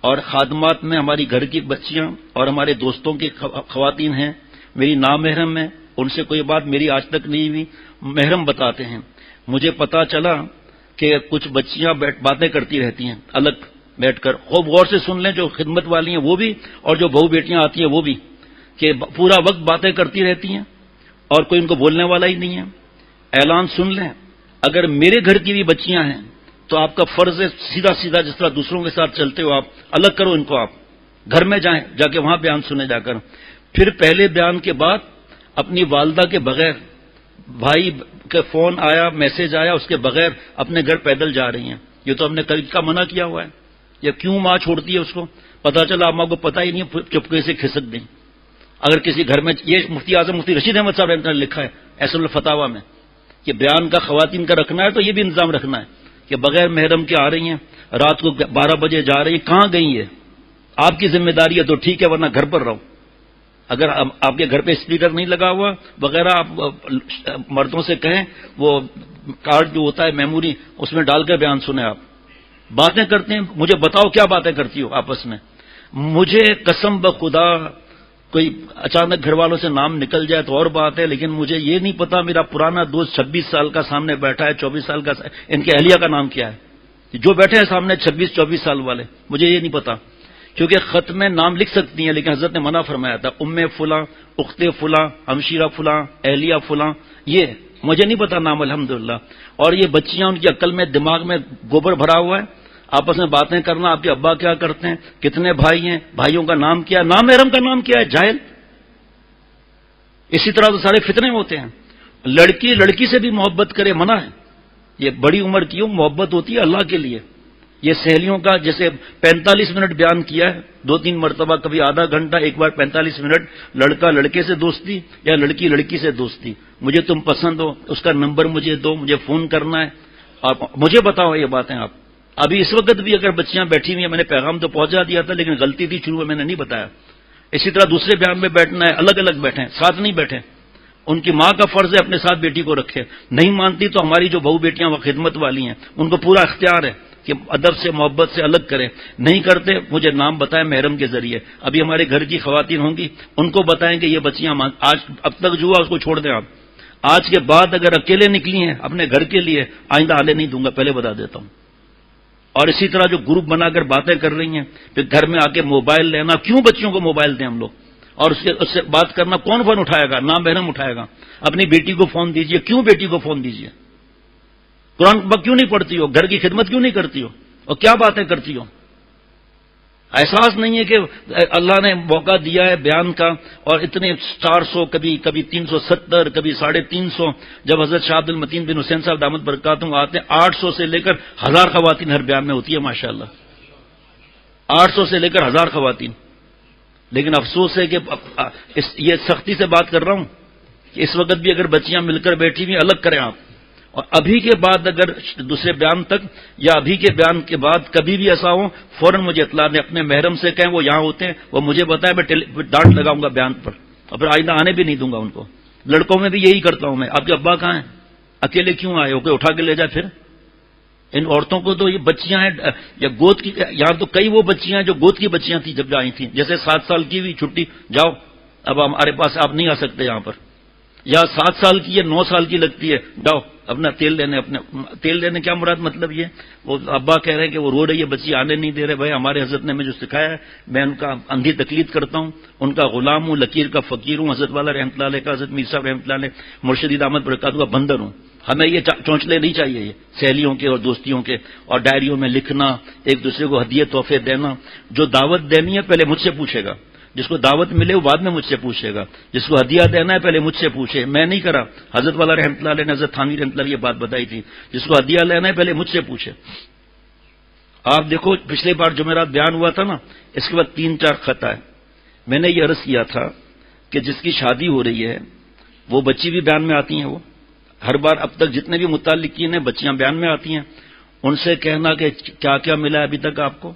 C: اور خادمات میں ہماری گھر کی بچیاں اور ہمارے دوستوں کی خواتین ہیں، میری نامحرم ہے، ان سے کوئی بات میری آج تک نہیں ہوئی، محرم بتاتے ہیں۔ مجھے پتا چلا کہ کچھ بچیاں باتیں کرتی رہتی ہیں الگ بیٹھ کر، خوب غور سے سن لیں، جو خدمت والی ہیں وہ بھی اور جو بہو بیٹیاں آتی ہیں وہ بھی، کہ پورا وقت باتیں کرتی رہتی ہیں اور کوئی ان کو بولنے والا ہی نہیں ہے۔ اعلان سن لیں، اگر میرے گھر کی بھی بچیاں ہیں تو آپ کا فرض ہے سیدھا سیدھا جس طرح دوسروں کے ساتھ چلتے ہو آپ الگ کرو ان کو، آپ گھر میں جائیں، جا کے وہاں بیان سنے جا کر، پھر پہلے بیان کے بعد اپنی والدہ کے بغیر، بھائی کا فون آیا میسج آیا اس کے بغیر اپنے گھر پیدل جا رہی ہیں، یہ تو ہم نے کل کا منع کیا ہوا ہے۔ یہ کیوں ماں چھوڑتی ہے اس کو، پتا چلا اماں کو پتہ ہی نہیں، چپکے سے کھسک دیں۔ اگر کسی گھر میں، یہ مفتی اعظم مفتی رشید احمد صاحب نے لکھا ہے ایسا الفتاویٰ میں کہ بیان کا خواتین کا رکھنا ہے تو یہ بھی انتظام رکھنا ہے کہ بغیر محرم کے آ رہی ہیں، رات کو 12 بجے جا رہی ہیں، کہاں گئی ہے، آپ کی ذمہ داری ہے تو ٹھیک ہے، ورنہ گھر پر رہو۔ اگر آپ کے گھر پہ اسپیکر نہیں لگا ہوا وغیرہ، آپ مردوں سے کہیں وہ کارڈ جو ہوتا ہے میموری اس میں ڈال کر بیان سنیں۔ آپ باتیں کرتے ہیں، مجھے بتاؤ کیا باتیں کرتی ہو آپس میں۔ مجھے قسم بخدا کوئی اچانک گھر والوں سے نام نکل جائے تو اور بات ہے، لیکن مجھے یہ نہیں پتا میرا پرانا دوست 26 سال کا سامنے بیٹھا ہے، 24 سال کا، ان کے اہلیہ کا نام کیا ہے، جو بیٹھے ہیں سامنے 26-24 سال والے، مجھے یہ نہیں پتا، کیونکہ خط میں نام لکھ سکتی ہیں لیکن حضرت نے منع فرمایا تھا، ام فلاں، اخت فلاں، ہمشیرہ فلاں، اہلیہ فلاں، یہ مجھے نہیں پتا نام الحمدللہ۔ اور یہ بچیاں ان کی عقل میں دماغ میں گوبر بھرا ہوا ہے، آپس میں باتیں کرنا، آپ کے ابا کیا کرتے ہیں، کتنے بھائی ہیں، بھائیوں کا نام کیا ہے، نام محرم کا نام کیا ہے، جاہل۔ اسی طرح تو سارے فتنے ہوتے ہیں۔ لڑکی لڑکی سے بھی محبت کرے منع ہے، یہ بڑی عمر کی محبت ہوتی ہے اللہ کے لیے۔ یہ سہیلیوں کا جیسے 45 منٹ بیان کیا ہے 2-3 مرتبہ، کبھی آدھا گھنٹہ، ایک بار 45 منٹ، لڑکا لڑکے سے دوستی یا لڑکی لڑکی سے دوستی، مجھے تم پسند ہو، اس کا نمبر مجھے دو، مجھے فون کرنا ہے، آپ مجھے بتاؤ یہ باتیں۔ آپ ابھی اس وقت بھی اگر بچیاں بیٹھی ہوئی ہیں، میں نے پیغام تو پہنچا دیا تھا لیکن غلطی تھی شروع میں، میں نے نہیں بتایا۔ اسی طرح دوسرے بیان میں بیٹھنا ہے، الگ الگ بیٹھیں، ساتھ نہیں بیٹھیں۔ ان کی ماں کا فرض ہے اپنے ساتھ بیٹی کو رکھے، نہیں مانتی تو ہماری جو بہو بیٹیاں وہ خدمت والی ہیں ان کو پورا اختیار ہے کہ ادب سے محبت سے الگ کریں، نہیں کرتے مجھے نام بتائیں محرم کے ذریعے۔ ابھی ہمارے گھر کی خواتین ہوں گی، ان کو بتائیں کہ یہ بچیاں آج اب تک جو ہوا اس کو چھوڑ دیں آپ، آج کے بعد اگر اکیلے نکلی ہیں اپنے گھر کے لیے آئندہ آنے نہیں دوں گا، پہلے بتا دیتا ہوں۔ اور اسی طرح جو گروپ بنا کر باتیں کر رہی ہیں، پھر گھر میں آ کے موبائل لینا، کیوں بچیوں کو موبائل دیں ہم لوگ، اور اس سے بات کرنا، کون فون اٹھائے گا، نام محرم اٹھائے گا۔ اپنی بیٹی کو فون دیجئے، کیوں بیٹی کو فون دیجئے، قرآن پاک کیوں نہیں پڑھتی ہو، گھر کی خدمت کیوں نہیں کرتی ہو، اور کیا باتیں کرتی ہو۔ احساس نہیں ہے کہ اللہ نے موقع دیا ہے بیان کا، اور اتنے 400 کبھی 370 کبھی 350، جب حضرت شاہ عبد المتین بن حسین صاحب دامت برکاتہم آتے ہیں 800 سے لے کر 1000 خواتین ہر بیان میں ہوتی ہے ماشاءاللہ۔ 800 سے لے کر 1000 خواتین. لیکن افسوس ہے کہ یہ سختی سے بات کر رہا ہوں کہ اس وقت بھی اگر بچیاں مل کر بیٹھی ہوئی الگ کریں آپ، اور ابھی کے بعد اگر دوسرے بیان تک یا ابھی کے بیان کے بعد کبھی بھی ایسا ہو فوراً مجھے اطلاع دیں، اپنے محرم سے کہیں وہ یہاں ہوتے ہیں، وہ مجھے بتائیں، میں ڈانٹ لگاؤں گا بیان پر اور پھر آئندہ آنے بھی نہیں دوں گا ان کو. لڑکوں میں بھی یہی کرتا ہوں میں. آپ کے ابا کہاں ہیں؟ اکیلے کیوں آئے ہو؟ کہ اٹھا کے لے جائے. پھر ان عورتوں کو تو یہ بچیاں ہیں یا گود کی، یہاں تو کئی وہ بچیاں جو گود کی بچیاں تھیں جب آئی تھیں، جیسے 7 سال کی ہوئی چھٹی جاؤ اب ہمارے پاس آپ نہیں آ سکتے یہاں پر، یا 7 سال کی ہے 9 سال کی لگتی ہے جاؤ اپنا تیل لینے. اپنے تیل لینے کیا مراد مطلب یہ وہ ابا کہہ رہے ہیں کہ وہ رو رہی ہے بچی آنے نہیں دے رہے. بھائی ہمارے حضرت نے مجھے سکھایا ہے، میں ان کا اندھی تقلید کرتا ہوں، ان کا غلام ہوں، لکیر کا فقیر ہوں، حضرت والا رحمۃ اللہ علیہ کا، حضرت میر صاحب رحمۃ اللہ علیہ، مرشد دامت برکاتہ کا بندر ہوں. ہمیں یہ چونچلے نہیں چاہیے، یہ سہیلیوں کے اور دوستیوں کے اور ڈائریوں میں لکھنا، ایک دوسرے کو ہدیے تحفے دینا. جو دعوت دینی ہے پہلے مجھ سے پوچھے گا، جس کو دعوت ملے وہ بعد میں مجھ سے پوچھے گا، جس کو ہدیہ دینا ہے پہلے مجھ سے پوچھے. میں نہیں کرا، حضرت والا رحمۃ اللہ علیہ نے حضرت تھانوی رحمۃ اللہ علیہ یہ بات بتائی تھی، جس کو ہدیہ لینا ہے پہلے مجھ سے پوچھے. آپ دیکھو پچھلے بار جمعرات بیان ہوا تھا نا، اس کے بعد 3-4 خط آئے. میں نے یہ عرض کیا تھا کہ جس کی شادی ہو رہی ہے وہ بچی بھی بیان میں آتی ہیں. وہ ہر بار اب تک جتنے بھی متعلقین ہیں بچیاں بیان میں آتی ہیں. ان سے کہنا کہ کیا کیا ملا ابھی تک آپ کو،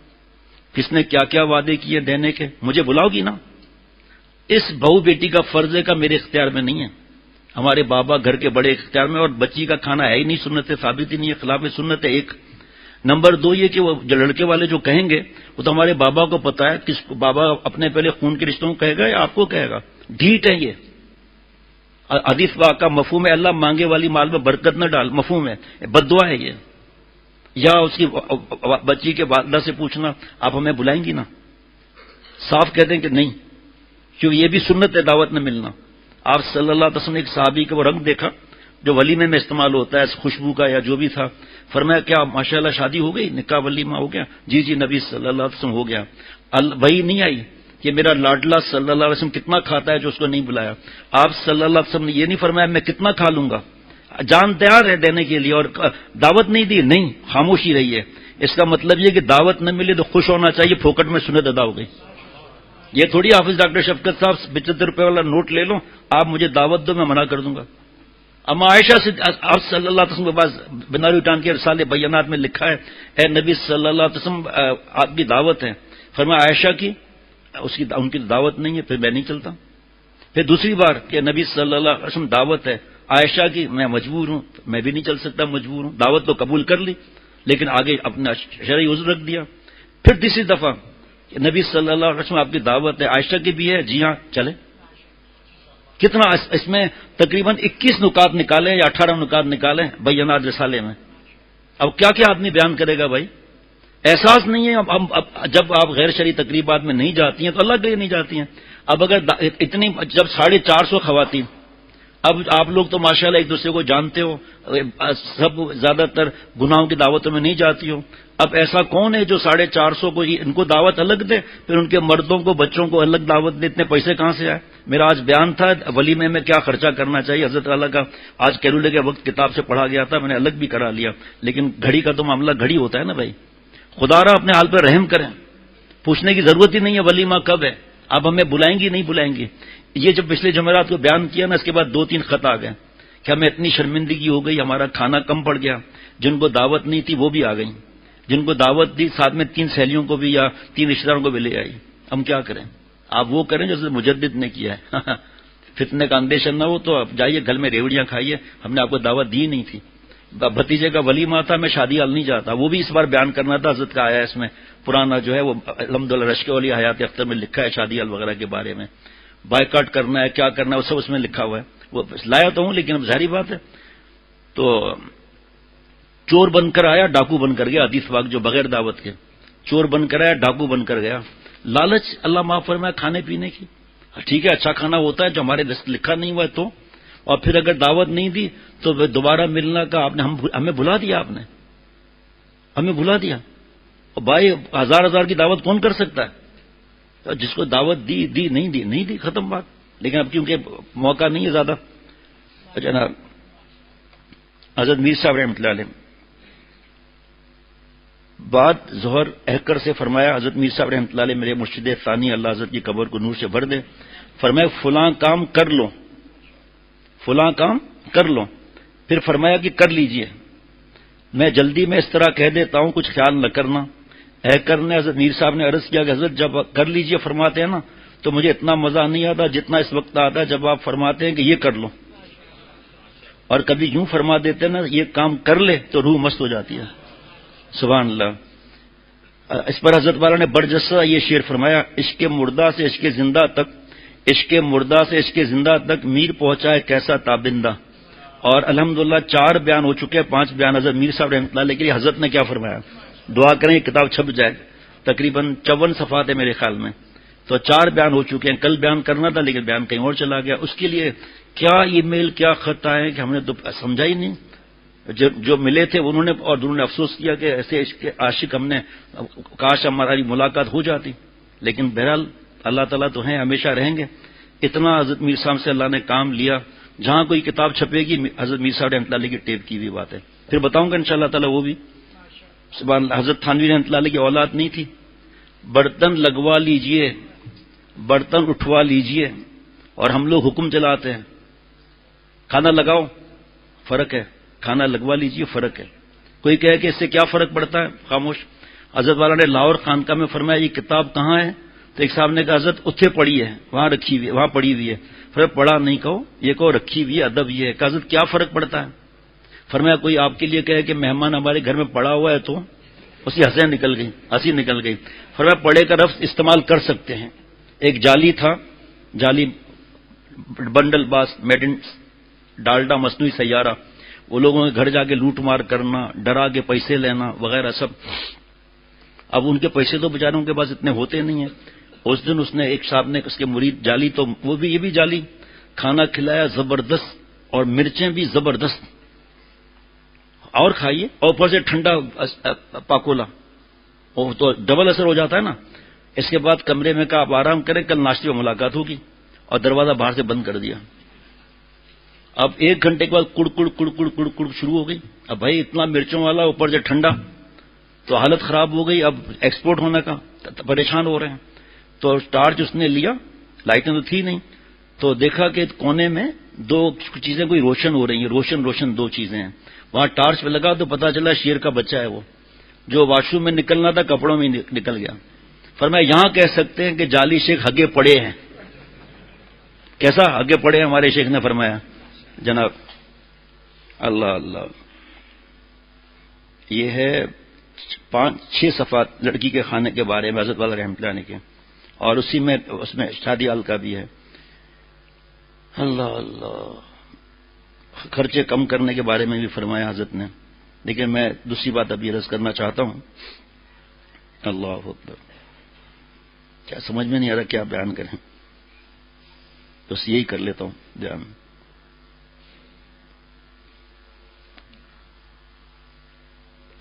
C: کس نے کیا کیا وعدے کیے دینے کے، مجھے بلاؤ گی نا. اس بہو بیٹی کا فرض ہے کا میرے اختیار میں نہیں ہے، ہمارے بابا گھر کے بڑے اختیار میں. اور بچی کا کھانا ہے ہی نہیں، سنت ثابت ہی نہیں ہے، خلاف سنت ہے. 1 نمبر 2 یہ کہ وہ جو لڑکے والے جو کہیں گے وہ تو ہمارے بابا کو پتا ہے، کس کو بابا اپنے پہلے خون کے رشتوں کو کہے گا یا آپ کو کہے گا. ڈھیٹ ہے یہ حدیث پاک کا مفہوم ہے، اللہ مانگے والی مال میں برکت نہ ڈال، مفہوم ہے، بد دعا ہے یہ. یا اس کی بچی کے والدہ سے پوچھنا آپ ہمیں بلائیں گی نا، صاف کہہ دیں کہ نہیں، کیونکہ یہ بھی سنت ہے دعوت نہ ملنا. آپ صلی اللہ علیہ وسلم نے ایک صحابی کا وہ رنگ دیکھا جو ولیمے میں استعمال ہوتا ہے خوشبو کا یا جو بھی تھا، فرمایا کیا ماشاءاللہ شادی ہو گئی، نکاح ولیمہ ہو گیا؟ جی نبی صلی اللہ علیہ وسلم ہو گیا. وہی نہیں آئی کہ میرا لاڈلا صلی اللہ علیہ وسلم کتنا کھاتا ہے جو اس کو نہیں بلایا. آپ صلی اللہ علیہ وسلم نے یہ نہیں فرمایا میں کتنا کھا لوں گا، جان تیار ہے دینے کے لیے، اور دعوت نہیں دی، نہیں، خاموشی رہی ہے. اس کا مطلب یہ کہ دعوت نہ ملے تو خوش ہونا چاہیے، پھوکٹ میں سنت ادا ہو گئی. یہ تھوڑی حافظ ڈاکٹر شفقت صاحب 75 روپے والا نوٹ لے لو، آپ مجھے دعوت دو میں منع کر دوں گا. اما عائشہ سے آپ صلی اللہ علیہ وسلم کے پاس بناری ٹان کے رسالے بیانات میں لکھا ہے، اے نبی صلی اللہ علیہ وسلم آپ کی دعوت ہے. فرمایا عائشہ کی ان کی دعوت نہیں ہے، پھر میں نہیں چلتا. پھر دوسری بار کہ نبی صلی اللہ علیہ وسلم دعوت ہے، عائشہ کی میں مجبور ہوں، میں بھی نہیں چل سکتا، مجبور ہوں. دعوت تو قبول کر لی لیکن آگے اپنا شرعی عذر رکھ دیا. پھر تیسری دفعہ کہ نبی صلی اللہ علیہ وسلم آپ کی دعوت ہے، عائشہ کی بھی ہے، جی ہاں چلے. کتنا اس میں تقریباً 21 نکات نکالیں یا 18 نکات نکالیں بیانات رسالے میں. اب کیا کیا آدمی بیان کرے گا بھائی؟ احساس نہیں ہے. اب جب آپ غیر شرعی تقریبات میں نہیں جاتی ہیں تو اللہ کے لیے نہیں جاتی ہیں. اب اگر اتنی جب 450 خواتین، اب آپ لوگ تو ماشاءاللہ ایک دوسرے کو جانتے ہو، سب زیادہ تر گناہوں کی دعوتوں میں نہیں جاتی ہو. اب ایسا کون ہے جو 450 کو ان کو دعوت الگ دے، پھر ان کے مردوں کو بچوں کو الگ دعوت دے؟ اتنے پیسے کہاں سے آئے؟ میرا آج بیان تھا ولیمے میں کیا خرچہ کرنا چاہیے حضرت والا کا. آج کیرولے کے وقت کتاب سے پڑھا گیا تھا، میں نے الگ بھی کرا لیا. لیکن گھڑی کا تو معاملہ گھڑی ہوتا ہے نا بھائی. خدا را اپنے حال پر رحم کریں، پوچھنے کی ضرورت ہی نہیں ہے ولیمہ کب ہے. آپ ہمیں بلائیں گی نہیں بلائیں گی. یہ جب پچھلے جمعرات کو بیان کیا نا، اس کے بعد 2-3 خط آ گئے کہ ہمیں اتنی شرمندگی ہو گئی، ہمارا کھانا کم پڑ گیا. جن کو دعوت نہیں تھی وہ بھی آ گئیں، جن کو دعوت دی ساتھ میں 3 سہیلیوں کو بھی یا 3 رشتہ داروں کو بھی لے آئی. ہم کیا کریں؟ آپ وہ کریں جو مجدد نے کیا ہے. فتنے کا اندیشہ نہ ہو تو آپ جائیے گھر میں ریوڑیاں کھائیے. ہم نے آپ کو دعوت دی نہیں تھی. بھتیجے کا ولیمہ تھا، میں شادی حال نہیں جاتا، وہ بھی اس بار بیان کرنا تھا. حضرت کا آیا اس میں پرانا جو ہے وہ الحمدللہ رشک والی حیات اختر میں لکھا ہے شادی حال وغیرہ کے بارے میں، بائیکاٹ کرنا ہے کیا کرنا ہے وہ سب اس میں لکھا ہوا ہے. وہ لایا تو ہوں لیکن اب ظاہری بات ہے تو چور بن کر آیا ڈاکو بن کر گیا. حدیث پاک جو بغیر دعوت کے، چور بن کر آیا ڈاکو بن کر گیا. لالچ اللہ معاف فرمائے کھانے پینے کی. ٹھیک ہے اچھا کھانا ہوتا ہے جو ہمارے دست لکھا نہیں ہوا ہے تو، اور پھر اگر دعوت نہیں دی تو دوبارہ ملنا کا آپ نے ہمیں بلا دیا. آپ نے ہمیں بلا دیا. اور بھائی 1000 کی دعوت کون کر سکتا ہے؟ جس کو دعوت دی نہیں دی ختم بات. لیکن اب کیونکہ موقع نہیں ہے زیادہ. جناب حضرت میر صاحب رحمۃ اللہ علیہ بعد ظہر احکر سے فرمایا، حضرت میر صاحب رحمۃ اللہ علیہ میرے مرشد ثانی، اللہ حضرت کی قبر کو نور سے بھر دے، فرمایا فلاں کام کر لو، فلاں کام کر لو، پھر فرمایا کہ کر لیجئے، میں جلدی میں اس طرح کہہ دیتا ہوں، کچھ خیال نہ کرنا۔ احکر نے حضرت میر صاحب نے عرض کیا کہ حضرت جب کر لیجئے فرماتے ہیں نا تو مجھے اتنا مزہ نہیں آتا جتنا اس وقت آتا ہے جب آپ فرماتے ہیں کہ یہ کر لو، اور کبھی یوں فرما دیتے ہیں نا یہ کام کر لے تو روح مست ہو جاتی ہے، سبحان اللہ۔ اس پر حضرت والا نے برجستہ یہ شعر فرمایا، عشق مردہ سے عشق زندہ تک، عشق مردہ سے عشق زندہ تک میر پہنچا ہے کیسا تابندہ۔ اور الحمدللہ 4 بیان ہو چکے ہیں، 5 بیان حضرت میر صاحب رحمۃ اللہ علیہ کے لیے حضرت نے کیا فرمایا، دعا کریں یہ کتاب چھپ جائے، تقریباً 54 صفحات ہے میرے خیال میں، تو 4 بیان ہو چکے ہیں، کل بیان کرنا تھا لیکن بیان کہیں اور چلا گیا۔ اس کے لیے کیا ای میل کیا خط آئے کہ ہم نے تو سمجھا ہی نہیں، جو ملے تھے انہوں نے، اور انہوں نے افسوس کیا کہ ایسے عشق عاشق ہم نے، کاش ہماری ملاقات ہو جاتی، لیکن بہرحال اللہ تعالیٰ تو ہیں، ہمیشہ رہیں گے۔ اتنا حضرت میر صاحب سے اللہ نے کام لیا، جہاں کوئی کتاب چھپے گی حضرت میر صاحب رحمۃ اللہ علیہ کی ٹیپ کی ہوئی بات ہے، پھر بتاؤں گا انشاءاللہ تعالیٰ وہ بھی۔ سبحان اللہ، حضرت تھانوی رحمۃ اللہ علیہ کی اولاد نہیں تھی، برتن لگوا لیجئے، برتن اٹھوا لیجئے، اور ہم لوگ حکم چلاتے ہیں کھانا لگاؤ، فرق ہے، کھانا لگوا لیجئے، فرق ہے۔ کوئی کہے کہ اس سے کیا فرق پڑتا ہے، خاموش۔ حضرت والا نے لاہور خانقاہ میں فرمایا یہ کتاب کہاں ہے، تو ایک صاحب نے کہا حضرت اتھے پڑھی ہے، وہاں رکھی ہوئی ہے، وہاں پڑھی ہوئی ہے۔ پھر پڑھا نہیں کہو، یہ کہو رکھی ہوئی ہے، ادب یہ ہے۔ کہا حضرت کیا فرق پڑتا ہے، فرمایا کوئی آپ کے لیے کہے کہ مہمان ہمارے گھر میں پڑا ہوا ہے تو اسی ہنسی نکل گئی۔ فرمایا پڑھے کا لفظ استعمال کر سکتے ہیں۔ ایک جعلی تھا، جعلی bundle boss made in Dalda مصنوعی سیارہ، وہ لوگوں کے گھر جا کے لوٹ مار کرنا، ڈرا کے پیسے لینا وغیرہ سب۔ اب ان کے پیسے تو بیچاروں کے پاس اتنے ہوتے نہیں ہیں۔ اس دن اس نے ایک صاحب نے، اس کے مرید جعلی تو وہ بھی، یہ بھی جعلی، کھانا کھلایا زبردست اور مرچیں بھی زبردست، اور کھائیے، اور اوپر سے ٹھنڈا پاکولا، وہ تو ڈبل اثر ہو جاتا ہے نا۔ اس کے بعد کمرے میں کہا آپ آرام کریں، کل ناشتے میں ملاقات ہوگی، اور دروازہ باہر سے بند کر دیا۔ اب 1 گھنٹے کے بعد کڑ کڑ کڑ کڑ کڑ کڑ شروع ہو گئی۔ اب بھائی اتنا مرچوں والا اوپر سے ٹھنڈا، تو حالت خراب ہو گئی، اب ایکسپورٹ ہونے کا پریشان ہو رہے ہیں۔ تو ٹارچ اس نے لیا، لائٹیں تو تھی نہیں، تو دیکھا کہ کونے میں 2 چیزیں کوئی روشن ہو رہی ہیں، روشن 2 چیزیں ہیں۔ وہاں ٹارچ پہ لگا تو پتا چلا شیر کا بچہ ہے، وہ جو واش روم میں نکلنا تھا کپڑوں میں نکل گیا۔ فرمایا یہاں کہہ سکتے ہیں کہ جعلی شیخ ہگے پڑے ہیں۔ کیسا ہگے پڑے ہیں ہمارے شیخ نے فرمایا جناب، اللہ اللہ۔ یہ ہے 5-6 صفحات لڑکی کے خانے کے بارے میں حضرت والا رحمۃ اللہ کے، اور اس میں شادی حال کا بھی ہے۔ اللہ اللہ، خرچے کم کرنے کے بارے میں بھی فرمایا حضرت نے، لیکن میں دوسری بات ابھی عرض کرنا چاہتا ہوں۔ اللہ اکبر، کیا سمجھ میں نہیں آ رہا کیا بیان کریں، بس یہی کر لیتا ہوں بیان۔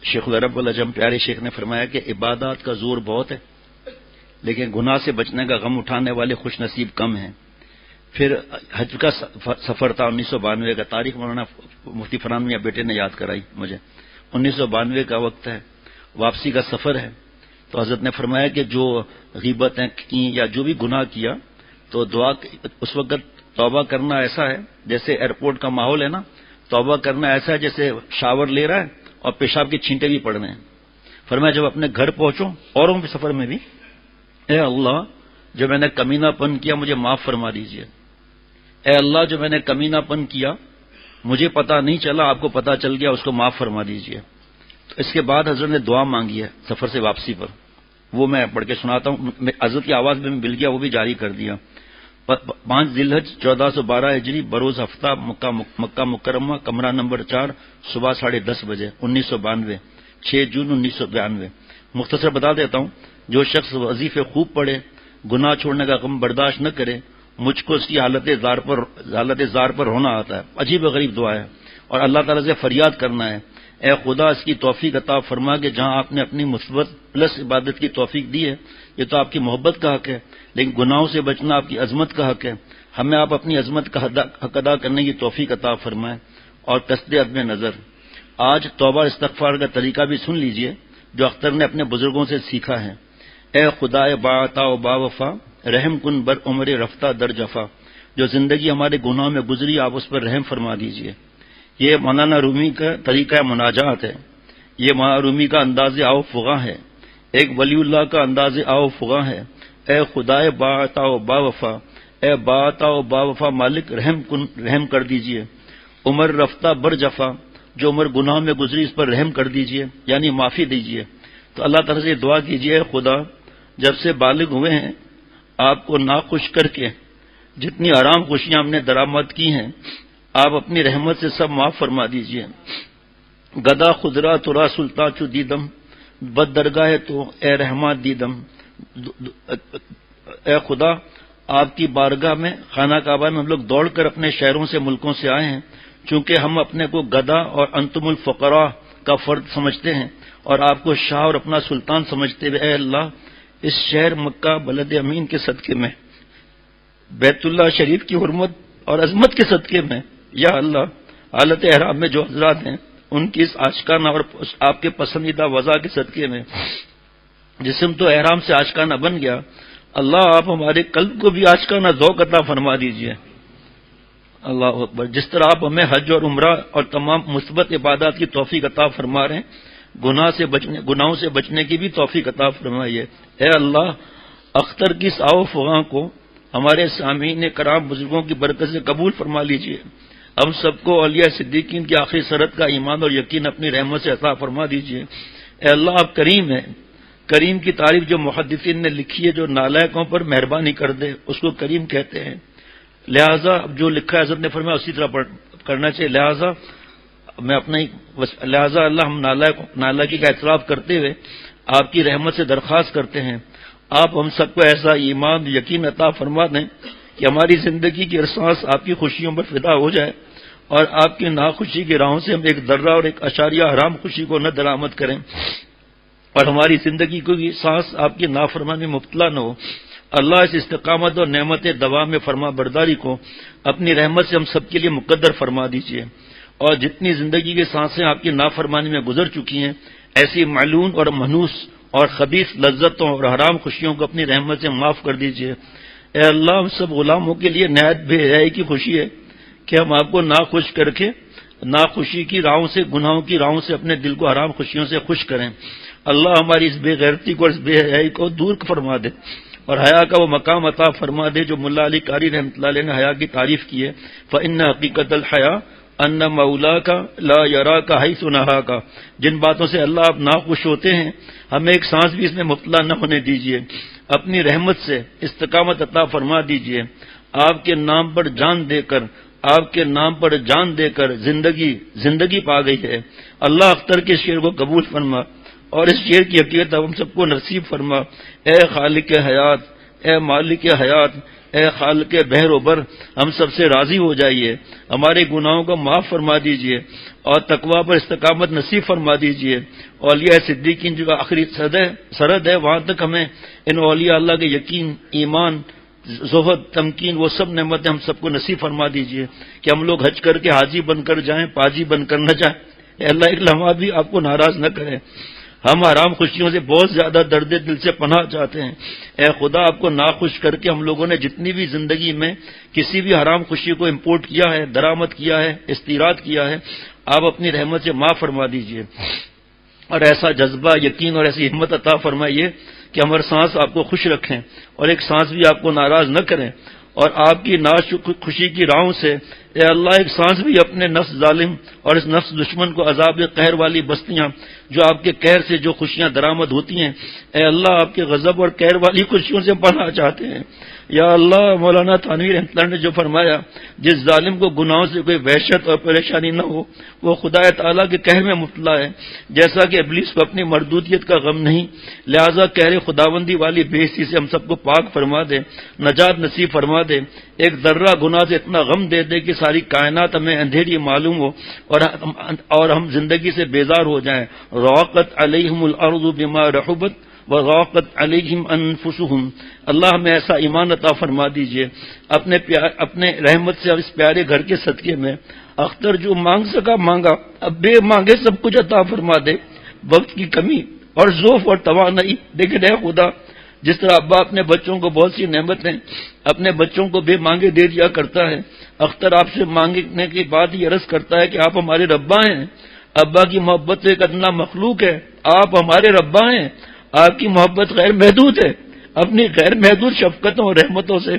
C: شیخ العرب والعجم پیارے شیخ نے فرمایا کہ عبادات کا زور بہت ہے، لیکن گناہ سے بچنے کا غم اٹھانے والے خوش نصیب کم ہیں۔ پھر حج کا سفر تھا 1992 کا، تاریخ مولانا مفتی فرحان میاں بیٹے نے یاد کرائی مجھے، 1992 کا وقت ہے، واپسی کا سفر ہے۔ تو حضرت نے فرمایا کہ جو غیبتیں کی یا جو بھی گناہ کیا تو دعا، اس وقت توبہ کرنا ایسا ہے جیسے ایئرپورٹ کا ماحول ہے نا، توبہ کرنا ایسا ہے جیسے شاور لے رہا ہے اور پیشاب کے چھینٹے بھی پڑ رہے ہیں۔ فرمایا جب اپنے گھر پہنچو، اوروں کے سفر میں بھی، اے اللہ جو میں نے کمینہ پن کیا مجھے معاف فرما دیجئے، اے اللہ جو میں نے کمینہ پن کیا مجھے پتا نہیں چلا، آپ کو پتا چل گیا، اس کو معاف فرما دیجئے۔ تو اس کے بعد حضرت نے دعا مانگی ہے سفر سے واپسی پر، وہ میں پڑھ کے سناتا ہوں، حضرت کی آواز میں مل گیا، وہ بھی جاری کر دیا۔ 5 ذی الحج 1412 ہجری، بروز ہفتہ، مکہ مکرمہ، کمرہ نمبر 4، صبح 10:30 بجے، 1992، 6 جون 1992۔ مختصر بتا دیتا ہوں، جو شخص وظیفے خوب پڑھے، گناہ چھوڑنے کا غم برداشت نہ کرے، مجھ کو اس کی حالت زار پر ہونا آتا ہے۔ عجیب و غریب دعا ہے، اور اللہ تعالیٰ سے فریاد کرنا ہے، اے خدا اس کی توفیق عطا فرما کہ جہاں آپ نے اپنی مثبت پلس عبادت کی توفیق دی ہے، یہ تو آپ کی محبت کا حق ہے، لیکن گناہوں سے بچنا آپ کی عظمت کا حق ہے۔ ہمیں آپ اپنی عظمت کا حق ادا کرنے کی توفیق عطا فرمائیں۔ اور قصد عدم نظر، آج توبہ استغفار کا طریقہ بھی سن لیجئے۔ جو اختر نے اپنے بزرگوں سے سیکھا ہے۔ اے خدائے با عطا و با وفا، رحم کن بر عمر رفتہ در جفا، جو زندگی ہمارے گناہوں میں گزری آپ اس پر رحم فرما دیجئے۔ یہ مولانا رومی کا طریقہ مناجات ہے، یہ مولانا رومی کا انداز آو فغاں ہے، ایک ولی اللہ کا انداز آو فغاں ہے۔ اے خدائے با عطا و با وفا، اے با عطا و با وفا مالک رحم کر دیجئے۔ عمر رفتہ بر جفا، جو عمر گناہ میں گزری اس پر رحم کر دیجئے، یعنی معافی دیجئے۔ تو اللہ تعالیٰ سے دعا کیجئے، اے خدا جب سے بالغ ہوئے ہیں آپ کو ناخوش کر کے جتنی حرام خوشیاں ہم نے درآمد کی ہیں آپ اپنی رحمت سے سب معاف فرما دیجئے۔ گدا خدرا ترا سلطان چو دیدم، بد درگاہ تو اے رحمت دیدم۔ اے خدا آپ کی بارگاہ میں خانہ کعبہ میں ہم لوگ دوڑ کر اپنے شہروں سے ملکوں سے آئے ہیں، چونکہ ہم اپنے کو گدا اور انتم الفقراء کا فرد سمجھتے ہیں اور آپ کو شاہ اور اپنا سلطان سمجھتے ہوئے اے اللہ اس شہر مکہ بلد امین کے صدقے میں، بیت اللہ شریف کی حرمت اور عظمت کے صدقے میں، یا اللہ حالت احرام میں جو حضرات ہیں ان کی اس آشکانہ اور آپ کے پسندیدہ وضع کے صدقے میں جسم تو احرام سے آشکانہ بن گیا، اللہ آپ ہمارے قلب کو بھی آشکانہ ذوق عطا فرما دیجئے۔ اللہ اکبر، جس طرح آپ ہمیں حج اور عمرہ اور تمام مثبت عبادات کی توفیق عطا فرما رہے ہیں، گناہوں سے بچنے کی بھی توفیق عطا فرمائیے۔ اے اللہ اختر کی اس آو فغاں کو ہمارے سامعین کرام بزرگوں کی برکت سے قبول فرما لیجئے۔ ہم سب کو اولیاء صدیقین کی آخری سرت کا ایمان اور یقین اپنی رحمت سے عطا فرما دیجئے۔ اے اللہ آپ کریم ہیں، کریم کی تعریف جو محدثین نے لکھی ہے، جو نالائقوں پر مہربانی کر دے اس کو کریم کہتے ہیں، لہذا جو لکھا ہے حضرت نے فرمایا اسی طرح کرنا چاہیے۔ لہذا اللہ ہم نالائقی کا اعتراف کرتے ہوئے آپ کی رحمت سے درخواست کرتے ہیں آپ ہم سب کو ایسا ایمان یقین عطا فرما دیں کہ ہماری زندگی کی ہر سانس آپ کی خوشیوں پر فدا ہو جائے اور آپ کی ناخوشی کی راہوں سے ہم ایک ذرہ اور ایک اشاریہ حرام خوشی کو نہ درآمد کریں اور ہماری زندگی کی سانس آپ کی نافرمانی میں مبتلا نہ ہو۔ اللہ اس استقامت اور نعمت دوام میں فرما برداری کو اپنی رحمت سے ہم سب کے لیے مقدر فرما دیجیے، اور جتنی زندگی کی سانسیں آپ کی نافرمانی میں گزر چکی ہیں ایسی معلوم اور منحوس اور خبیث لذتوں اور حرام خوشیوں کو اپنی رحمت سے معاف کر دیجیے۔ اے اللہ ہم سب غلاموں کے لیے نہایت بے حیائی کی خوشی ہے کہ ہم آپ کو ناخوش کر کے ناخوشی کی راہوں سے، گناہوں کی راہوں سے اپنے دل کو حرام خوشیوں سے خوش کریں۔ اللہ ہماری اس بے غیرتی کو اور اس بے حیائی کو دور فرما دے اور حیا کا وہ مقام عطا فرما دے جو ملا علی قاری رحمۃ اللہ علیہ نے حیا کی تعریف کی ہے۔ فإن حقیقت الحیا ان مولا کا لا یرا کا حیث نہا کا، جن باتوں سے اللہ آپ ناخوش ہوتے ہیں ہمیں ایک سانس بھی اس میں مبتلا نہ ہونے دیجیے، اپنی رحمت سے استقامت عطا فرما دیجیے۔ آپ کے نام پر جان دے کر، آپ کے نام پر جان دے کر زندگی پا گئی ہے۔ اللہ اختر کے شعر کو قبول فرما اور اس شعر کی حقیقت ہم سب کو نصیب فرما۔ اے خالق حیات، اے مالک حیات، اے خالق بحر و بر، ہم سب سے راضی ہو جائیے، ہمارے گناہوں کو معاف فرما دیجیے اور تقوی پر استقامت نصیب فرما دیجیے۔ اولیاء صدیقین جو آخری سرحد ہے وہاں تک ہمیں ان اولیاء اللہ کے یقین، ایمان، زہد، تمکین، وہ سب نعمتیں ہم سب کو نصیب فرما دیجیے کہ ہم لوگ حج کر کے حاجی بن کر جائیں، پاجی بن کر نہ جائیں۔ اے اللہ ایک لمحہ بھی آپ کو ناراض نہ کریں، ہم حرام خوشیوں سے بہت زیادہ درد دل سے پناہ چاہتے ہیں۔ اے خدا آپ کو ناخوش کر کے ہم لوگوں نے جتنی بھی زندگی میں کسی بھی حرام خوشی کو امپورٹ کیا ہے، درآمد کیا ہے، استیراد کیا ہے، آپ اپنی رحمت سے معاف فرما دیجیے اور ایسا جذبہ، یقین اور ایسی ہمت عطا فرمائیے کہ ہم ہر سانس آپ کو خوش رکھیں اور ایک سانس بھی آپ کو ناراض نہ کریں، اور آپ کی خوشی کی راہوں سے اے اللہ ایک سانس بھی اپنے نفس ظالم اور اس نفس دشمن کو عذاب قہر والی بستیاں جو آپ کے قہر سے جو خوشیاں درآمد ہوتی ہیں، اے اللہ آپ کے غضب اور قہر والی خوشیوں سے پناہ چاہتے ہیں۔ یا اللہ مولانا تھانوی رحمۃ اللہ نے جو فرمایا جس ظالم کو گناہوں سے کوئی وحشت اور پریشانی نہ ہو وہ خدا تعالیٰ کے قہر میں مبتلا ہے، جیسا کہ ابلیس کو اپنی مردودیت کا غم نہیں، لہذا قہر خداوندی والی بے حسی سے ہم سب کو پاک فرما دے، نجات نصیب فرما دے، ایک ذرہ گناہ سے اتنا غم دے دے کہ ساری کائنات ہمیں اندھیری معلوم ہو اور ہم زندگی سے بیزار ہو جائیں۔ راقت علیہم الارض بما رحبت وضاقت علیہم انفسہم، اللہ ہمیں ایسا ایمان عطا فرما دیجئے اپنے رحمت سے اس پیارے گھر کے صدقے میں۔ اختر جو مانگ سکا مانگا، اب بے مانگے سب کچھ عطا فرما دے، وقت کی کمی
F: اور ذوف اور توانائی. لیکن اے خدا، جس طرح ابا اپنے بچوں کو بہت سی نعمتیں اپنے بچوں کو بے مانگے دے دیا کرتا ہے، اختر آپ سے مانگنے کے بعد یہ عرض کرتا ہے کہ آپ ہمارے ربا ہیں. ابا کی محبت تو ایک ادنا مخلوق ہے، آپ ہمارے ربا ہیں. آپ کی محبت غیر محدود ہے. اپنی غیر محدود شفقتوں اور رحمتوں سے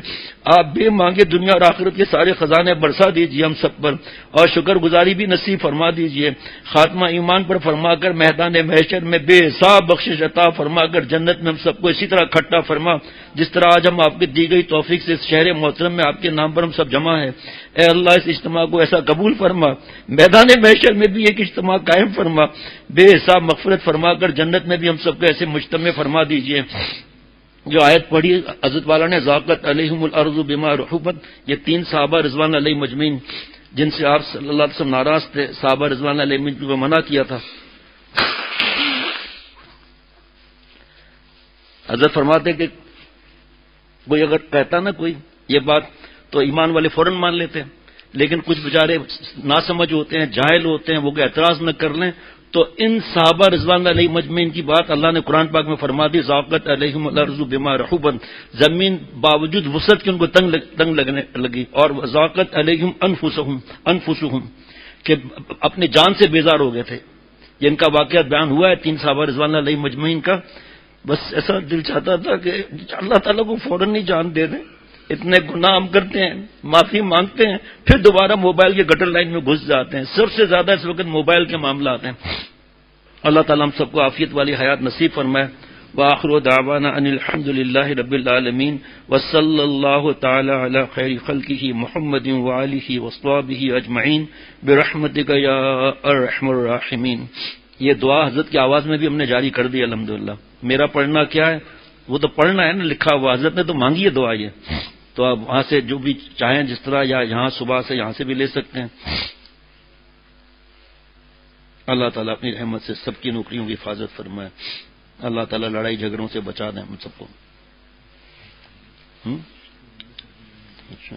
F: آپ بے مانگے دنیا اور آخرت کے سارے خزانے برسا دیجیے ہم سب پر، اور شکر گزاری بھی نصیب فرما دیجیے. خاتمہ ایمان پر فرما کر میدان محشر میں بے حساب بخشش عطا فرما کر جنت میں ہم سب کو اسی طرح اکٹھا فرما جس طرح آج ہم آپ کی دی گئی توفیق سے اس شہر محترم میں آپ کے نام پر ہم سب جمع ہیں. اے اللہ، اس اجتماع کو ایسا قبول فرما، میدان محشر میں بھی ایک اجتماع قائم فرما، بے حساب مغفرت فرما کر جنت میں بھی ہم سب کو ایسے مجتمع فرما دیجیے. جو آیت پڑھی حضرت والا نے، ذاقت علیہم الارض بما رحبت، یہ 3 صحابہ رضوان علیہ مجمعین جن سے آپ صلی اللہ علیہ وسلم ناراض تھے، صحابہ رضوان علیہ مجمعین کو منع کیا تھا. حضرت فرماتے کہ کوئی اگر کہتا نا کوئی یہ بات تو ایمان والے فوراً مان لیتے ہیں، لیکن کچھ بیچارے ناسمجھ ہوتے ہیں، جاہل ہوتے ہیں، وہ کہ اعتراض نہ کر لیں. تو ان صحابہ رضوان علیہ مجمعین کی بات اللہ نے قرآن پاک میں فرما دی، ذاقت علیہم الارض بما رحبت، زمین باوجود وسعت کے ان کو تنگ لگنے لگی. اور ذاقت علیہم انفسہم کہ اپنی جان سے بیزار ہو گئے تھے. یہ ان کا واقعہ بیان ہوا ہے 3 صحابہ رضوان علیہ مجمعین کا. بس ایسا دل چاہتا تھا کہ اللہ تعالیٰ کو فوراً ہی جان دے دیں. اتنے گناہ ہم کرتے ہیں، معافی مانگتے ہیں، پھر دوبارہ موبائل کے گٹر لائن میں گھس جاتے ہیں. سب سے زیادہ اس وقت موبائل کے معاملات ہیں. اللہ تعالیٰ ہم سب کو عافیت والی حیات نصیب فرمائے. وآخر دعوانا ان الحمد للہ رب العالمین وصلی اللہ تعالی علی خیر خلقہ محمد وآلہ وصحبہ اجمعین برحمتک یا ارحم الراحمین. یہ دعا حضرت کی آواز میں بھی ہم نے جاری کر دی الحمدللہ. میرا پڑھنا کیا ہے، وہ تو پڑھنا ہے نا، لکھا ہوا. حضرت نے تو مانگی ہے دعا یہ، تو آپ وہاں سے جو بھی چاہیں جس طرح، یا یہاں صبح سے یہاں سے بھی لے سکتے ہیں. اللہ تعالیٰ اپنی رحمت سے سب کی نوکریوں کی حفاظت فرمائے. اللہ تعالیٰ لڑائی جھگڑوں سے بچا دیں ہم سب کو. اچھا